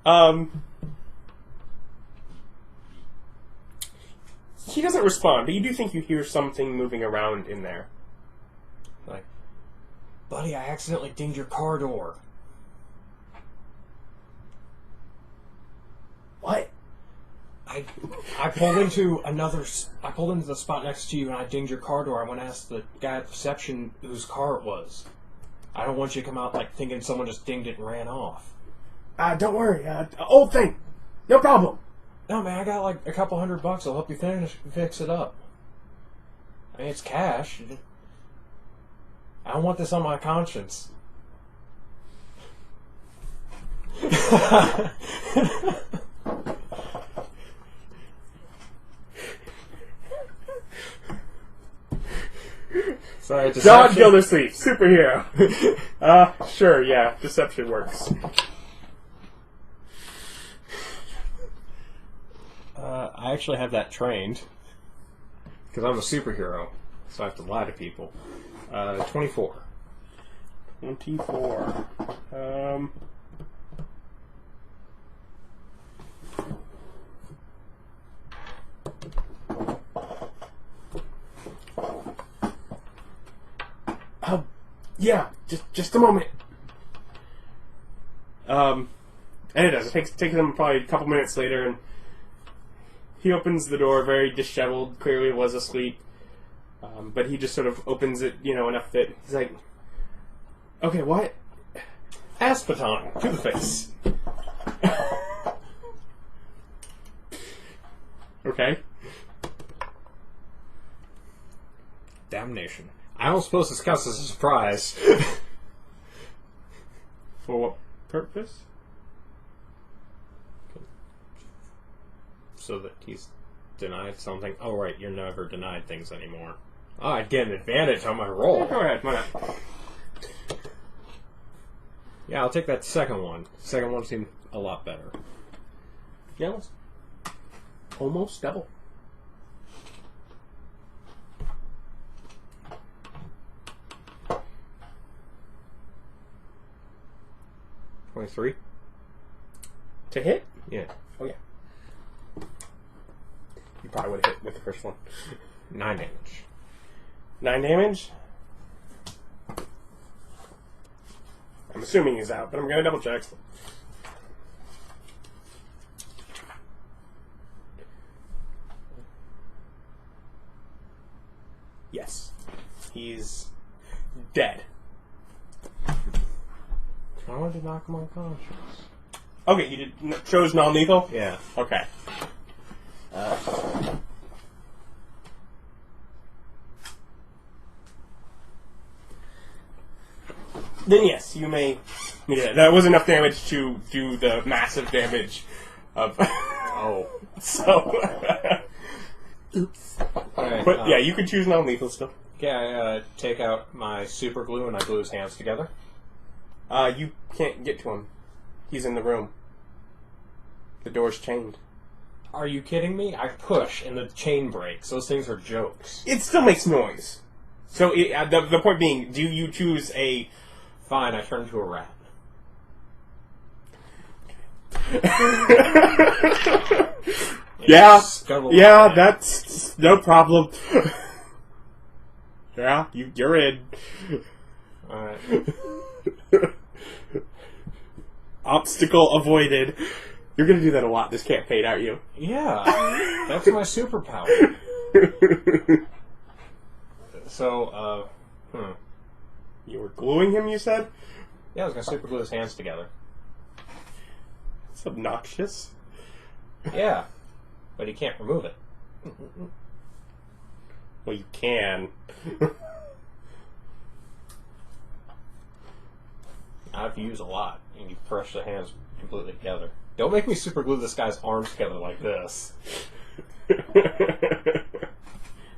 guess. He doesn't respond, but you do think you hear something moving around in there. Like, buddy, I accidentally dinged your car door. What? I pulled into the spot next to you and I dinged your car door. I went to ask the guy at reception whose car it was. I don't want you to come out like thinking someone just dinged it and ran off. Don't worry. Old thing. No problem. No, man, I got like a couple $100. I'll help you fix it up. I mean, it's cash. I don't want this on my conscience. Sorry, John Gildersleeve, superhero. Sure, yeah, deception works. I actually have that trained. Because I'm a superhero, so I have to lie to people. 24. 24. Yeah, just a moment. And it does. It takes him probably a couple minutes later, and he opens the door, very disheveled, clearly was asleep. But he just sort of opens it, enough that he's like, okay, what? Ass baton to the face. Okay. Damnation. I don't suppose this counts as a surprise. For what purpose? So that he's denied something. Oh, right, you're never denied things anymore. Oh, I'd get an advantage on my roll. Go ahead, why not? Yeah, I'll take that second one. The second one seemed a lot better. Yeah, it was almost double. $23? To hit? Yeah. Oh, yeah. You probably would have hit with the first one. 9 damage. 9 damage? I'm assuming he's out, but I'm going to double check. Yes. He's dead. I wanted to knock him unconscious. Okay, you chose non-lethal? Yeah. Okay. Then yes, you may do that. That was enough damage to do the massive damage of... Oh. So... Oops. Alright, But yeah, you can choose non-lethal still. Yeah, I take out my super glue and I glue his hands together. You can't get to him. He's in the room. The door's chained. Are you kidding me? I push and the chain breaks. Those things are jokes. It still makes noise. So the point being, do you choose a... Fine, I turn into a rat. Yeah, Scuttle yeah, around. that's no problem. Yeah, you're in. Alright. Obstacle avoided. You're gonna do that a lot this campaign, aren't you? Yeah, that's my superpower. So, You were gluing him, you said? yeah, I was gonna super glue his hands together. It's obnoxious. Yeah, but he can't remove it. Well, you can. I've used a lot, and you crush the hands completely together. Don't make me super glue this guy's arms together like this.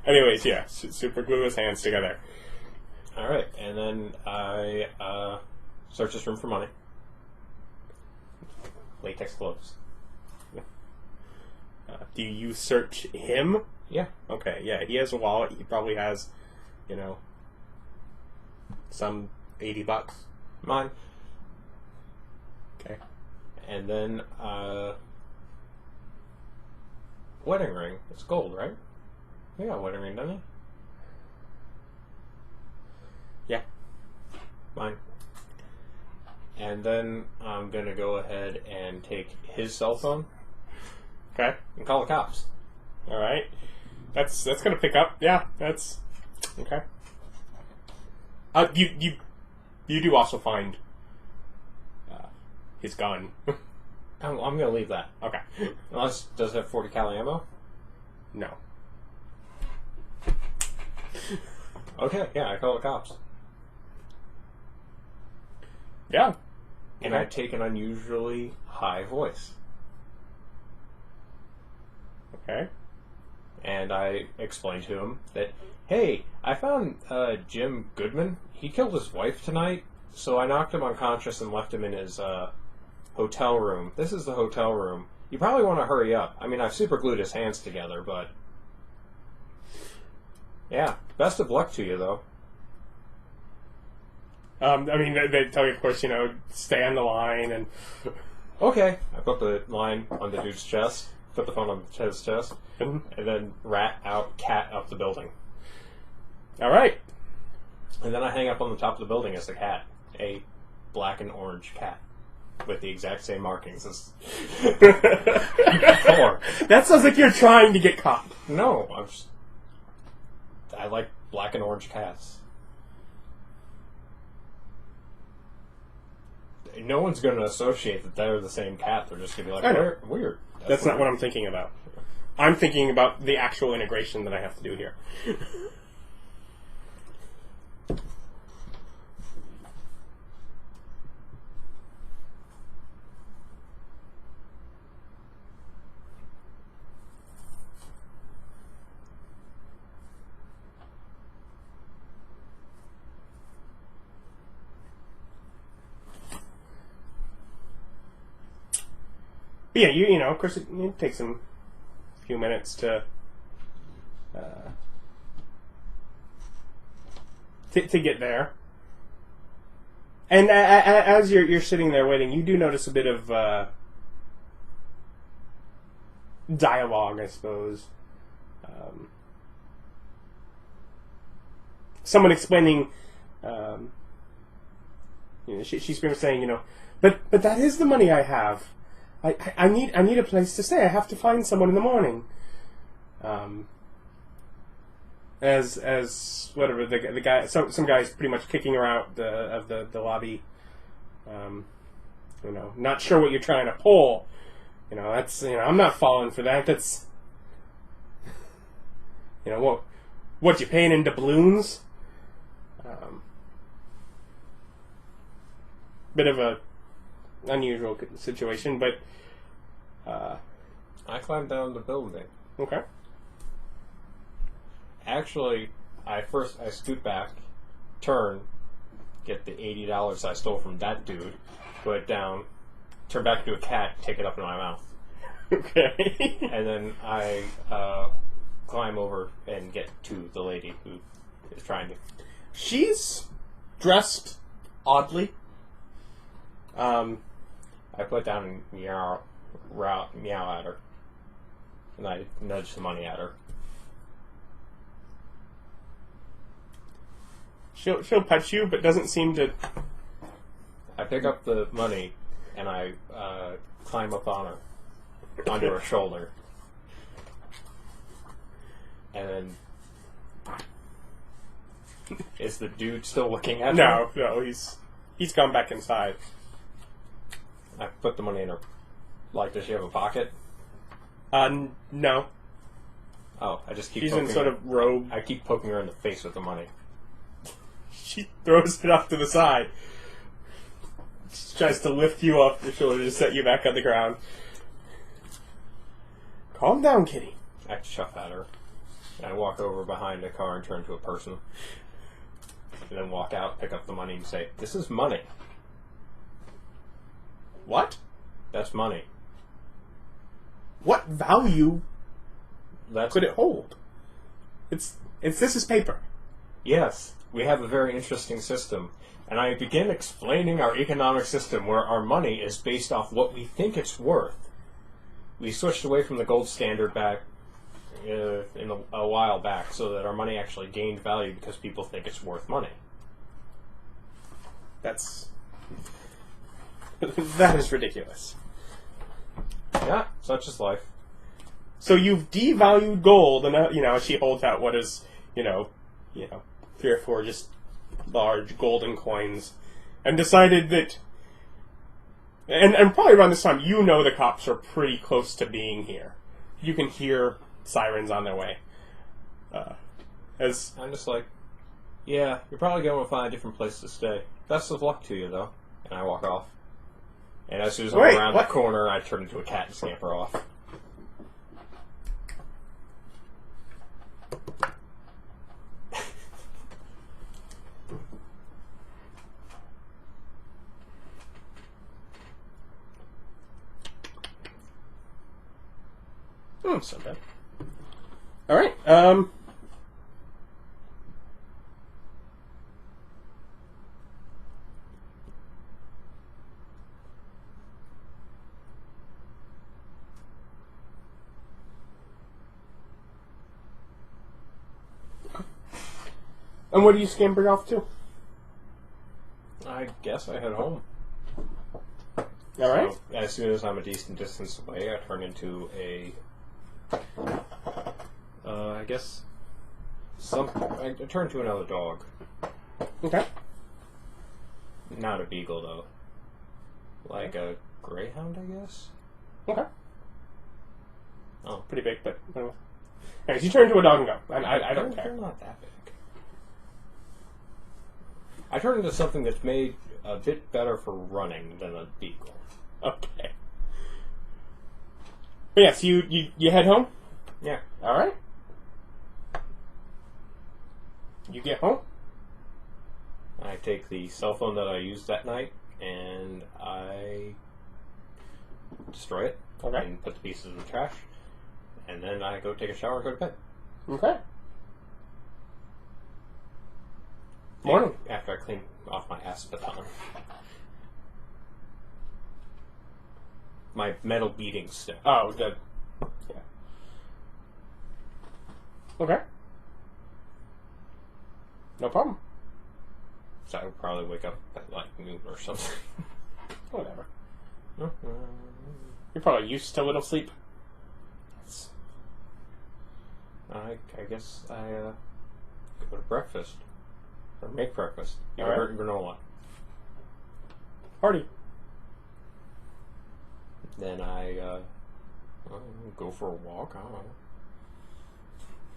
Anyways, yeah, super glue his hands together. Alright, and then I search this room for money. Latex gloves. Do you search him? Yeah. Okay, yeah, he has a wallet. He probably has, some $80. Mine. Okay. And then, wedding ring. It's gold, right? He got a wedding ring, doesn't he? Yeah. Mine. And then I'm gonna go ahead and take his cell phone Okay. and call the cops. All right. That's gonna pick up. Yeah, that's okay. You do also find his gun. I'm gonna leave that. Okay. Unless, does it have 40 cal ammo? No. Okay, yeah, I call the cops. Yeah. And I take an unusually high voice. Okay. And I explain to him that, hey, I found Jim Goodman. He killed his wife tonight, so I knocked him unconscious and left him in his hotel room. This is the hotel room. You probably want to hurry up. I mean, I've super glued his hands together, but... Yeah, best of luck to you, though. I mean, they tell you, of course, stay on the line and... Okay. I put the line on the dude's chest, put the phone on his chest, and then rat out, cat up the building. All right. And then I hang up on the top of the building as a cat. A black and orange cat. with the exact same markings as That before. sounds like you're trying to get caught. No, I like black and orange cats. No one's going to associate that they're the same cat. They're just going to be like, I know. weird. That's not what I'm thinking about. I'm thinking about the actual integration that I have to do here. But yeah, you know, of course, it takes them a few minutes to get there. And as you're sitting there waiting, you do notice a bit of dialogue, I suppose. Someone explaining, you know, she's been saying, you know, but that is the money I have. I need a place to stay. I have to find someone in the morning. As whatever the guy, some guy's pretty much kicking her out of the lobby. You know, not sure what you're trying to pull. You know, that's, you know, I'm not falling for that. That's, you know, what you paying in doubloons? Bit of a unusual situation, but I climbed down the building. okay. Actually, I scoot back, turn, get the $80 I stole from that dude, put it down, turn back into a cat, take it up in my mouth. Okay. And then I climb over and get to the lady who is trying to... She's dressed oddly. I put down and meow at her. And I nudge the money at her. She'll pet you, but doesn't seem to. I pick up the money and I climb up on her, onto her shoulder. And then... Is the dude still looking at her? No, he's gone back inside. I put the money in her. Like, does she have a pocket? No. Oh, I just keep She's poking in sort her. of robe. I keep poking her in the face with the money. She throws it off to the side. She tries to lift you off the shoulder to set you back on the ground. Calm down, kitty. I chuff at her. And I walk over behind the car and turn to a person. And then walk out, pick up the money, and say, "This is money. What? That's money. What value That's could it hold? This is paper. Yes, we have a very interesting system. And I begin explaining our economic system where our money is based off what we think it's worth. We switched away from the gold standard back a while back so that our money actually gained value because people think it's worth money. That is ridiculous. Yeah, such is life. So you've devalued gold, and you know, she holds out what is, you know, 3 or 4 just large golden coins, and decided that, and probably around this time, you know, the cops are pretty close to being here. You can hear sirens on their way. As I'm just like, yeah, you're probably going to find a different place to stay. Best of luck to you, though. And I walk off. And as soon as I'm Wait, around what? the corner, I turn into a cat and scamper off. so bad. All right. And where do you scamper off to? I guess I head home. All right. So, as soon as I'm a decent distance away, I turn into a... I guess... I turn into another dog. Okay. Not a beagle, though. Like a greyhound, I guess? Okay. Oh. Pretty big, but... Anyways, you turn into a dog and go. I don't care. They're not that big. I turn into something that's made a bit better for running than a beagle. Okay. But yes, you head home? Yeah. Alright. You get home? I take the cell phone that I used that night and I destroy it. Okay. And put the pieces in the trash. And then I go take a shower and go to bed. Okay. Morning. After I clean off my ass baton. My metal beating stick. Oh, the... Yeah. Okay. No problem. So I would probably wake up at like noon or something. Whatever. You're probably used to little sleep. I guess I go to breakfast. Or make breakfast. All right. Granola. Party. Then I go for a walk. I don't know.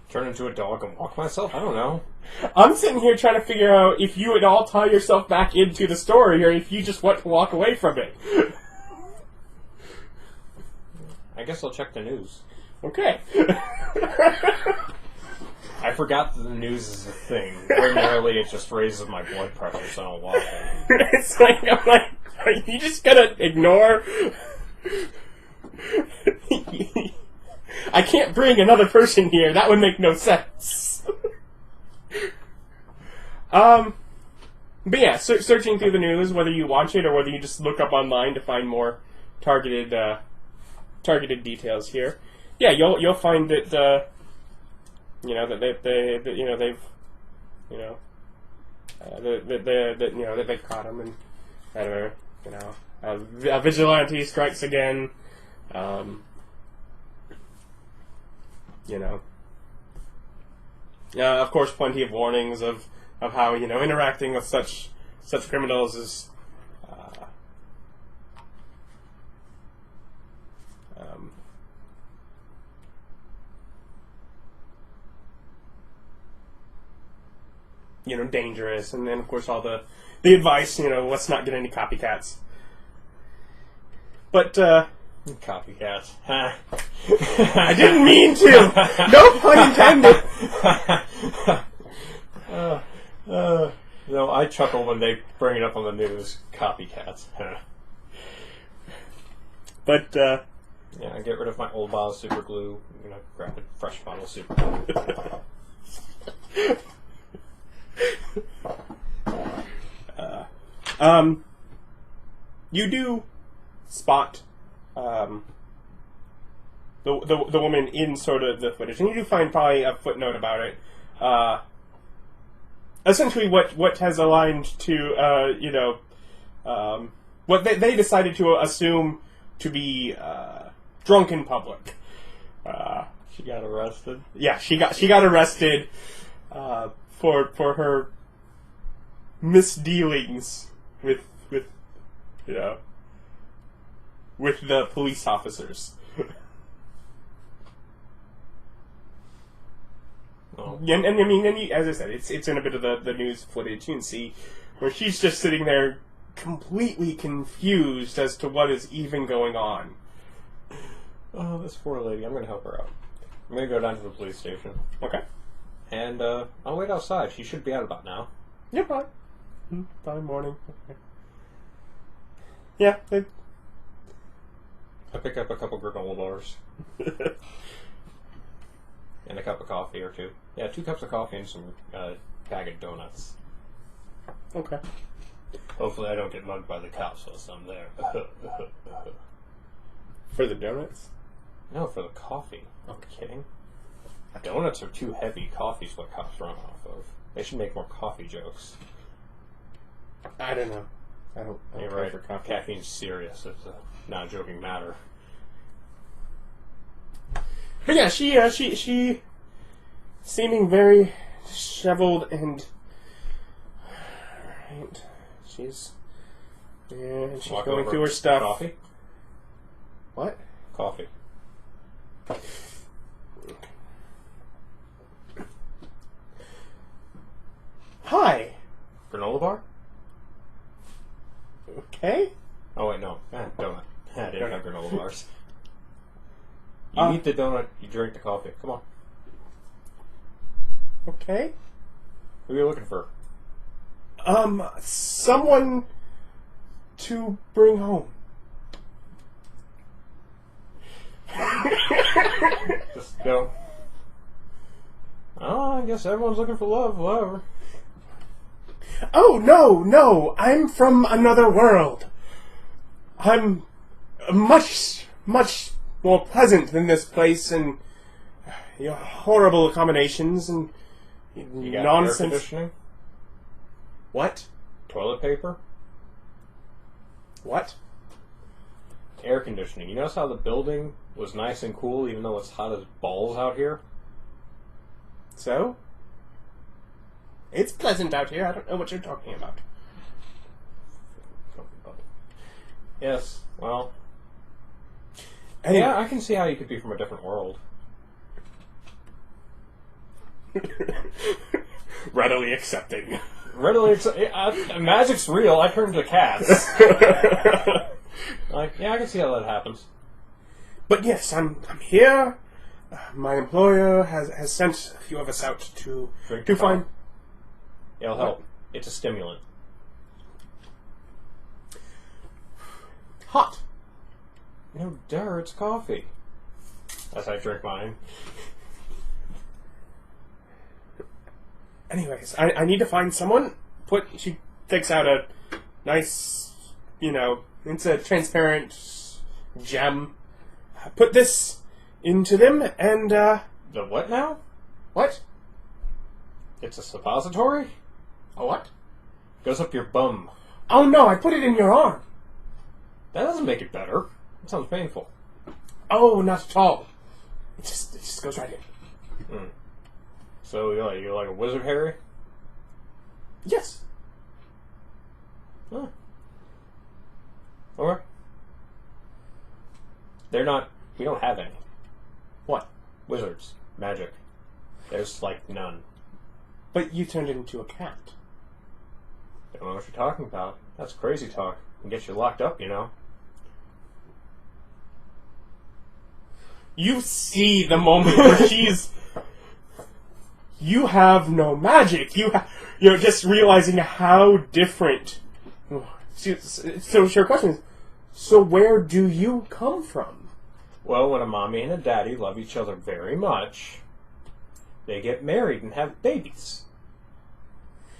Turn into a dog and walk myself. I don't know. I'm sitting here trying to figure out if you would all tie yourself back into the story or if you just want to walk away from it. I guess I'll check the news. Okay. I forgot that the news is a thing. Ordinarily, it just raises my blood pressure, so I don't watch it. It's like, I'm like, are you just gonna ignore? I can't bring another person here. That would make no sense. But yeah, searching through the news, whether you watch it or whether you just look up online to find more targeted details here. Yeah, you'll find that that they've caught him and a vigilante strikes again. Of course, plenty of warnings of how interacting with such criminals is dangerous, and then of course all the advice, let's not get any copycats. But Copycats. I didn't mean to. No pun intended. No, I chuckle when they bring it up on the news. Copycats. But yeah, I get rid of my old bottle of super glue. Grab a fresh bottle of super glue. You do spot the woman in sort of the footage, and you do find probably a footnote about it. Essentially, what has aligned to what they decided to assume to be drunk in public. She got arrested. Yeah, she got arrested for her misdealings with the police officers. Oh. And I mean, as I said, it's in a bit of the news footage. You can see where she's just sitting there, completely confused as to what is even going on. Oh, this poor lady. I'm going to help her out. I'm going to go down to the police station. Okay. And I'll wait outside. She should be out about now. Yeah, fine. Fine morning. Okay. Yeah. I pick up a couple granola bars. And a cup of coffee or two. Yeah, 2 cups of coffee and some bag of donuts. Okay. Hopefully I don't get mugged by the cops while I'm there. For the donuts? No, for the coffee. I'm kidding. Donuts are too heavy. Coffee's what cops run off of. They should make more coffee jokes. I don't know. I don't You're care right. for coffee. Caffeine's serious. It's a not a joking matter. But yeah, she seeming very disheveled and right. She's Walk going over. through her stuff. Coffee? What? Coffee. Hi. Granola bar? Okay. Oh, wait, no. Donut. I didn't have granola bars. You Uh, eat the donut, you drink the coffee. Come on. Okay. Who are you looking for? Someone to bring home. Just go. Oh, I guess everyone's looking for love, whatever. Oh, no, I'm from another world. I'm much more pleasant than this place, and your horrible accommodations and You got air nonsense. conditioning? What? Toilet paper? What? Air conditioning. You notice how the building was nice and cool even though it's hot as balls out here? So? It's pleasant out here. I don't know what you're talking about. Yes, well... Anyway. Yeah, I can see how you could be from a different world. Readily accepting. Readily magic's real, I turn to cats. Like, yeah, I can see how that happens. But yes, I'm here. My employer has sent a few of us out to Drink to the find. It'll help. It's a stimulant. Hot. No, duh, it's coffee. As I drink mine. Anyways, I need to find someone. She takes out a nice, it's a transparent gem. Put this into them, and The what now? what? It's a suppository? A what? Goes up your bum. Oh no! I put it in your arm. That doesn't make it better. It sounds painful. Oh, not at all. It just goes right in. So you're like a wizard, Harry? Yes. Huh. Or they're not. We don't have any What? wizards. Magic. There's like none. But you turned it into a cat. Don't know what you're talking about. That's crazy talk. Can get you locked up, you know. You see the moment where she's. You have no magic. You're just realizing how different. So your question is, so where do you come from? Well, when a mommy and a daddy love each other very much, they get married and have babies.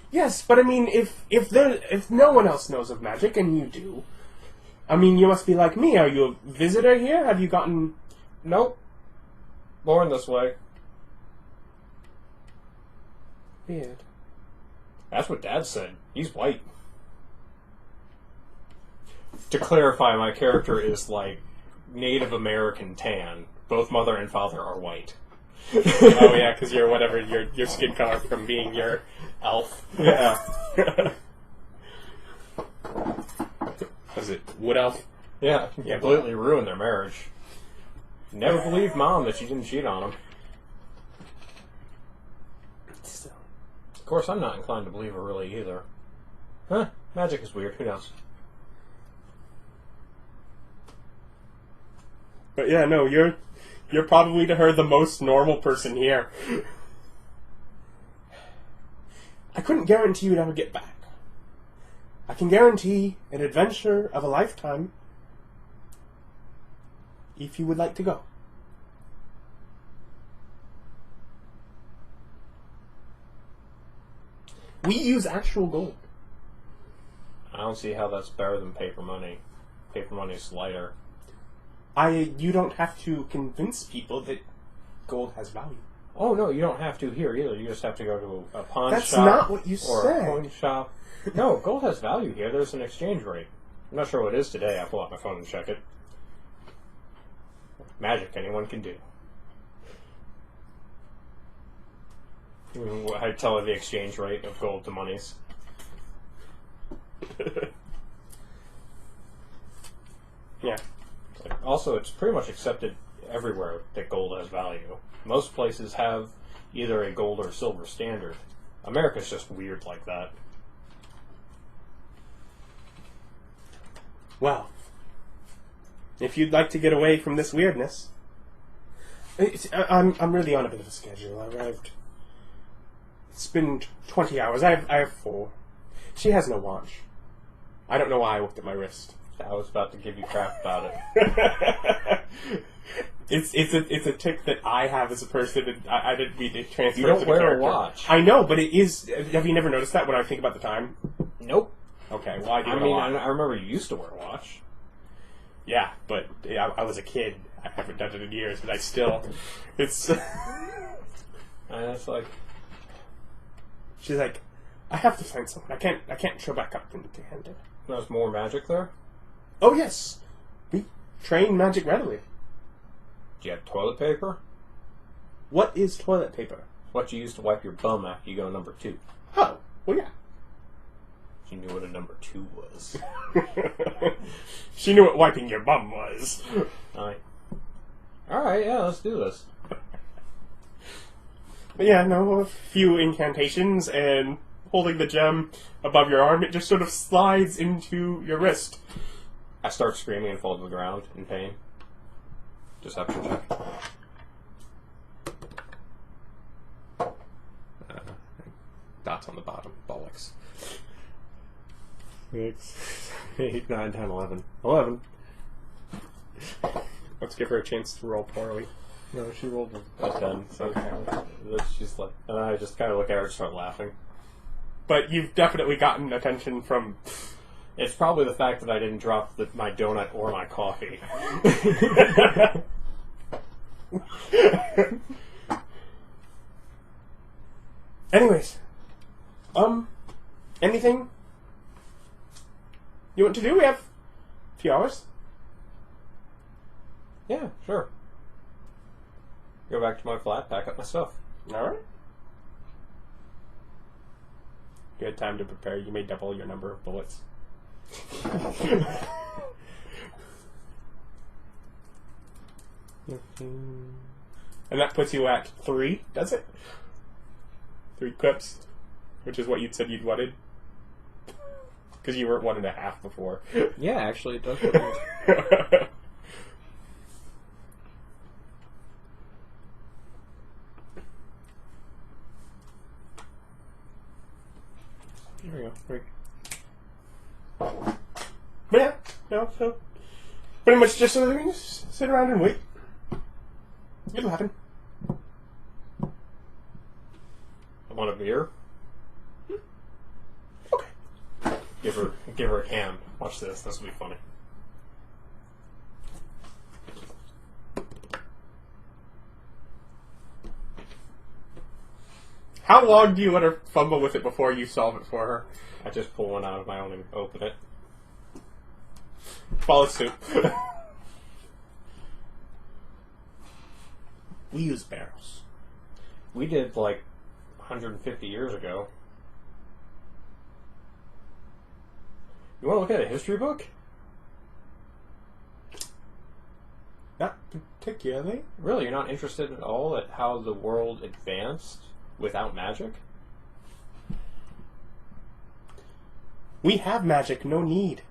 Yes, but I mean, if no one else knows of magic and you do, I mean, you must be like me. Are you a visitor here? Have you gotten? Nope. Born this way. Weird. That's what Dad said. He's white. To clarify, my character is like Native American tan. Both mother and father are white. Oh yeah, because you're whatever your skin color from being your elf. Yeah. Was it wood elf? Yeah, Yeah, completely ruined their marriage. Never believed Mom that she didn't cheat on him. Still. Of course, I'm not inclined to believe her really either. Huh? Magic is weird. Who knows? But yeah, no, you're probably to her the most normal person here. I couldn't guarantee you'd ever get back. I can guarantee an adventure of a lifetime if you would like to go. We use actual gold. I don't see how that's better than paper money. Paper money's lighter. You don't have to convince people that gold has value. Oh, no, you don't have to here either. You just have to go to a pawn That's shop. not what you or said. a coin shop. No, gold has value here. There's an exchange rate. I'm not sure what it is today. I pull out my phone and check it. Magic anyone can do. I tell her the exchange rate of gold to monies. Yeah. Also, it's pretty much accepted everywhere that gold has value. Most places have either a gold or silver standard. America's just weird like that. Well, if you'd like to get away from this weirdness, I'm really on a bit of a schedule. I arrived. It's been 20 hours. I have 4. She has no watch. I don't know why I looked at my wrist. I was about to give you crap about it. It's a tick that I have as a person, and I didn't mean to transfer. You don't to the wear character. a watch. I know, but it is. Have you never noticed that when I think about the time? Nope. Okay, well I do. I mean, I remember you used to wear a watch. Yeah, but I was a kid. I haven't done it in years, but I still. It's. And it's like, She's like, I have to find someone. I can't show back up empty-handed. there's more magic there? Oh yes, we train magic readily. Do you have toilet paper? What is toilet paper? What you use to wipe your bum after you go number 2. Oh, well yeah. You knew what a number 2 was. She knew what wiping your bum was. Alright, yeah, let's do this. But yeah, no, a few incantations and holding the gem above your arm, it just sort of slides into your wrist. I start screaming and fall to the ground in pain. Deception check. Dots on the bottom. Bollocks. 6, 8, 9, 10, 11. 11. Let's give her a chance to roll poorly. No, she rolled a 10. So she's like, and I just kind of look at her and start laughing. But you've definitely gotten attention from... It's probably the fact that I didn't drop my donut or my coffee. Anyways. Anything you want to do? We have a few hours. Yeah, sure. Go back to my flat, pack up my stuff. Alright. You had time to prepare. You may double your number of bullets. And that puts you at 3, does it? 3 quips, which is what you'd said you'd wanted. Because you were at 1.5 before. Yeah, actually, it does. There we go. Right. But yeah, no, so pretty much just so that we can just sit around and wait. It'll happen. I want a beer. Okay. Give her a can. Watch this. This will be funny. How long do you let her fumble with it before you solve it for her? I just pull one out of my own and open it. Follow suit. We use barrels. We did like 150 years ago. You want to look at a history book? Not particularly. Really, you're not interested at all at how the world advanced without magic? We have magic, no need.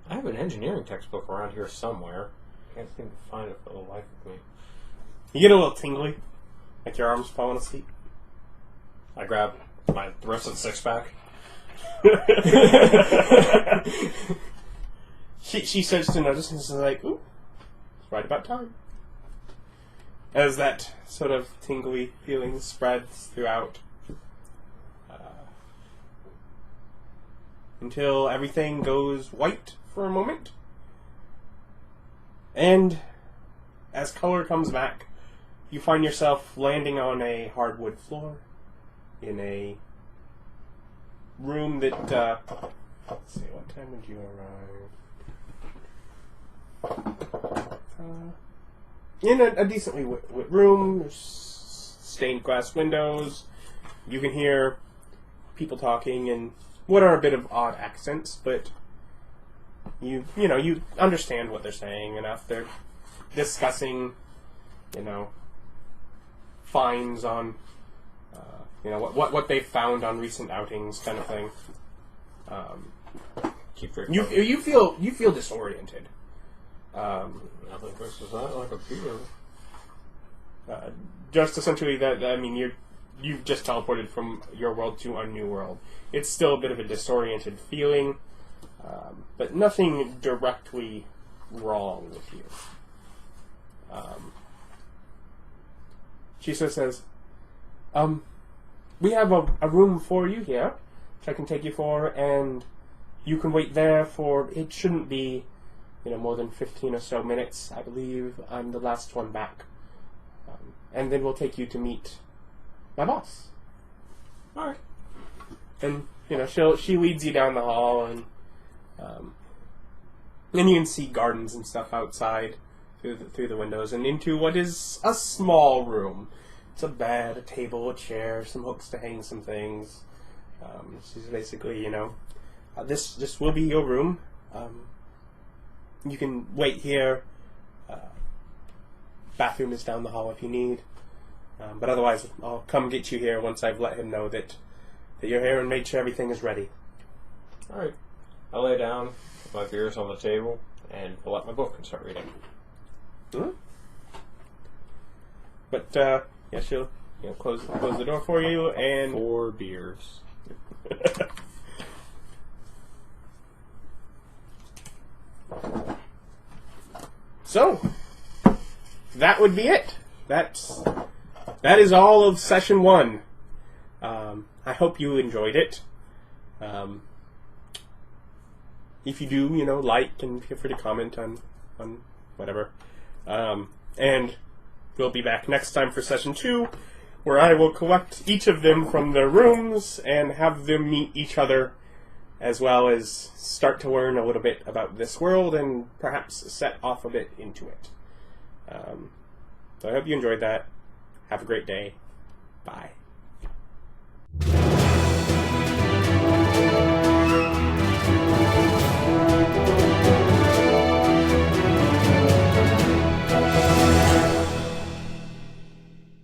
I have an engineering textbook around here somewhere. I can't seem to find it for the life of me. You get a little tingly, like your arms falling asleep. I grab the rest of the six-pack. She starts to notice and is like, ooh, it's right about time. As that sort of tingly feeling spreads throughout. Until everything goes white for a moment. And as color comes back, you find yourself landing on a hardwood floor in a room that, let's see, what time would you arrive? In a decently lit room, there's stained glass windows, you can hear people talking in what are a bit of odd accents, but you understand what they're saying enough. They're discussing, finds on, what they found on recent outings, kind of thing. Keep drinking. You feel disoriented. I think this is not like a beer. Just essentially that. I mean, you've just teleported from your world to a new world. It's still a bit of a disoriented feeling, but nothing directly wrong with you. Shisa says, we have a room for you here, which I can take you for, and you can wait there for, it shouldn't be, more than 15 or so minutes. I believe I'm the last one back. And then we'll take you to meet my boss. Alright. And, she leads you down the hall, and then you can see gardens and stuff outside through the windows, and into what is a small room. It's a bed, a table, a chair, some hooks to hang some things. She's basically, this will be your room. You can wait here. Bathroom is down the hall if you need. But otherwise, I'll come get you here once I've let him know that you're here and made sure everything is ready. Alright. I lay down with my beers on the table and pull out my book and start reading. Mm-hmm. But, she'll close the door for you, and 4 beers. So, that would be it. That is all of session 1. I hope you enjoyed it. If you do, like and feel free to comment on whatever. And we'll be back next time for session 2, where I will collect each of them from their rooms and have them meet each other, as well as start to learn a little bit about this world and perhaps set off a bit into it. So I hope you enjoyed that. Have a great day. Bye.